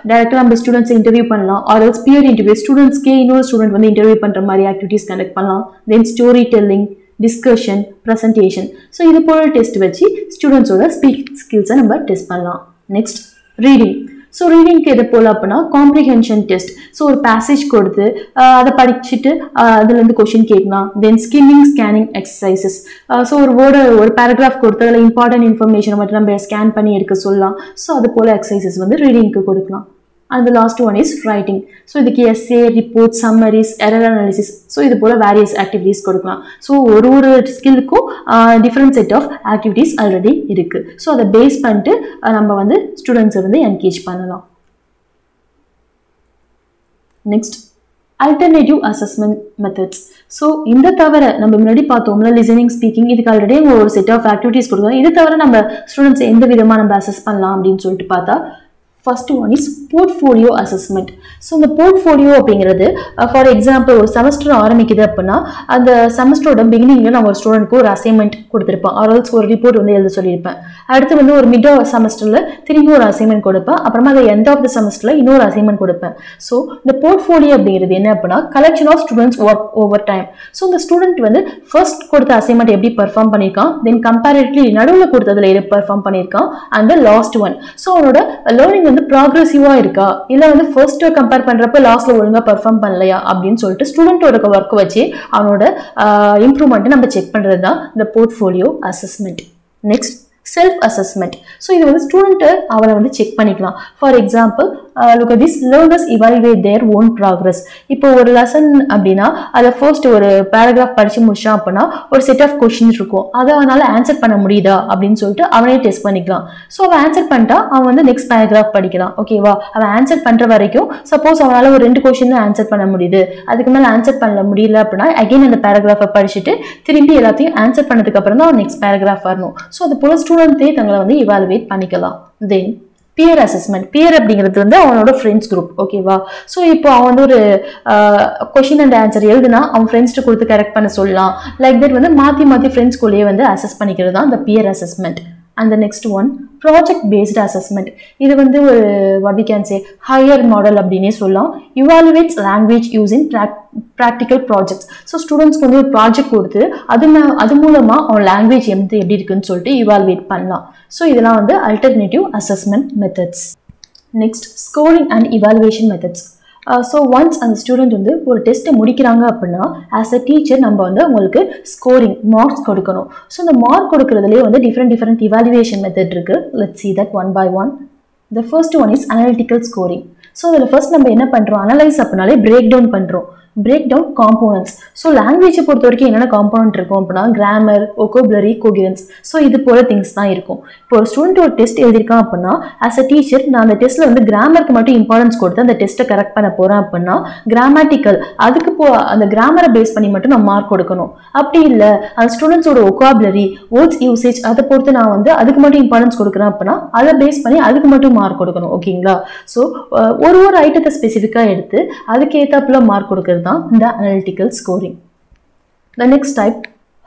டேரெக்டாக நம்ம ஸ்டூடெண்ட்ஸ் இன்டர்வியூ பண்ணலாம். ஆர் பியர் இன்டர்வியூ, ஸ்டூடெண்ட்ஸ்க்கே இன்னொரு ஸ்டூடெண்ட் வந்து இன்டர்வியூ பண்ணுற மாதிரி ஆக்டிவிட்டீஸ் கண்டக்ட் பண்ணலாம். Then storytelling, discussion, presentation. So இது போல் டெஸ்ட் வச்சு ஸ்டூடெண்ட்ஸோட ஸ்பீக்கிங் ஸ்கில்ஸை நம்ம டெஸ்ட் பண்ணலாம். Next reading. ஸோ ரீடிங்க்கு எது போல் அப்படின்னா காம்ப்ரிஹென்ஷன் டெஸ்ட். ஸோ ஒரு பேசேஜ் கொடுத்து அதை படிச்சுட்டு அதுலேருந்து கொஷின் கேட்கலாம். தென் ஸ்கிம்மிங், ஸ்கேனிங் எக்ஸசைசஸ். ஸோ ஒரு பேராகிராஃப் கொடுத்து அதில் இம்பார்ட்டன்ட் இன்ஃபர்மேஷனை மட்டும் நம்ம ஸ்கேன் பண்ணி எடுக்க சொல்லலாம். ஸோ அது போல் எக்ஸசைசஸ் வந்து ரீடிங்க்கு கொடுக்கலாம். And the last one is writing. So இதுக்கு essay, report, summaries, error analysis. So இது போல various activities கொடுக்கலாம். So ஒரு ஸ்கில்லுக்கும் different set of activities already இருக்கு. So அதை பேஸ் பண்ணிட்டு நம்ம வந்து ஸ்டூடெண்ட்ஸை வந்து என்கேஜ் பண்ணலாம். Next alternative assessment methods. So இந்த தவிர நம்ம முன்னாடி பார்த்தோம்ல லிசனிங், ஸ்பீக்கிங், இதுக்கு ஆல்ரெடி ஒரு செட் ஆஃப் ஆக்டிவிட்டிஸ் கொடுக்கலாம். இது தவிர நம்ம ஸ்டூடெண்ட்ஸ் எந்த விதமாக நம்ம அசஸ் பண்ணலாம் அப்படின்னு சொல்லிட்டு பார்த்தா first one is portfolio assessment. So இந்த போர்ட்ஃபோலியோ அப்படிங்கிறது ஃபார் எக்ஸாம்பிள் ஒரு செமஸ்டர் ஆரம்பிக்குது அப்படின்னா அந்த செமஸ்டரோட பிகினிங்கில் நான் ஒரு ஸ்டூடெண்ட்க்கு ஒரு அசைன்மெண்ட் கொடுத்துருப்பேன், ஆர்எல்ஸ் ஒரு ரிப்போர்ட் வந்து எழுத சொல்லியிருப்பேன். அடுத்து வந்து ஒரு மிட் செமஸ்டரில் திரும்பி ஒரு அசைன்மெண்ட் கொடுப்பேன். அப்புறமா அதை எண்ட் ஆஃப் த செமஸ்டரில் இன்னொரு அசைன்மெண்ட் கொடுப்பேன். ஸோ இந்த போர்ட்ஃபோலியோ அப்படிங்கிறது என்ன அப்படின்னா collection of students work over time. So இந்த ஸ்டூடெண்ட் வந்து ஃபர்ஸ்ட் கொடுத்த அசைன்மெண்ட் எப்படி பெர்ஃபார்ம் பண்ணியிருக்கான், தென் கம்பேரிட்டிவ்லி நடுவில் கொடுத்ததில் எப்படி பெர்ஃபார்ம் பண்ணியிருக்கான், அண்ட் லாஸ்ட் ஒன். ஸோ அவனோட லேர்னிங் வந்து ப்ராக்ரெசிவா இருக்கா, இல்ல வந்து ஃபர்ஸ்ட் கம்பேர் பண்றப்ப லாஸ்ட்ல ஒழுங்கா பெர்ஃபார்ம் பண்ணலையா அப்படின்னு சொல்லிட்டு ஸ்டூடெண்டோட ஒர்க் வச்சு அவனோட இம்ப்ரூவ்மெண்ட் நம்ம செக் பண்றது தான் இந்த portfolio assessment. Next self assessment. So இது வந்து ஸ்டூடெண்ட்டை அவரை வந்து செக் பண்ணிக்கலாம். For example look at this, learners evaluate their own progress. இப்போ ஒரு லெசன் அப்படின்னா அதை ஃபர்ஸ்ட் ஒரு பேராகிராஃப் படிச்சு முடிச்சான் அப்படின்னா ஒரு செட் ஆஃப் கொஸ்டின் இருக்கும், அதை அவனால் ஆன்சர் பண்ண முடியுதா அப்படின்னு சொல்லிட்டு அவனே டெஸ்ட் பண்ணிக்கலாம். ஸோ அவன் ஆன்சர் பண்ணிட்டா அவன் வந்து நெக்ஸ்ட் பேராகிராஃப் படிக்கலாம். ஓகேவா, அவன் ஆன்சர் பண்ற வரைக்கும் சப்போஸ் அவனால் ஒரு 2 கொஸ்டின் தான் ஆன்சர் பண்ண முடியுது, அதுக்கு மேலே ஆன்சர் பண்ண முடியல அப்படின்னா அகைன் அந்த பேராகிராஃபை படிச்சுட்டு திரும்பி எல்லாத்தையும் ஆன்சர் பண்ணதுக்கு அப்புறம் தான் அவன் நெக்ஸ்ட் பேராகிராஃப் வரணும். ஸோ அது போல ஸ்டூடெண்ட்டே தங்களை வந்து இவாலுவேட் பண்ணிக்கலாம். தென் பியர் அசஸ்மெண்ட். பியர் அப்படிங்கிறது வந்து அவனோட ஃப்ரெண்ட்ஸ் குரூப். ஓகேவா, ஸோ இப்போ அவன் வந்து ஒரு கொஷின் அண்ட் ஆன்சர் எழுதுனா அவன் ஃப்ரெண்ட்ஸ்ட்டு கொடுத்து கரெக்ட் பண்ண சொல்லலாம். லைக் தட் வந்து மாற்றி ஃப்ரெண்ட்ஸ்குள்ளேயே வந்து அசஸ் பண்ணிக்கிறது தான் இந்த peer assessment. And the next one project based assessment. இது வந்து ஒரு what we can say higher model அப்படின்னே சொல்லலாம். Evaluates language using practical projects. So ஸ்டூடெண்ட்ஸ்க்கு வந்து ஒரு ப்ராஜெக்ட் கொடுத்து அது மூலமாக அவன் லாங்குவேஜ் எப்படி இருக்குன்னு சொல்லிட்டு இவாலுவேட் பண்ணலாம். ஸோ இதெல்லாம் வந்து alternative assessment methods. Next scoring and evaluation methods. So once அந்த ஸ்டூடெண்ட் வந்து ஒரு டெஸ்ட்டை முடிக்கிறாங்க அப்படின்னா ஆஸ் அ டீச்சர் நம்ம வந்து அவங்களுக்கு ஸ்கோரிங் மார்க்ஸ் கொடுக்கணும். ஸோ இந்த மார்க் கொடுக்கறதுலேயே வந்து டிஃப்ரெண்ட் இவாலுவேஷன் மெத்தட் இருக்குது. Let's see that one by one. The first one is analytical scoring. So இதில் ஃபர்ஸ்ட் நம்ம என்ன பண்ணுறோம், அனலைஸ் அப்படின்னாலே பிரேக் டவுன் பண்ணுறோம். Break down components. ஸோ லாங்குவேஜை பொறுத்த வரைக்கும் என்னென்ன காம்போனன்ட் இருக்கும் அப்படின்னா கிராமர், ஒகோபுலரி, கோகிரன்ஸ். ஸோ இது போல திங்ஸ் தான் இருக்கும். இப்போ ஒரு ஸ்டூடெண்ட் ஒரு டெஸ்ட் எழுதியிருக்கான் அப்படின்னா ஆஸ் அ டீச்சர் நான் அந்த டெஸ்ட்டில் வந்து கிராமருக்கு மட்டும் இம்பார்ட்டன்ஸ் கொடுத்து அந்த டெஸ்ட்டை கரெக்ட் பண்ண போகிறேன் அப்படின்னா கிராமட்டிக்கல் அந்த கிராமரை பேஸ் பண்ணி மட்டும் நான் மார்க் கொடுக்கணும். அப்படி இல்லை அந்த ஸ்டூடெண்ட்ஸோட ஒகாபுலரி, வேர்ட்ஸ் யூசேஜ் அதை பொறுத்து நான் வந்து அதுக்கு மட்டும் இம்பார்ட்டன்ஸ் கொடுக்குறேன் அப்படின்னா அதை பேஸ் பண்ணி அதுக்கு மட்டும் மார்க் கொடுக்கணும். ஓகேங்களா? ஸோ ஒரு ஐட்டத்தை ஸ்பெசிஃபிக்காக எடுத்து அதுக்கு ஏற்றாப்புல மார்க் கொடுக்குறது இந்த analytical scoring. The next type,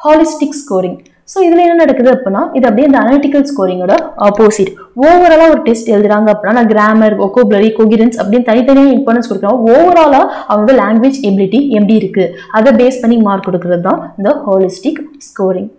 holistic scoring. So இதில் என்ன நடக்குது அப்படின்னா இது அப்படியே இந்த அனலிட்டிக்கல் ஸ்கோரிங்கோட ஆப்போசிட். ஓவராலாக ஒரு டெஸ்ட் எழுதுறாங்க அப்படின்னா நான் கிராமர், ஒகோபுலரி, கோகிரன்ஸ் அப்படின்னு தனித்தனியாக இம்பார்ட்டன்ஸ் கொடுக்குறோம். ஓவராலாக அவங்களோட லாங்குவேஜ் எபிலிட்டி எப்படி இருக்கு அதை பேஸ் பண்ணி மார்க் கொடுக்கறது தான் இந்த holistic scoring.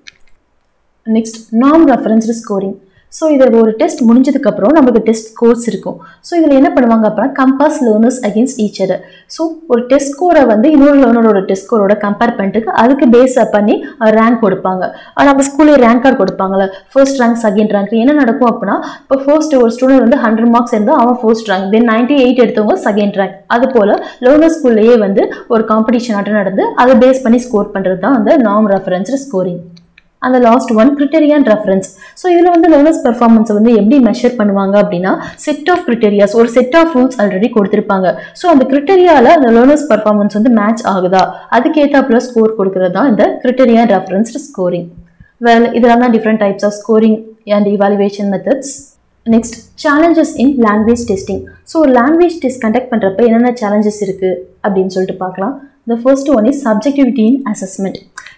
Next norm referenced scoring. So இதில் ஒரு டெஸ்ட் முடிஞ்சதுக்கப்புறம் நமக்கு டெஸ்ட் ஸ்கோர்ஸ் இருக்கும். ஸோ இதில் என்ன பண்ணுவாங்க அப்படின்னா compares learners against each other. So ஒரு டெஸ்ட் ஸ்கோரை வந்து இன்னொரு லேர்னரோட டெஸ்ட் ஸ்கோரோட கம்பேர் பண்ணிட்டு அதுக்கு பேஸ் பண்ணி ரேங்க் கொடுப்பாங்க. நம்ம ஸ்கூல்லே ரேங்க் கார்டு கொடுப்பாங்கல்ல, ஃபர்ஸ்ட் ரேங்க், செகண்ட் ரேங்க். என்ன நடக்கும் அப்படின்னா இப்போ ஃபர்ஸ்ட் ஒரு ஸ்டூடெண்ட் வந்து 100 மார்க்ஸ் இருந்தால் அவன் ஃபர்ஸ்ட் ரேங்க், தென் 98 எடுத்தவங்க செகண்ட் ரேங்க். அது போல் லேர்னர் ஸ்கூல்லையே வந்து ஒரு காம்படிஷன் ஆட்டம் நடந்து அதை பேஸ் பண்ணி ஸ்கோர் பண்ணுறது தான் அந்த நார்ம் ரெஃபரன்ஸ்டு ஸ்கோரிங். அந்த லாஸ்ட் ஒன் கிரிட்டீரியன் ரெஃபரன்ஸ். ஸோ இதில் வந்து லேர்னர்ஸ் பெர்ஃபார்மன்ஸை வந்து எப்படி மெஷர் பண்ணுவாங்க அப்படின்னா செட் ஆஃப் கிரிட்டீரியாஸ், ஒரு செட் ஆஃப் ரூல்ஸ் ஆல்ரெடி கொடுத்துருப்பாங்க. ஸோ அந்த கிரிட்டீரியாவில் அந்த லேர்னர்ஸ் பெர்ஃபார்மன்ஸ் வந்து மேட்ச் ஆகுதா அதுக்கேற்றாப்புல ஸ்கோர் கொடுக்கறது தான் இந்த கிரிட்டீரியன் ரெஃபரன்ஸ்டு ஸ்கோரிங். வெல் இதெல்லாம் தான் different types of scoring and evaluation methods. Next challenges in language testing. So ஒரு லாங்குவேஜ் டெஸ்ட் கண்டக்ட் பண்ணுறப்ப என்னென்ன சேலஞ்சஸ் இருக்குது அப்படின்னு சொல்லிட்டு பார்க்கலாம். The first one is subjectivity in assessment.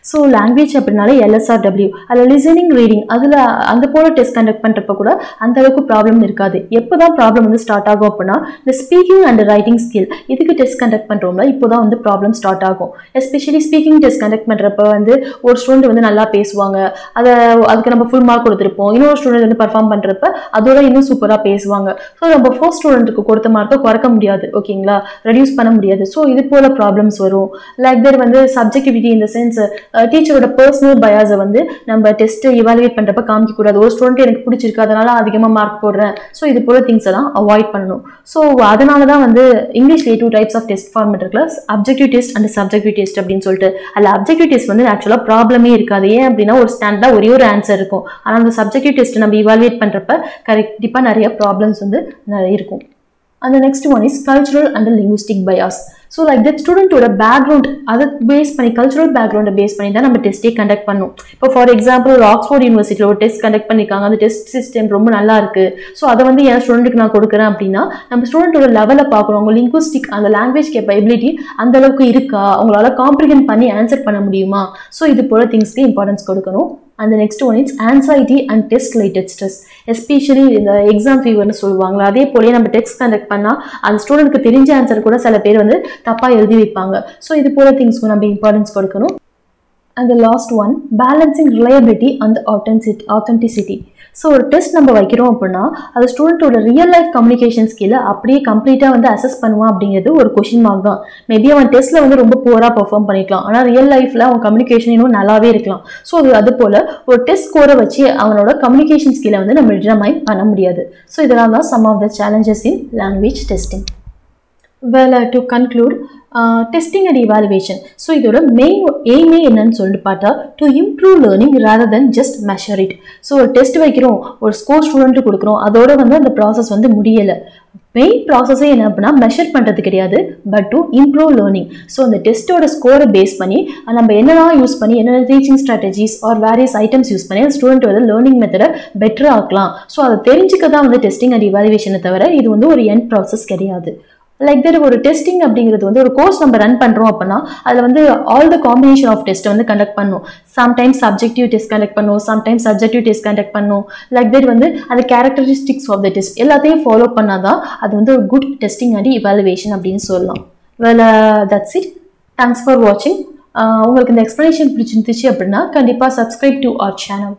So language அப்படின்னாலே LSRW, அதில் லிசனிங், ரீடிங், அதில் அந்த போல டெஸ்ட் கண்டக்ட் பண்ணுறப்ப கூட அந்த அளவுக்கு ப்ராப்ளம் இருக்காது. எப்போ தான் ப்ராப்ளம் வந்து ஸ்டார்ட் ஆகும் அப்படின்னா இந்த ஸ்பீக்கிங் அண்ட் ரைட்டிங் ஸ்கில் இதுக்கு டெஸ்ட் கண்டக்ட் பண்ணுறோம்ல இப்போ தான் வந்து ப்ராப்ளம் ஸ்டார்ட் ஆகும். எஸ்பெஷலி ஸ்பீக்கிங் டெஸ்ட் கண்டக்ட் பண்ணுறப்ப வந்து ஒரு ஸ்டூடெண்ட் வந்து நல்லா பேசுவாங்க, அதுக்கு நம்ம ஃபுல் மார்க் கொடுத்துருப்போம். இன்னொரு ஸ்டூடெண்ட் வந்து பர்ஃபார்ம் பண்ணுறப்ப அதோட இன்னும் சூப்பராக பேசுவாங்க. ஸோ நம்ம ஃபர்ஸ்ட் ஸ்டூடெண்ட்டுக்கு கொடுத்த மார்க்கை குறைக்க முடியாது, ஓகேங்களா, ரெடியூஸ் பண்ண முடியாது. ஸோ இது போல ப்ராப்ளம்ஸ் வரும். லைக் தேர் வந்து சப்ஜெக்டிவிட்டி இந்த சென்ஸ் டீச்சரோட பர்சனல் பயாஸை வந்து நம்ம டெஸ்ட் இவாலுவேட் பண்ணுறப்ப காமிக்க கூடாது. ஒரு ஸ்டூடெண்ட் எனக்கு பிடிச்சிருக்கு அதனால அதிகமாக மார்க் போடுறேன். ஸோ இது போல திங்ஸ் எல்லாம் அவாய்ட் பண்ணணும். ஸோ அதனால தான் வந்து இங்கிலீஷ்லேயே 2 டைப்ஸ் ஆஃப் டெஸ்ட் ஃபார்மேட் இருக்குல்ல, objective test and subjective test அப்படின்னு சொல்லிட்டு. அதில் அப்ஜெக்டிவ் டெஸ்ட் வந்து ஆக்சுவலாக ப்ராப்ளமே இருக்காது. ஏன் அப்படின்னா ஒரு ஸ்டாண்டர்டாக ஒரே ஒரு ஆன்சர் இருக்கும். ஆனால் அந்த சப்ஜெக்டிவ் டெஸ்ட் நம்ம இவாலுவேட் பண்ணுறப்ப கண்டிப்பாக நிறைய ப்ராப்ளம்ஸ் வந்து இருக்கும். And the next one is cultural and linguistic bias. So like that ஸ்டூடெண்ட்டோட பேக்ரவுண்ட் அதை பேஸ் பண்ணி, கல்ச்சுரல் பேக்ரவுண்டை பேஸ் பண்ணி தான் நம்ம டெஸ்ட்டே கண்டக்ட் பண்ணும். இப்போ ஃபார் எக்ஸாம்பிள் ஒரு ஆக்ஸ்போர்ட் யூனிவர்சிட்டியில் ஒரு டெஸ்ட் கண்டக்ட் பண்ணியிருக்காங்க, அந்த டெஸ்ட் சிஸ்டம் ரொம்ப நல்லா இருக்கு. ஸோ அதை வந்து என் ஸ்டூடெண்ட்டுக்கு நான் கொடுக்குறேன் அப்படின்னா நம்ம ஸ்டூடெண்ட்டோட லெவலை பார்க்கணும். அவங்க லிங்குவிஸ்டிக் அந்த லாங்குவேஜ் கேப்பபிலிட்டி அந்த அளவுக்கு இருக்கா, அவங்களால காம்ப்ரிஹெண்ட் பண்ணி ஆன்சர் பண்ண முடியுமா. ஸோ இது போல திங்ஸ்க்கு இம்பார்ட்டன்ஸ் கொடுக்கணும். And the next one is anxiety and test related stress, especially இந்த எக்ஸாம் ஃபீவர்னு சொல்லுவாங்களா, அதே போலயே நம்ம டெஸ்ட் கண்டக்ட் பண்ணால் அந்த ஸ்டூடெண்ட்க்கு தெரிஞ்ச ஆன்சர் கூட சில பேர் வந்து தப்பாக எழுதி வைப்பாங்க. ஸோ இது போல திங்ஸ்க்கு நம்ம இம்பார்ட்டன்ஸ் கொடுக்கணும். And the last one, balancing reliability and authenticity. So ஒரு டெஸ்ட் நம்ம வைக்கிறோம் அப்படின்னா அது ஸ்டூடெண்ட்டோட ரியல் லைஃப் கம்யூனிகேஷன் ஸ்கில்லை அப்படியே கம்ப்ளீட்டாக வந்து அசஸ் பண்ணுவான் அப்படிங்கிறது ஒரு கொஷின் மார்க் தான். மேபி அவன் டெஸ்ட்டில் வந்து ரொம்ப புவராக பெர்ஃபார்ம் பண்ணிக்கலாம், ஆனால் ரியல் லைஃப்பில் அவன் கம்யூனிகேஷன் இன்னும் நல்லாவே இருக்கலாம். ஸோ அது போல் ஒரு டெஸ்ட் ஸ்கோரை வச்சு அவனோட கம்யூனிகேஷன் ஸ்கில்லை வந்து நம்ம டிட்டர்மைன் பண்ண முடியாது. ஸோ இதெல்லாம் தான் some of the challenges in language testing. Well, to conclude, testing and evaluation. So இதோட மெயின் எய்மே என்னன்னு சொல்லிட்டு பார்த்தா to improve learning rather than just measure it. So ஒரு டெஸ்ட் வைக்கிறோம், ஒரு ஸ்கோர் ஸ்டூடெண்ட்டு கொடுக்குறோம், அதோட வந்து அந்த ப்ராசஸ் வந்து முடியலை. மெயின் ப்ராசஸே என்ன அப்படின்னா மெஷர் பண்ணுறது கிடையாது, but to improve learning. So அந்த டெஸ்ட்டோட ஸ்கோரை பேஸ் பண்ணி நம்ம என்னெல்லாம் யூஸ் பண்ணி என்னென்ன teaching strategies or various items use பண்ணி அந்த ஸ்டூடெண்ட் வந்து லேர்னிங் மெத்தடை பெட்டராக ஆக்கலாம். ஸோ அதை தெரிஞ்சுக்க தான் வந்து டெஸ்டிங் அண்ட் இவாலுவேஷனை தவிர இது வந்து ஒரு எண்ட் ப்ராசஸ் கிடையாது. லைக் தட் ஒரு டெஸ்டிங் அப்படிங்கிறது வந்து ஒரு கோர்ஸ் நம்ம ரன் பண்ணுறோம் அப்படின்னா அதில் வந்து all the combination of test வந்து கண்டக்ட் பண்ணும். சம்டைம்ஸ் சப்ஜெக்டிவ் டெஸ்ட் கண்டக்ட் பண்ணும், சம்டைம்ஸ் சப்ஜெக்டிவ் டெஸ்ட் கண்டக்ட் பண்ணும். லைக் தட் வந்து அந்த கேரக்டரிஸ்டிக்ஸ் ஆஃப் த டெஸ்ட் எல்லாத்தையும் ஃபாலோ பண்ணாதான் அது வந்து ஒரு குட் டெஸ்டிங் அண்ட் இவாலுவேஷன் அப்படின்னு சொல்லலாம். Well that's it. Thanks for வாட்சிங். உங்களுக்கு இந்த எக்ஸ்ப்ளனேஷன் பிடிச்சிருந்துச்சு அப்படின்னா கண்டிப்பாக சப்ஸ்கிரைப் டு அவர் சேனல்.